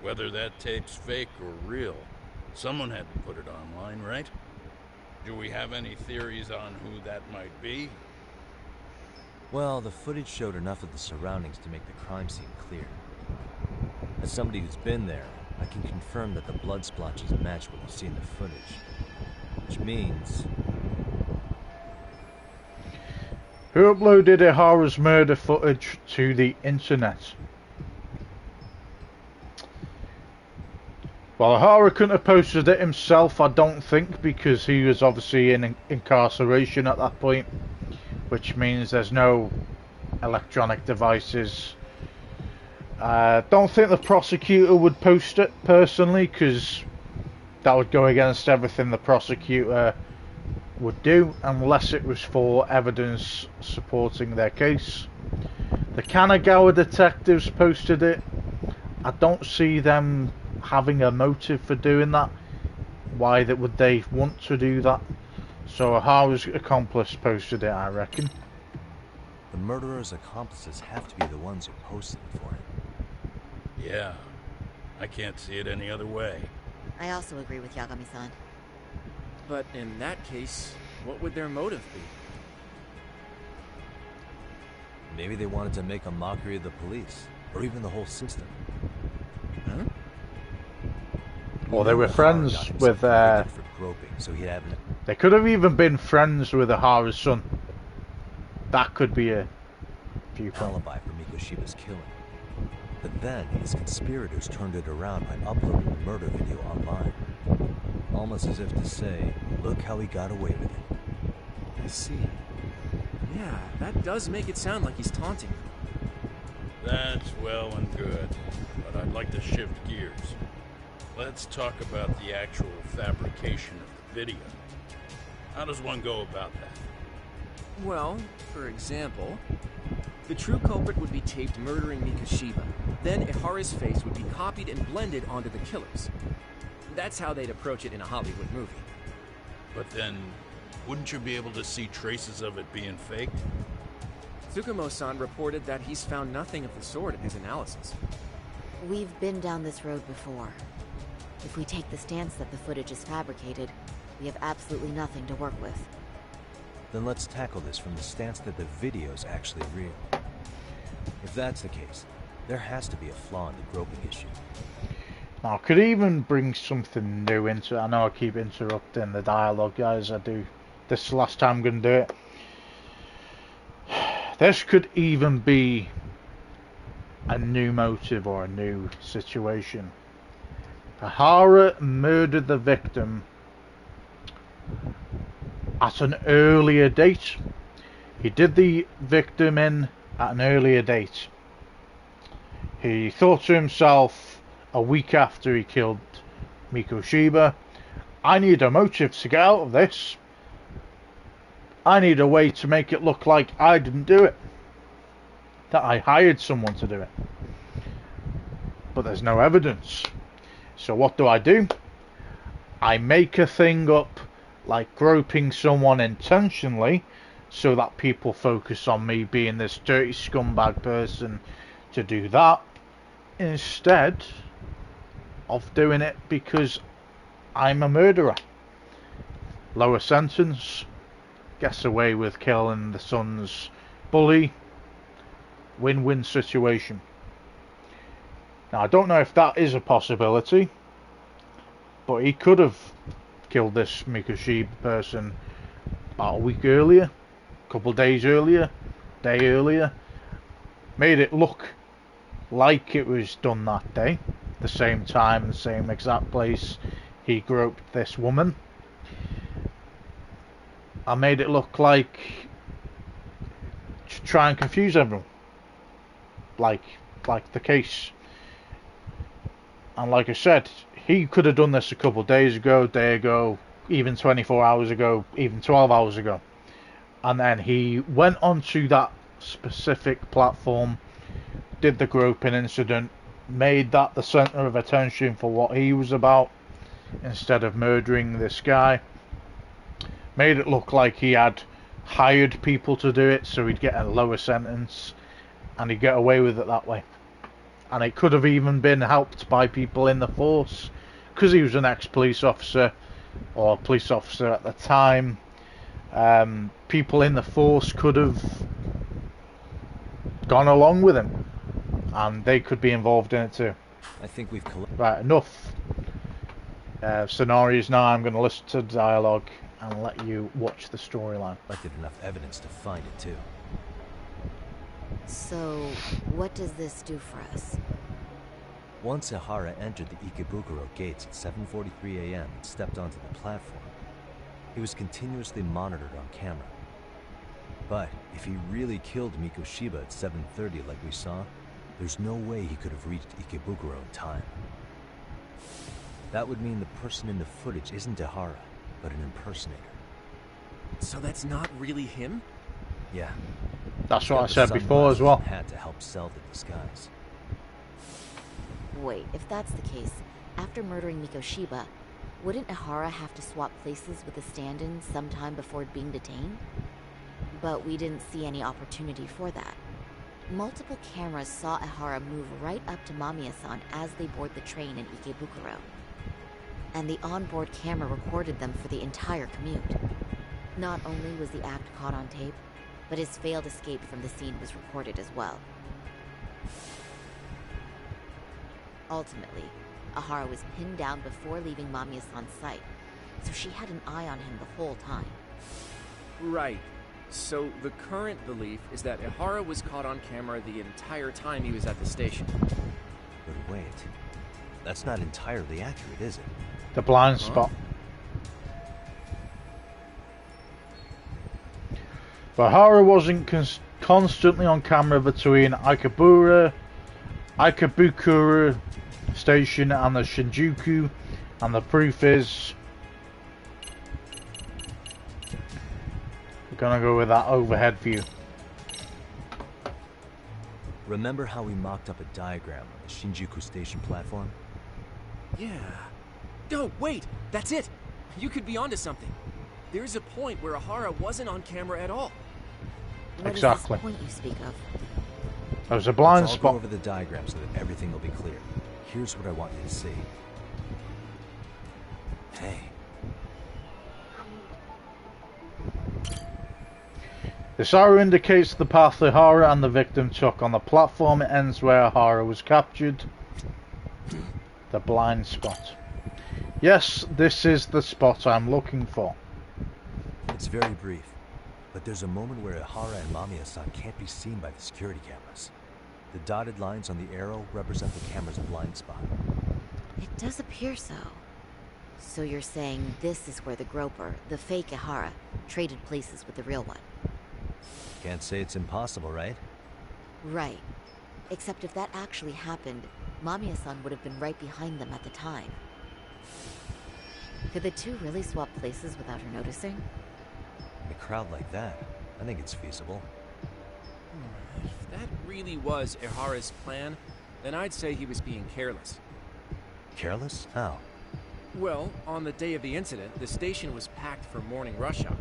Whether that tape's fake or real, someone had to put it online, right? Do we have any theories on who that might be? Well, the footage showed enough of the surroundings to make the crime scene clear. As somebody who's been there, I can confirm that the blood splotches match what you see in the footage. Which means... Who uploaded Ihara's murder footage to the internet? Well, Ihara couldn't have posted it himself, I don't think, because he was obviously in incarceration at that point. Which means there's no electronic devices. Don't think the prosecutor would post it personally, because that would go against everything the prosecutor would do, unless it was for evidence supporting their case. The Kanagawa detectives posted it. I don't see them having a motive for doing that. Why would they want to do that? So Ihara's accomplice posted it, I reckon. The murderer's accomplices have to be the ones who posted it for him. Yeah, I can't see it any other way. I also agree with Yagami-san. But in that case, what would their motive be? Maybe they wanted to make a mockery of the police, or even the whole system. Huh? Well, they were friends with... for groping, so he'd have... They could have even been friends with Ihara's son. That could be a viewpoint. Alibi for Mikoshiba's killing. But then his conspirators turned it around by uploading the murder video online. Almost as if to say, look how he got away with it. I see. Yeah, that does make it sound like he's taunting. That's well and good, but I'd like to shift gears. Let's talk about the actual fabrication of the video. How does one go about that? Well, for example, the true culprit would be taped murdering Mikoshiba. Then Ihara's face would be copied and blended onto the killers. That's how they'd approach it in a Hollywood movie. But then, wouldn't you be able to see traces of it being faked? Tsukumo-san reported that he's found nothing of the sort in his analysis. We've been down this road before. If we take the stance that the footage is fabricated, we have absolutely nothing to work with. Then let's tackle this from the stance that the video's actually real. If that's the case, there has to be a flaw in the groping issue. Now, I could even bring something new into it. I know I keep interrupting the dialogue, guys. I do. This is the last time I'm going to do it. This could even be a new motive or a new situation. Ihara murdered the victim at an earlier date. He did the victim in at an earlier date. He thought to himself a week after he killed Mikoshiba, I need a motive to get out of this. I need a way to make it look like I didn't do it. That I hired someone to do it. But there's no evidence. So what do? I make a thing up like groping someone intentionally so that people focus on me being this dirty scumbag person to do that, instead of doing it because I'm a murderer. Lower sentence, gets away with killing the son's bully, win-win situation. Now I don't know if that is a possibility, but he could have killed this Mikoshiba person about a week earlier, a couple of days earlier, day earlier, made it look like it was done that day, the same time, the same exact place he groped this woman. I made it look like to try and confuse everyone, like the case. And like I said, he could have done this a couple of days ago, day ago, even 24 hours ago, even 12 hours ago. And then he went onto that specific platform, did the groping incident, made that the center of attention for what he was about, instead of murdering this guy. Made it look like he had hired people to do it, so he'd get a lower sentence, and he'd get away with it that way. And it could have even been helped by people in the force, because he was an ex-police officer, or police officer at the time. People in the force could have gone along with him, and they could be involved in it too. I think we've right, enough scenarios now. I'm going to listen to the dialogue and let you watch the storyline. collected enough evidence to find it too. So, what does this do for us? Once Ihara entered the Ikebukuro gates at 7:43 a.m. and stepped onto the platform, he was continuously monitored on camera. But if he really killed Mikoshiba at 7:30 like we saw, there's no way he could have reached Ikebukuro in time. That would mean the person in the footage isn't Ihara, but an impersonator. So that's not really him? Yeah. That's what I said before as well. Had to help sell the disguise. Wait, if that's the case, after murdering Mikoshiba, wouldn't Ihara have to swap places with the stand-in sometime before being detained? But we didn't see any opportunity for that. Multiple cameras saw Ihara move right up to Mamiya-san as they board the train in Ikebukuro. And the onboard camera recorded them for the entire commute. Not only was the act caught on tape, but his failed escape from the scene was recorded as well. Ultimately, Ihara was pinned down before leaving Mamiya-san's sight, so she had an eye on him the whole time. Right. So the current belief is that Ihara was caught on camera the entire time he was at the station. But wait, that's not entirely accurate, is it? The blind spot. Ihara wasn't constantly on camera between Ikebukuro station and the Shinjuku, and the proof is we're gonna go with that overhead view. Remember how we mocked up a diagram on the Shinjuku station platform? Yeah. No, wait! That's it! You could be onto something. There's a point where Ihara wasn't on camera at all. What Exactly. is this point you speak of? There's a blind Let's all spot. go over the diagram so that everything will be clear. Here's what I want you to see. Hey. This arrow indicates the path Ihara and the victim took. On the platform, it ends where Ihara was captured. The blind spot. Yes, this is the spot I'm looking for. It's very brief, but there's a moment where Ihara and Mamiya-san can't be seen by the security cameras. The dotted lines on the arrow represent the camera's blind spot. It does appear so. So you're saying this is where the groper, the fake Ihara, traded places with the real one? Can't say it's impossible, right? Right. Except if that actually happened, Mamiya-san would have been right behind them at the time. Could the two really swap places without her noticing? In a crowd like that, I think it's feasible. If that really was Ihara's plan, then I'd say he was being careless. Careless? How? Well, on the day of the incident, the station was packed for morning rush hour.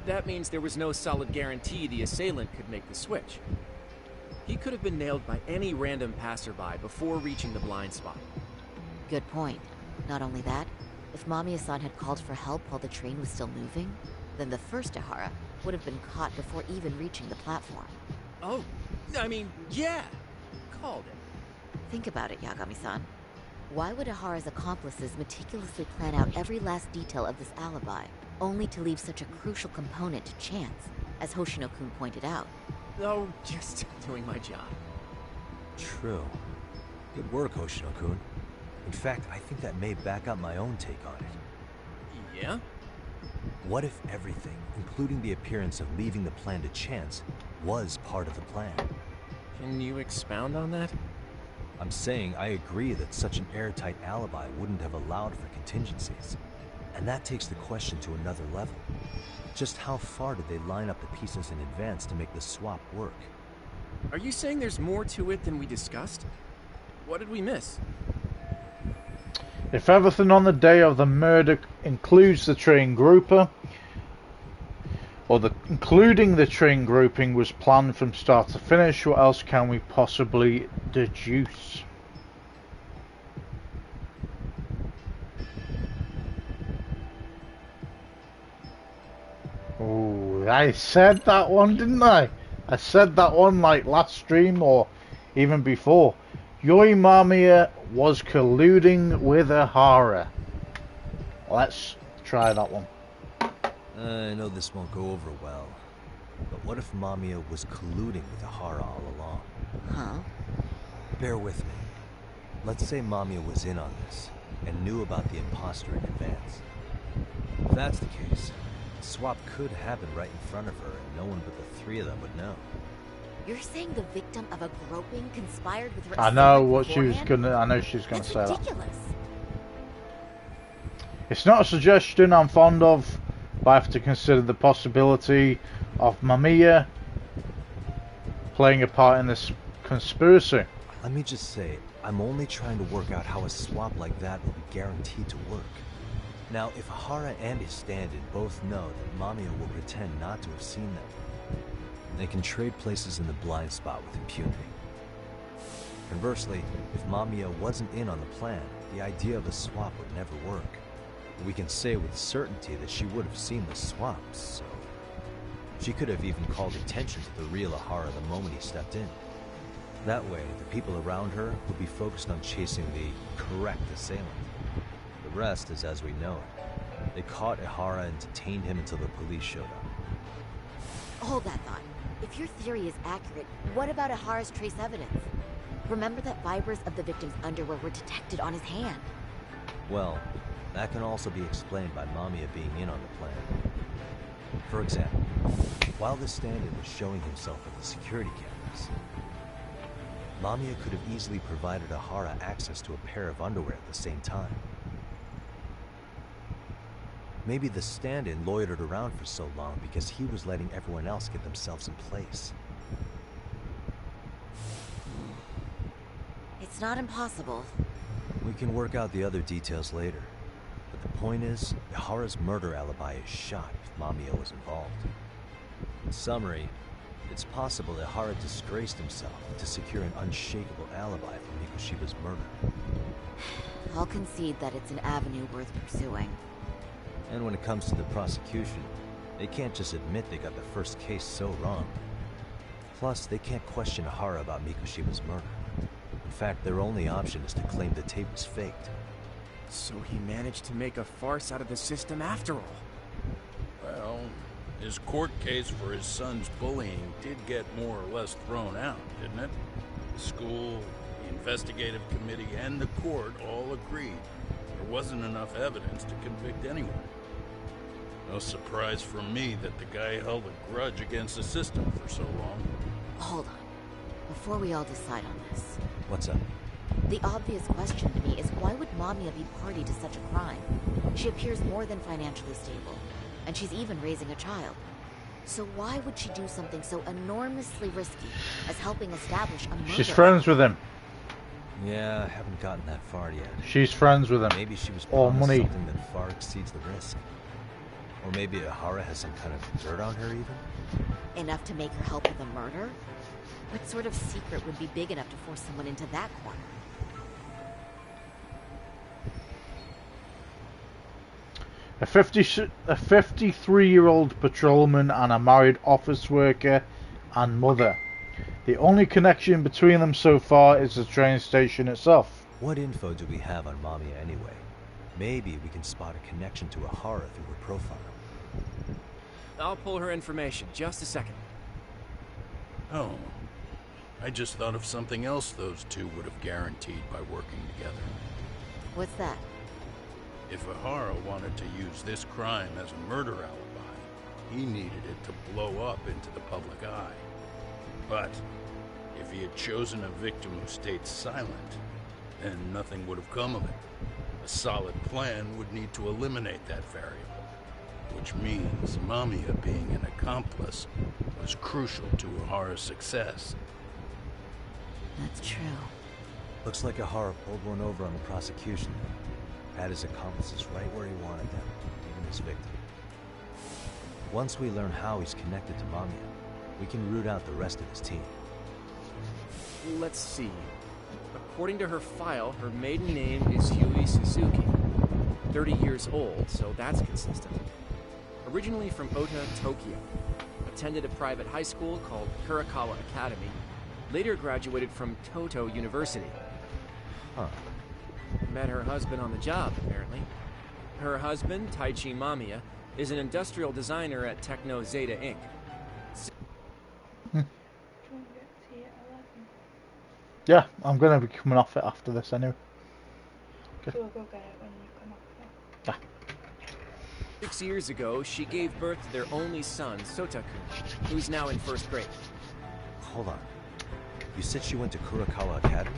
That means there was no solid guarantee the assailant could make the switch. He could have been nailed by any random passerby before reaching the blind spot. Good point. Not only that, if Mamiya-san had called for help while the train was still moving, then the first Ihara would have been caught before even reaching the platform. Oh, I mean, yeah. Called it. Think about it, Yagami-san. Why would Ihara's accomplices meticulously plan out every last detail of this alibi, only to leave such a crucial component to chance, as Hoshino-kun pointed out? Oh, just doing my job. True. Good work, Hoshino-kun. In fact, I think that may back up my own take on it. Yeah? What if everything, including the appearance of leaving the plan to chance, was part of the plan? Can you expound on that? I'm saying I agree that such an airtight alibi wouldn't have allowed for contingencies. And that takes the question to another level. Just how far did they line up the pieces in advance to make the swap work? Are you saying there's more to it than we discussed? What did we miss? If everything on the day of the murder includes the train grouper, or including the train grouping was planned from start to finish, what else can we possibly deduce? Oh, I said that one, didn't I? I said that one like last stream or even before. Yui Mamiya was colluding with Ihara. Let's try that one. I know this won't go over well, but what if Mamiya was colluding with Ihara all along? Huh? Bear with me. Let's say Mamiya was in on this, and knew about the imposter in advance. If that's the case, the swap could happen right in front of her, and no one but the three of them would know. You're saying the victim of a groping conspired with her? I know what she was gonna. I know she was gonna say ridiculous. that. It's not a suggestion I'm fond of, but I have to consider the possibility of Mamiya playing a part in this conspiracy. Let me just say, I'm only trying to work out how a swap like that will be guaranteed to work. Now, if Ihara and his stand-in both know that Mamiya will pretend not to have seen them, they can trade places in the blind spot with impunity. Conversely, if Mamiya wasn't in on the plan, the idea of a swap would never work. We can say with certainty that she would have seen the swap, so... she could have even called attention to the real Ihara the moment he stepped in. That way, the people around her would be focused on chasing the correct assailant. The rest is as we know it. They caught Ihara and detained him until the police showed up. Hold that thought. If your theory is accurate, what about Ihara's trace evidence? Remember that fibers of the victim's underwear were detected on his hand. Well, that can also be explained by Mamiya being in on the plan. For example, while the stand-in was showing himself at the security cameras, Mamiya could have easily provided Ihara access to a pair of underwear at the same time. Maybe the stand-in loitered around for so long because he was letting everyone else get themselves in place. It's not impossible. We can work out the other details later. But the point is, Ihara's murder alibi is shot if Mamiya was involved. In summary, it's possible that Ihara disgraced himself to secure an unshakable alibi for Mikoshiba's murder. I'll concede that it's an avenue worth pursuing. And when it comes to the prosecution, they can't just admit they got the first case so wrong. Plus, they can't question Ihara about Mikoshiba's murder. In fact, their only option is to claim the tape was faked. So he managed to make a farce out of the system after all. Well, his court case for his son's bullying did get more or less thrown out, didn't it? The school, the investigative committee, and the court all agreed there wasn't enough evidence to convict anyone. No surprise for me that the guy held a grudge against the system for so long. Hold on. Before we all decide on this. What's up? The obvious question to me is why would Mamiya be party to such a crime? She appears more than financially stable, and she's even raising a child. So why would she do something so enormously risky as helping establish a murder? She's friends with him. Yeah, I haven't gotten that far yet. She's friends with him. Maybe she was Or promised money. something that far exceeds the risk. Or maybe Ahara has some kind of dirt on her even? Enough to make her help with a murder? What sort of secret would be big enough to force someone into that corner? A 53-year-old patrolman and a married office worker and mother. The only connection between them so far is the train station itself. What info do we have on Mamiya anyway? Maybe we can spot a connection to Ahara through her profile. I'll pull her information. Just a second. Oh, I just thought of something else those two would have guaranteed by working together. What's that? If Ahara wanted to use this crime as a murder alibi, he needed it to blow up into the public eye. But if he had chosen a victim who stayed silent, then nothing would have come of it. A solid plan would need to eliminate that variable, which means Mamiya being an accomplice was crucial to Ahara's success. That's true. Looks like Ahara pulled one over on the prosecution. Had his accomplices right where he wanted them, even his victim. Once we learn how he's connected to Mamiya, we can root out the rest of his team. Let's see. According to her file, her maiden name is Yui Suzuki. 30 years old, so that's consistent. Originally from Ota, Tokyo. Attended a private high school called Kurakawa Academy. Later graduated from Toto University. Huh. Met her husband on the job, apparently. Her husband, Taichi Mamiya, is an industrial designer at Techno Zeta Inc. Yeah, I'm going to be coming off it after this anyway. Okay. We'll go get it when you come up. Yeah. 6 years ago, she gave birth to their only son, Sotaku, who's now in first grade. Hold on. You said she went to Kurakawa Academy?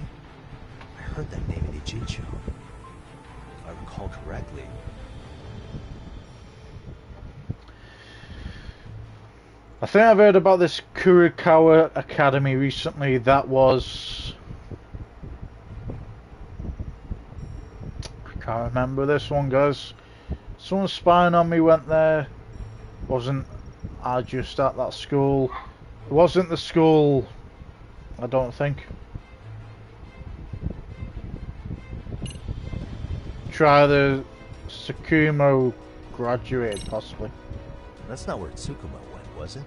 I heard that name in Ijincho. If I recall correctly. I think I've heard about this Kurakawa Academy recently. That was... I can't remember this one, guys. Someone spying on me went there. Wasn't I just at that school? It wasn't the school, I don't think. Try the Tsukumo graduated, possibly. That's not where Tsukuma went, was it?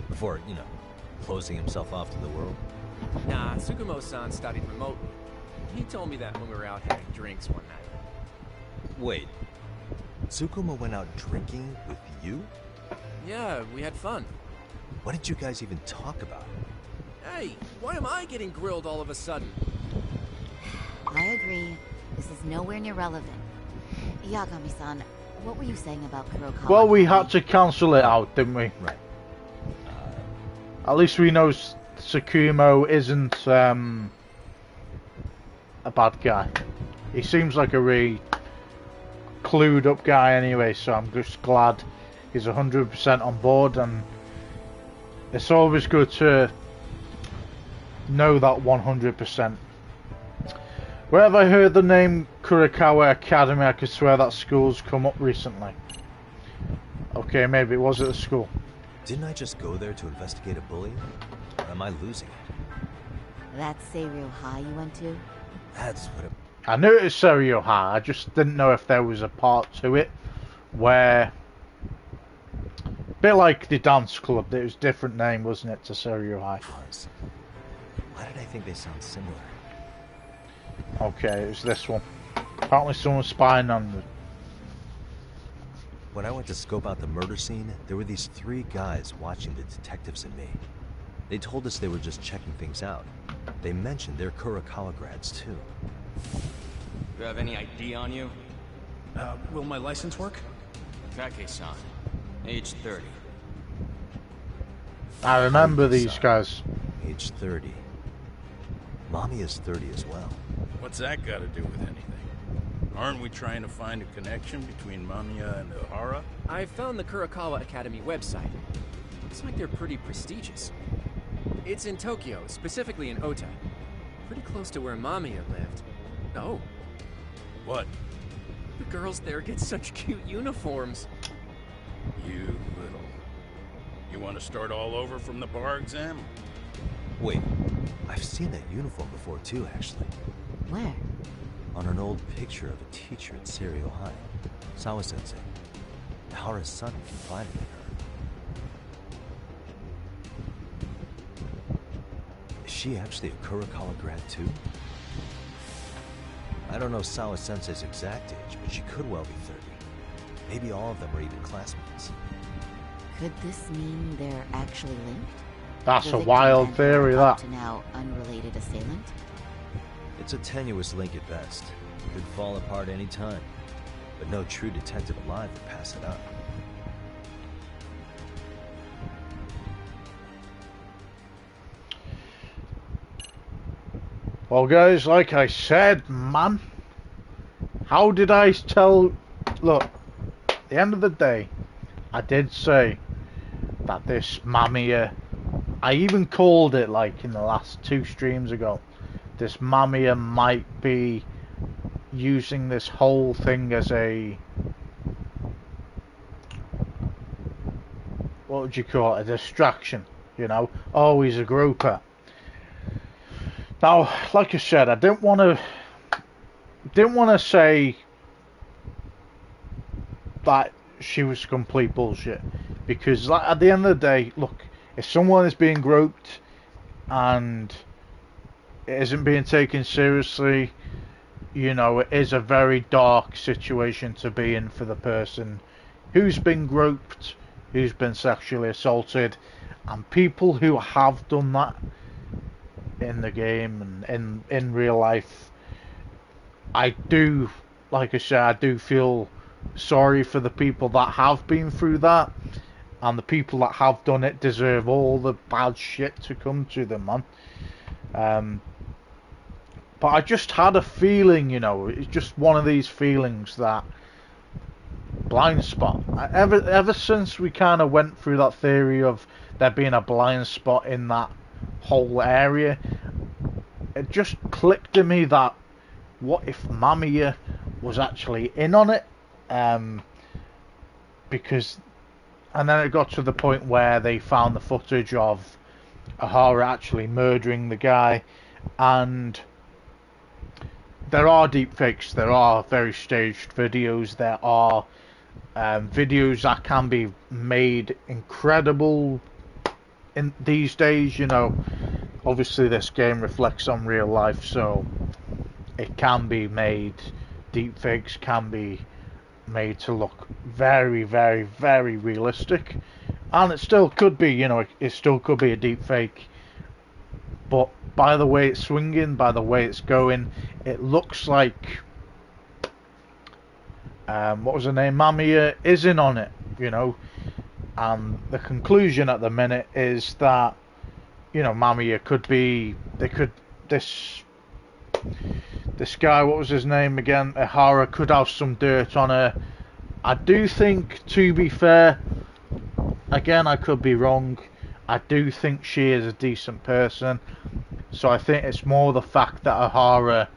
Before, you know, closing himself off to the world? Nah, Tsukumo-san studied remotely. He told me that when we were out having drinks one night. Wait. Tsukuma went out drinking with you? Yeah, we had fun. What did you guys even talk about? Hey, why am I getting grilled all of a sudden? I agree. This is nowhere near relevant. Yagami-san, what were you saying about Kurokawa? Well, we had to cancel it out, didn't we? Right. At least we know Tsukumo isn't a bad guy. He seems like a really clued up guy anyway, so I'm just glad he's 100% on board, and it's always good to know that 100%. Where have I heard the name Kurakawa Academy? I could swear that school's come up recently. Okay, maybe it was at the school. Didn't I just go there to investigate a bully? Or am I losing it? That's Seiryu High you went to? That's what it... I knew it was Seiryu High, I just didn't know if there was a part to it where... A bit like the dance club, it was a different name, wasn't it, to Seiryu High? Why did I think they sound similar? Okay, it was this one. Apparently someone's spying on me. When I went to scope out the murder scene, there were these 3 guys watching the detectives and me. They told us they were just checking things out. They mentioned they're Kurakawa grads too. You have any ID on you? Will my license work? Take-san, age 30. I remember these guys. Age 30. Mommy is 30 as well. What's that got to do with anything? Aren't we trying to find a connection between Mamiya and Ahara? I found the Kurakawa Academy website. Looks like they're pretty prestigious. It's in Tokyo, specifically in Ota. Pretty close to where Mamiya lived. Oh. What? The girls there get such cute uniforms. You little. You want to start all over from the bar exam? Wait, I've seen that uniform before too, actually. Where? On an old picture of a teacher at Serio High. Sawa-sensei. Hara's son confided in her. Is she actually a Kurakawa grad too? I don't know Sawa-sensei's exact age, but she could well be 30. Maybe all of them are even classmates. Could this mean they're actually linked? That's The a victim wild and theory, her up that. to now unrelated assailant? It's a tenuous link at best. Could fall apart any time. But no true detective alive would pass it up. Well, guys, like I said, man, how did I tell? Look, at the end of the day, I did say that this Mamiya, I even called it, like, in the last 2 streams ago, this Mamiya might be using this whole thing as a, what would you call it, a distraction, you know? Oh, he's a groper. Now, like I said, I didn't want to say that she was complete bullshit, because, like, at the end of the day, look, if someone is being groped and it isn't being taken seriously, you know, it is a very dark situation to be in for the person who's been groped, who's been sexually assaulted, and people who have done that in the game and in real life. I do, like I said, I do feel sorry for the people that have been through that, and the people that have done it deserve all the bad shit to come to them, man. But I just had a feeling, you know, it's just one of these feelings that blind spot. Ever since we kind of went through that theory of there being a blind spot in that whole area, it just clicked to me that what if Mamiya was actually in on it? Because, and then it got to the point where they found the footage of Ahara actually murdering the guy, and there are deepfakes, there are very staged videos, there are videos that can be made incredible in these days, you know. Obviously this game reflects on real life, so it can be made, deepfakes can be made to look very, very, very realistic, and it still could be, you know, it still could be a deepfake, but by the way it's swinging, by the way it's going, it looks like what was her name, Mamiya is in on it, you know. And the conclusion at the minute is that, you know, Mamiya could be, this guy, what was his name again, Ahara, could have some dirt on her. I do think, to be fair, again, I could be wrong, I do think she is a decent person, so I think it's more the fact that Ahara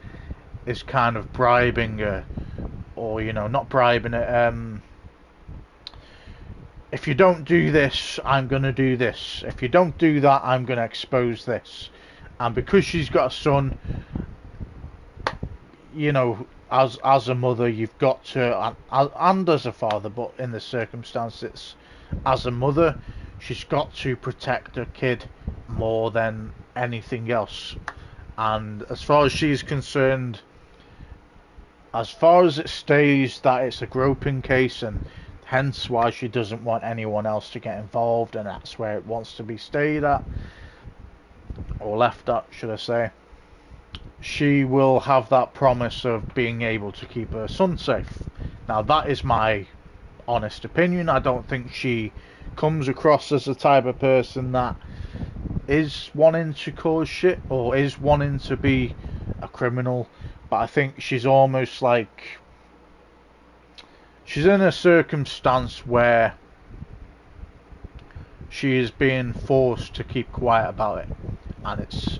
is kind of bribing her, or, you know, not bribing her, if you don't do this, I'm going to do this. If you don't do that, I'm going to expose this. And because she's got a son, you know, as a mother, you've got to, and as a father, but in the circumstances, as a mother, she's got to protect her kid more than anything else. And as far as she's concerned, as far as it stays that it's a groping case, and hence why she doesn't want anyone else to get involved, and that's where it wants to be stayed at, or left at, should I say, she will have that promise of being able to keep her son safe. Now, that is my honest opinion. I don't think she comes across as the type of person that is wanting to cause shit, or is wanting to be a criminal, but I think she's almost like, she's in a circumstance where she is being forced to keep quiet about it, and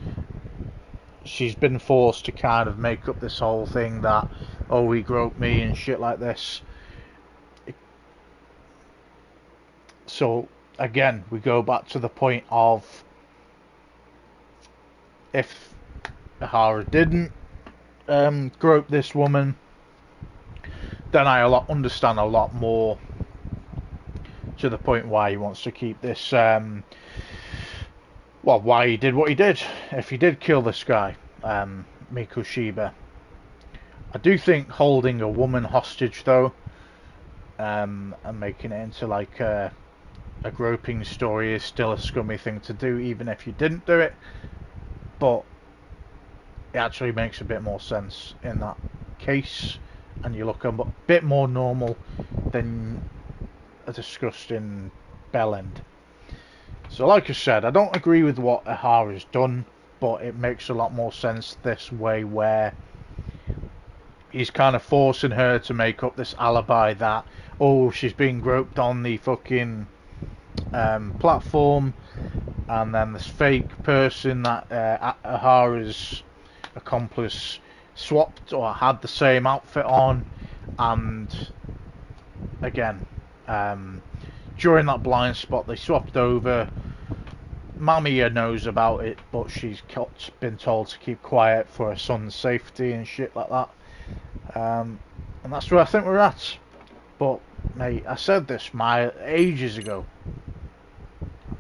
she's been forced to kind of make up this whole thing that, oh, he groped me and shit like this. So again, we go back to the point of if Ihara didn't grope this woman, then I understand a lot more to the point why he wants to keep this, well, why he did what he did. If he did kill this guy, Mikoshiba. I do think holding a woman hostage, though, and making it into like a groping story is still a scummy thing to do, even if you didn't do it. But it actually makes a bit more sense in that case, and you look a bit more normal than a disgusting bellend. So like I said, I don't agree with what Ihara's done, but it makes a lot more sense this way, where he's kind of forcing her to make up this alibi that, oh, she's being groped on the fucking platform, and then this fake person that Ihara's accomplice swapped or had the same outfit on, and again, during that blind spot they swapped over. Mamiya knows about it, but she's been told to keep quiet for her son's safety and shit like that. And that's where I think we're at. But mate, I said this ages ago.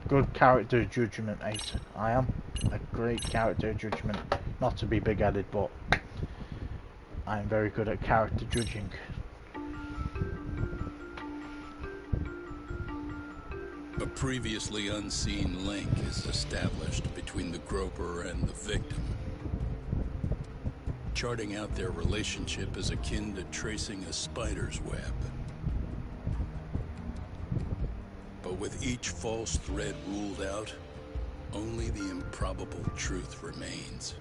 Good character judgment, mate. I am a great character judgment. Not to be big-headed, but I am very good at character judging. A previously unseen link is established between the groper and the victim. Charting out their relationship is akin to tracing a spider's web. But with each false thread ruled out, only the improbable truth remains.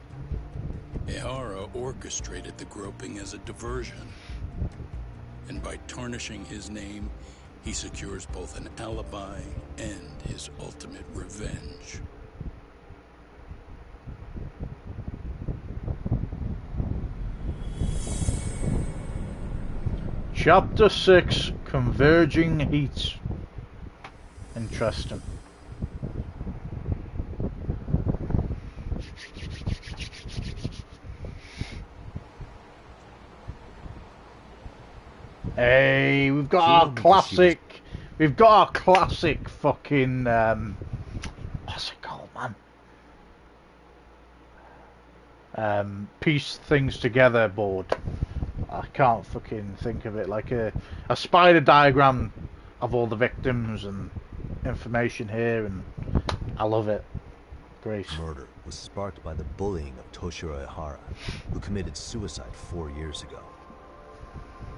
Ihara orchestrated the groping as a diversion, and by tarnishing his name, he secures both an alibi and his ultimate revenge. Chapter 6, Converging Heat. Interesting. Hey, we've got our classic. We've got our classic fucking what's it called, man? Piece things together board. I can't fucking think of it. Like a spider diagram of all the victims and information here, and I love it. Great. Murder was sparked by the bullying of Toshiro Ihara, who committed suicide 4 years ago.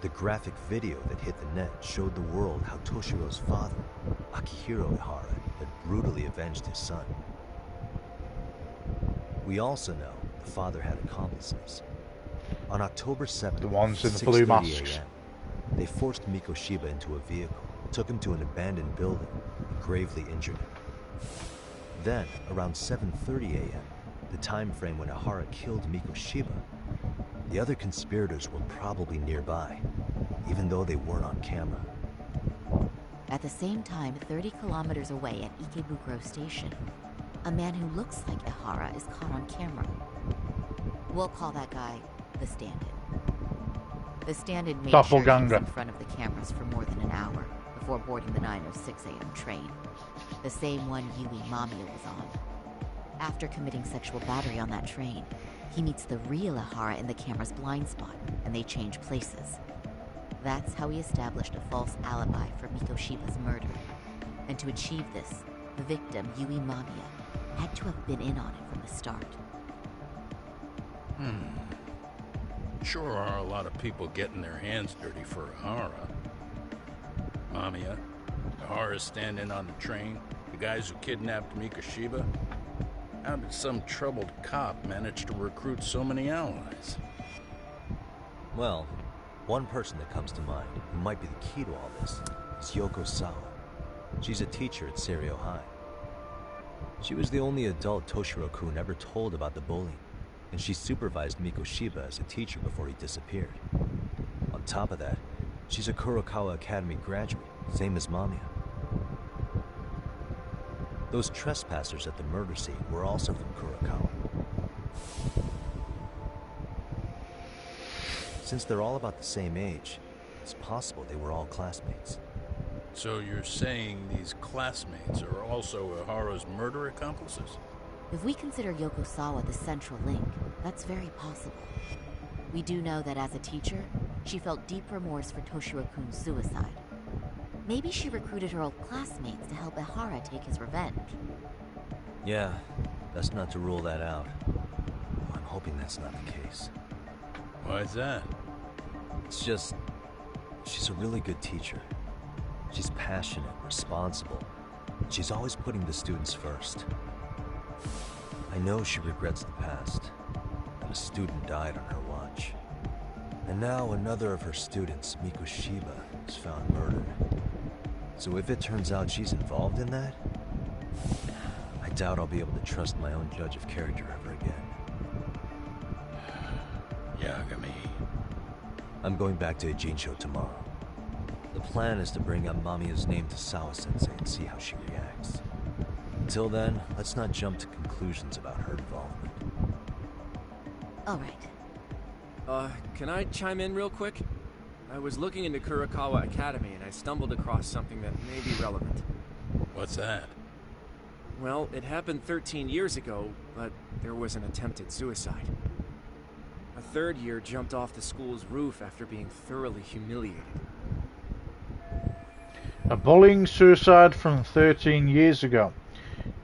The graphic video that hit the net showed the world how Toshiro's father, Akihiro Ihara, had brutally avenged his son. We also know the father had accomplices. On October 7th, the ones in the blue masks, they forced Mikoshiba into a vehicle, took him to an abandoned building, and gravely injured him. Then, around 7:30 a.m., the time frame when Ihara killed Mikoshiba, the other conspirators were probably nearby, even though they weren't on camera. At the same time, 30 kilometers away at Ikebukuro Station, a man who looks like Ihara is caught on camera. We'll call that guy the stand-in. The stand-in made sure he was in front of the cameras for more than an hour before boarding the 9:06 a.m. train, the same one Yui Mamiya was on. After committing sexual battery on that train, he meets the real Ihara in the camera's blind spot, and they change places. That's how he established a false alibi for Mikoshiba's murder. And to achieve this, the victim, Yui Mamiya, had to have been in on it from the start. Sure are a lot of people getting their hands dirty for Ihara. Mamiya, Ihara's standing on the train, the guys who kidnapped Mikoshiba. How did some troubled cop manage to recruit so many allies? Well, one person that comes to mind, who might be the key to all this, is Yoko Sawa. She's a teacher at Seiryo High. She was the only adult Toshiro-kun ever told about the bullying, and she supervised Mikoshiba as a teacher before he disappeared. On top of that, she's a Kurokawa Academy graduate, same as Mamiya. Those trespassers at the murder scene were also from Kurakawa. Since they're all about the same age, it's possible they were all classmates. So you're saying these classmates are also Ihara's murder accomplices? If we consider Yokosawa the central link, that's very possible. We do know that as a teacher, she felt deep remorse for Toshiro-kun's suicide. Maybe she recruited her old classmates to help Ihara take his revenge. Yeah, best not to rule that out. I'm hoping that's not the case. Why is that? It's just, she's a really good teacher. She's passionate, responsible. She's always putting the students first. I know she regrets the past, that a student died on her watch. And now another of her students, Mikushima, is found murdered. So if it turns out she's involved in that, I doubt I'll be able to trust my own judge of character ever again. Yagami. I'm going back to Ijincho tomorrow. The plan is to bring up Mamiya's name to Sawa-sensei and see how she reacts. Until then, let's not jump to conclusions about her involvement. All right. Can I chime in real quick? I was looking into Kurakawa Academy and I stumbled across something that may be relevant. What's that? Well, it happened 13 years ago, but there was an attempted suicide. A third year jumped off the school's roof after being thoroughly humiliated. A bullying suicide from 13 years ago.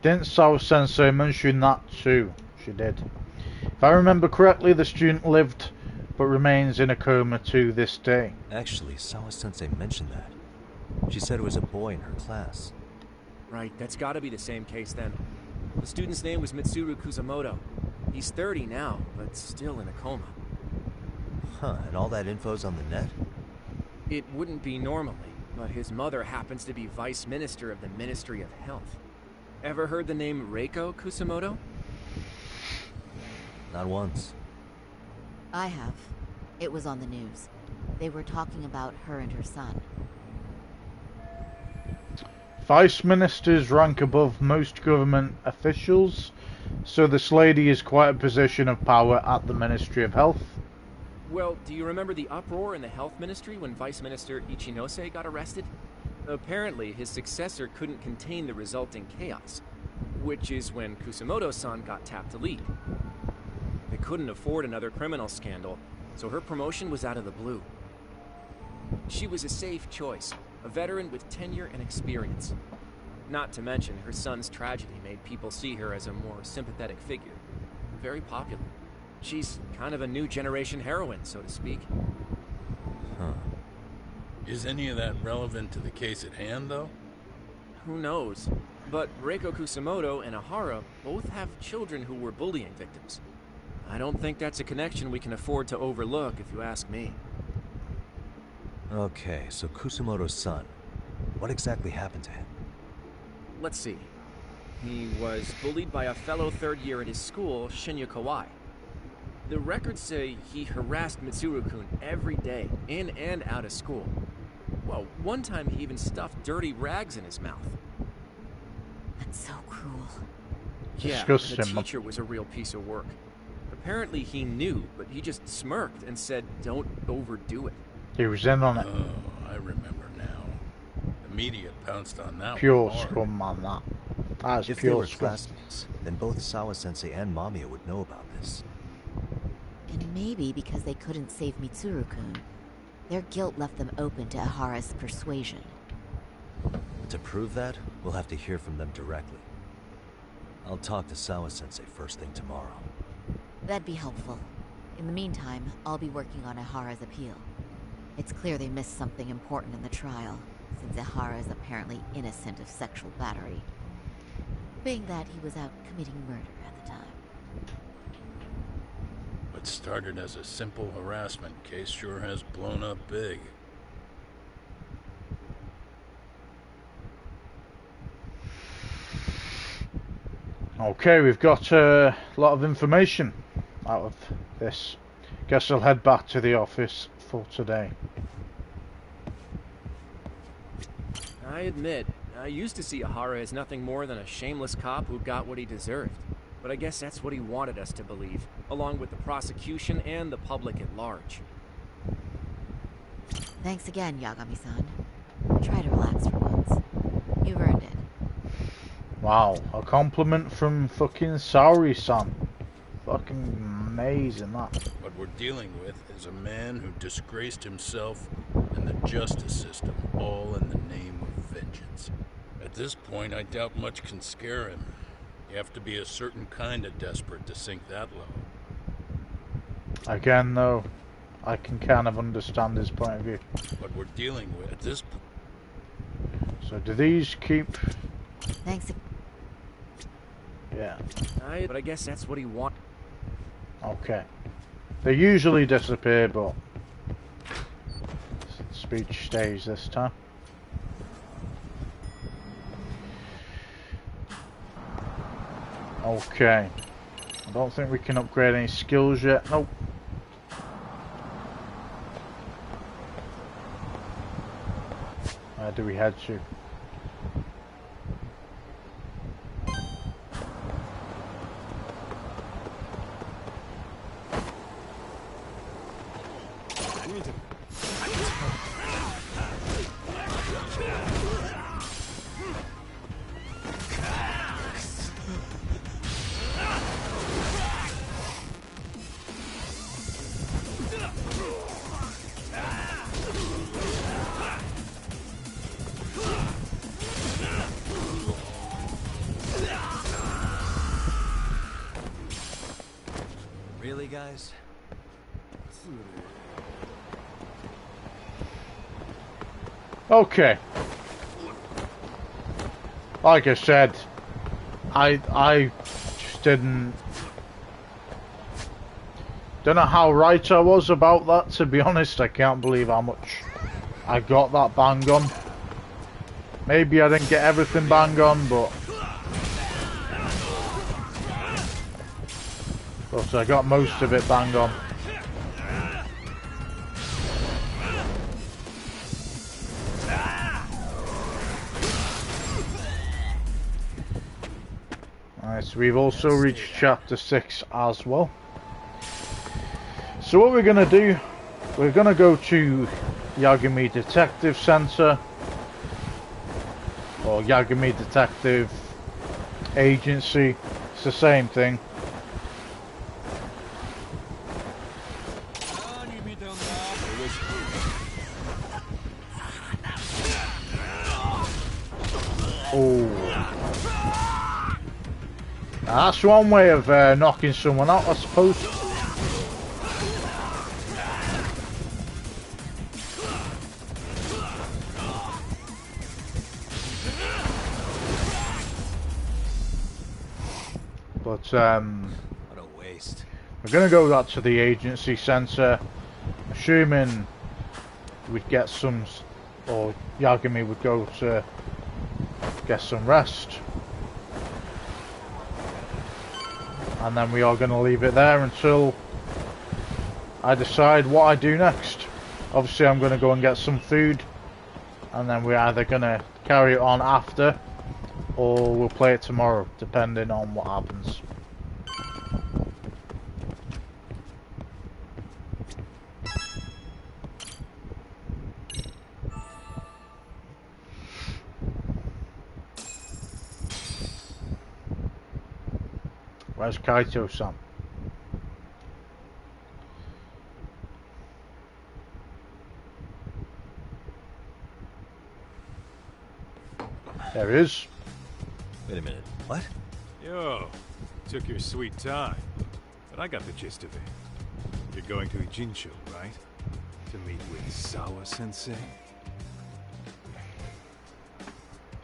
Didn't Sawa-sensei mention that too? She did. If I remember correctly, the student lived but remains in a coma to this day. Actually, Sawa-sensei mentioned that. She said it was a boy in her class. Right, that's gotta be the same case then. The student's name was Mitsuru Kusamoto. He's 30 now, but still in a coma. Huh, and all that info's on the net? It wouldn't be normally, but his mother happens to be Vice Minister of the Ministry of Health. Ever heard the name Reiko Kusamoto? Not once. I have. It was on the news. They were talking about her and her son. Vice ministers rank above most government officials, so this lady is quite a position of power at the Ministry of Health. Well, do you remember the uproar in the Health Ministry when Vice Minister Ichinose got arrested? Apparently, his successor couldn't contain the resulting chaos, which is when Kusamoto-san got tapped to lead. They couldn't afford another criminal scandal, so her promotion was out of the blue. She was a safe choice, a veteran with tenure and experience. Not to mention, her son's tragedy made people see her as a more sympathetic figure. Very popular. She's kind of a new generation heroine, so to speak. Huh. Is any of that relevant to the case at hand, though? Who knows? But Reiko Kusamoto and Ihara both have children who were bullying victims. I don't think that's a connection we can afford to overlook, if you ask me. Okay, so Kusamoto's son. What exactly happened to him? Let's see. He was bullied by a fellow third year at his school, Shinya Kawai. The records say he harassed Mitsuru-kun every day, in and out of school. Well, one time he even stuffed dirty rags in his mouth. That's so cruel. Yeah, the teacher was a real piece of work. Apparently he knew, but he just smirked and said, "Don't overdo it." He was in on it. Oh, I remember now. The media pounced on that Pure one hard. scum, man, that. That's If they pure were scum. classmates, then both Sawa-sensei and Mamiya would know about this. And maybe because they couldn't save Mitsuru-kun, their guilt left them open to Ihara's persuasion. To prove that, we'll have to hear from them directly. I'll talk to Sawa-sensei first thing tomorrow. That'd be helpful. In the meantime, I'll be working on Ihara's appeal. It's clear they missed something important in the trial, since Ihara is apparently innocent of sexual battery. Being that he was out committing murder at the time. What started as a simple harassment case sure has blown up big. Okay, we've got a lot of information out of this. Guess I'll head back to the office for today. I admit, I used to see Ahara as nothing more than a shameless cop who got what he deserved. But I guess that's what he wanted us to believe, along with the prosecution and the public at large. Thanks again, Yagami-san. Try to relax for once. You've earned it. Wow, a compliment from fucking Saori-san. Fucking amazing, that. What we're dealing with is a man who disgraced himself and the justice system, all in the name of vengeance. At this point, I doubt much can scare him. You have to be a certain kind of desperate to sink that low. Again, though, I can kind of understand his point of view. What we're dealing with at this point. So do these keep... Thanks. Yeah. But I guess that's what he wanted. Okay. They usually disappear, but speech stays this time. Okay. I don't think we can upgrade any skills yet. Nope. Where do we head to? Really, guys? Okay. Like I said, I just don't know how right I was about that, to be honest. I can't believe how much I got that bang on. Maybe I didn't get everything bang on, but I got most of it bang on. Alright, so we've also reached chapter 6 as well. So what we're going to do, we're going to go to Yagami Detective Center, or Yagami Detective Agency. It's the same thing. Oh, now that's one way of knocking someone out, I suppose. But what a waste. We're gonna go back to the agency center, assuming we'd get some, or Yagami would go to get some rest, and then we are going to leave it there until I decide what I do next. Obviously I'm going to go and get some food, and then we're either going to carry it on after, or we'll play it tomorrow, depending on what happens. Where's Kaito-san? There he is. Wait a minute. What? Yo, took your sweet time, but I got the gist of it. You're going to Ijincho, right? To meet with Sawa-sensei?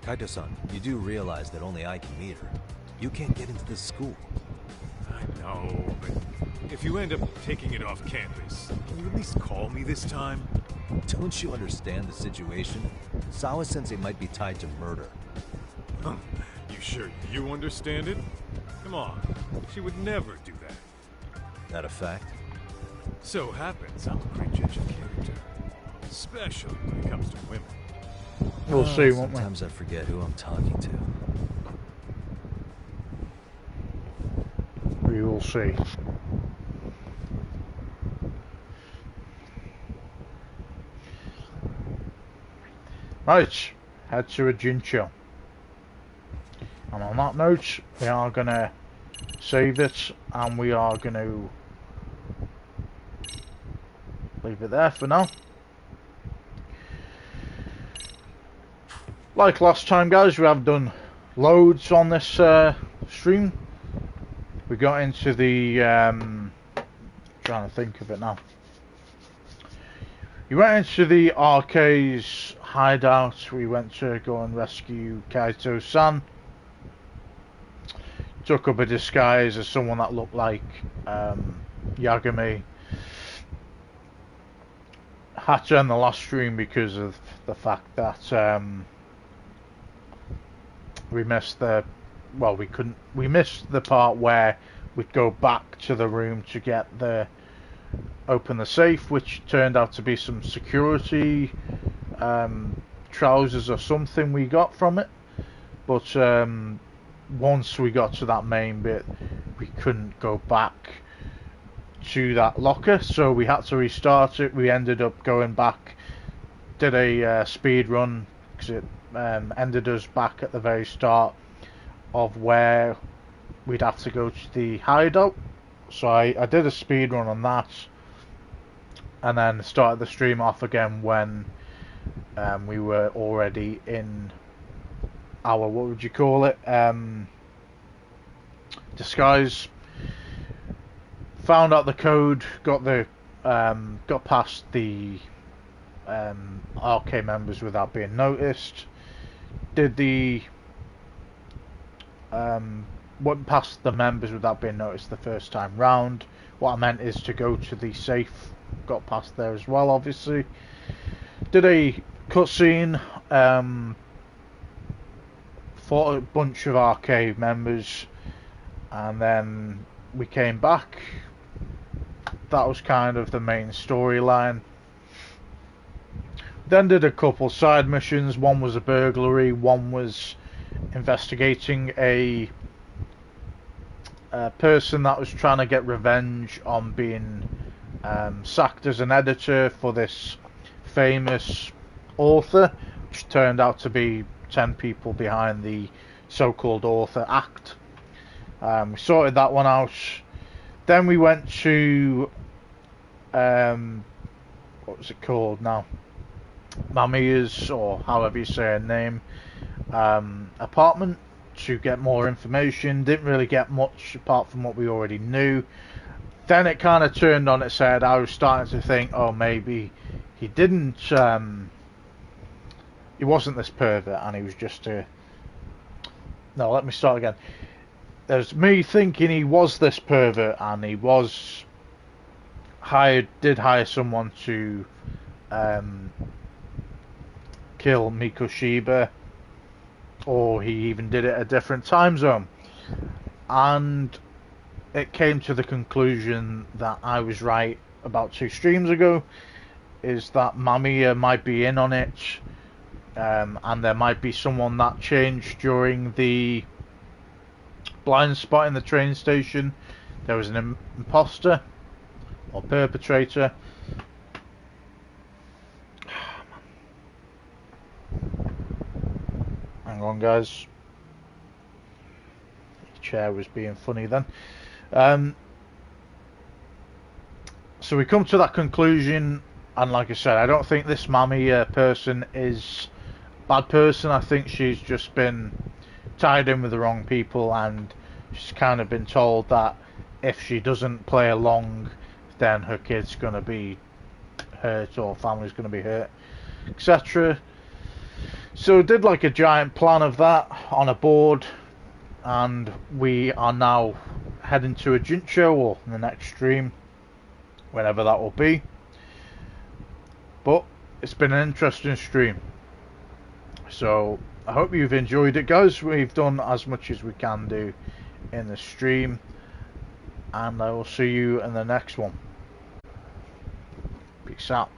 Kaito-san, you do realize that only I can meet her. You can't get into this school. I know, but if you end up taking it off campus, can you at least call me this time? Don't you understand the situation? Sawa-sensei might be tied to murder. Huh. You sure you understand it? Come on, she would never do that. That a fact? So happens I'm a great judge of character, especially when it comes to women. We'll see, won't we? Sometimes I forget who I'm talking to. We will see. Right, head to a Jincho. And on that note, we are going to save it, and we are going to leave it there for now. Like last time, guys, we have done loads on this stream. We got into the trying to think of it now. We went into the arcade's hideout. We went to go and rescue Kaito-san. Took up a disguise as someone that looked like Yagami. Had to end the last stream because of the fact that we missed the we missed the part where we'd go back to the room to get open the safe, which turned out to be some security trousers or something we got from it. But once we got to that main bit, we couldn't go back to that locker, so we had to restart it. We ended up going back, did a speed run, because it ended us back at the very start of where we'd have to go to the hideout. So I did a speed run on that, and then started the stream off again when we were already in our, what would you call it, disguise. Found out the code, got past the RK members without being noticed. Did the went past the members without being noticed the first time round. What I meant is to go to the safe. Got past there as well, obviously. Did a cutscene. Fought a bunch of arcade members, and then we came back. That was kind of the main storyline. Then did a couple side missions. One was a burglary. One was investigating a person that was trying to get revenge on being sacked as an editor for this famous author, which turned out to be 10 people behind the so-called author act. We sorted that one out. Then we went to what was it called now? Mamiya's, or however you say her name, apartment to get more information. Didn't really get much apart from what we already knew. Then it kind of turned on its head. I was starting to think, oh, maybe he didn't, he wasn't this pervert, and he was just a... No, let me start again. There's me thinking he was this pervert, and he was did hire someone to kill Mikoshiba, or he even did it a different time zone. And it came to the conclusion that I was right about 2 streams ago, is that Mamiya might be in on it, and there might be someone that changed during the blind spot in the train station. There was an imposter or perpetrator. Hang on, guys. The chair was being funny then. So we come to that conclusion, and like I said, I don't think this Mamiya person is a bad person. I think she's just been tied in with the wrong people, and she's kind of been told that if she doesn't play along, then her kid's going to be hurt, or family's going to be hurt, etc. So did like a giant plan of that on a board, and we are now heading to a Jincho, or in the next stream, whenever that will be. But it's been an interesting stream, so I hope you've enjoyed it, guys. We've done as much as we can do in the stream, and I will see you in the next one. Peace out.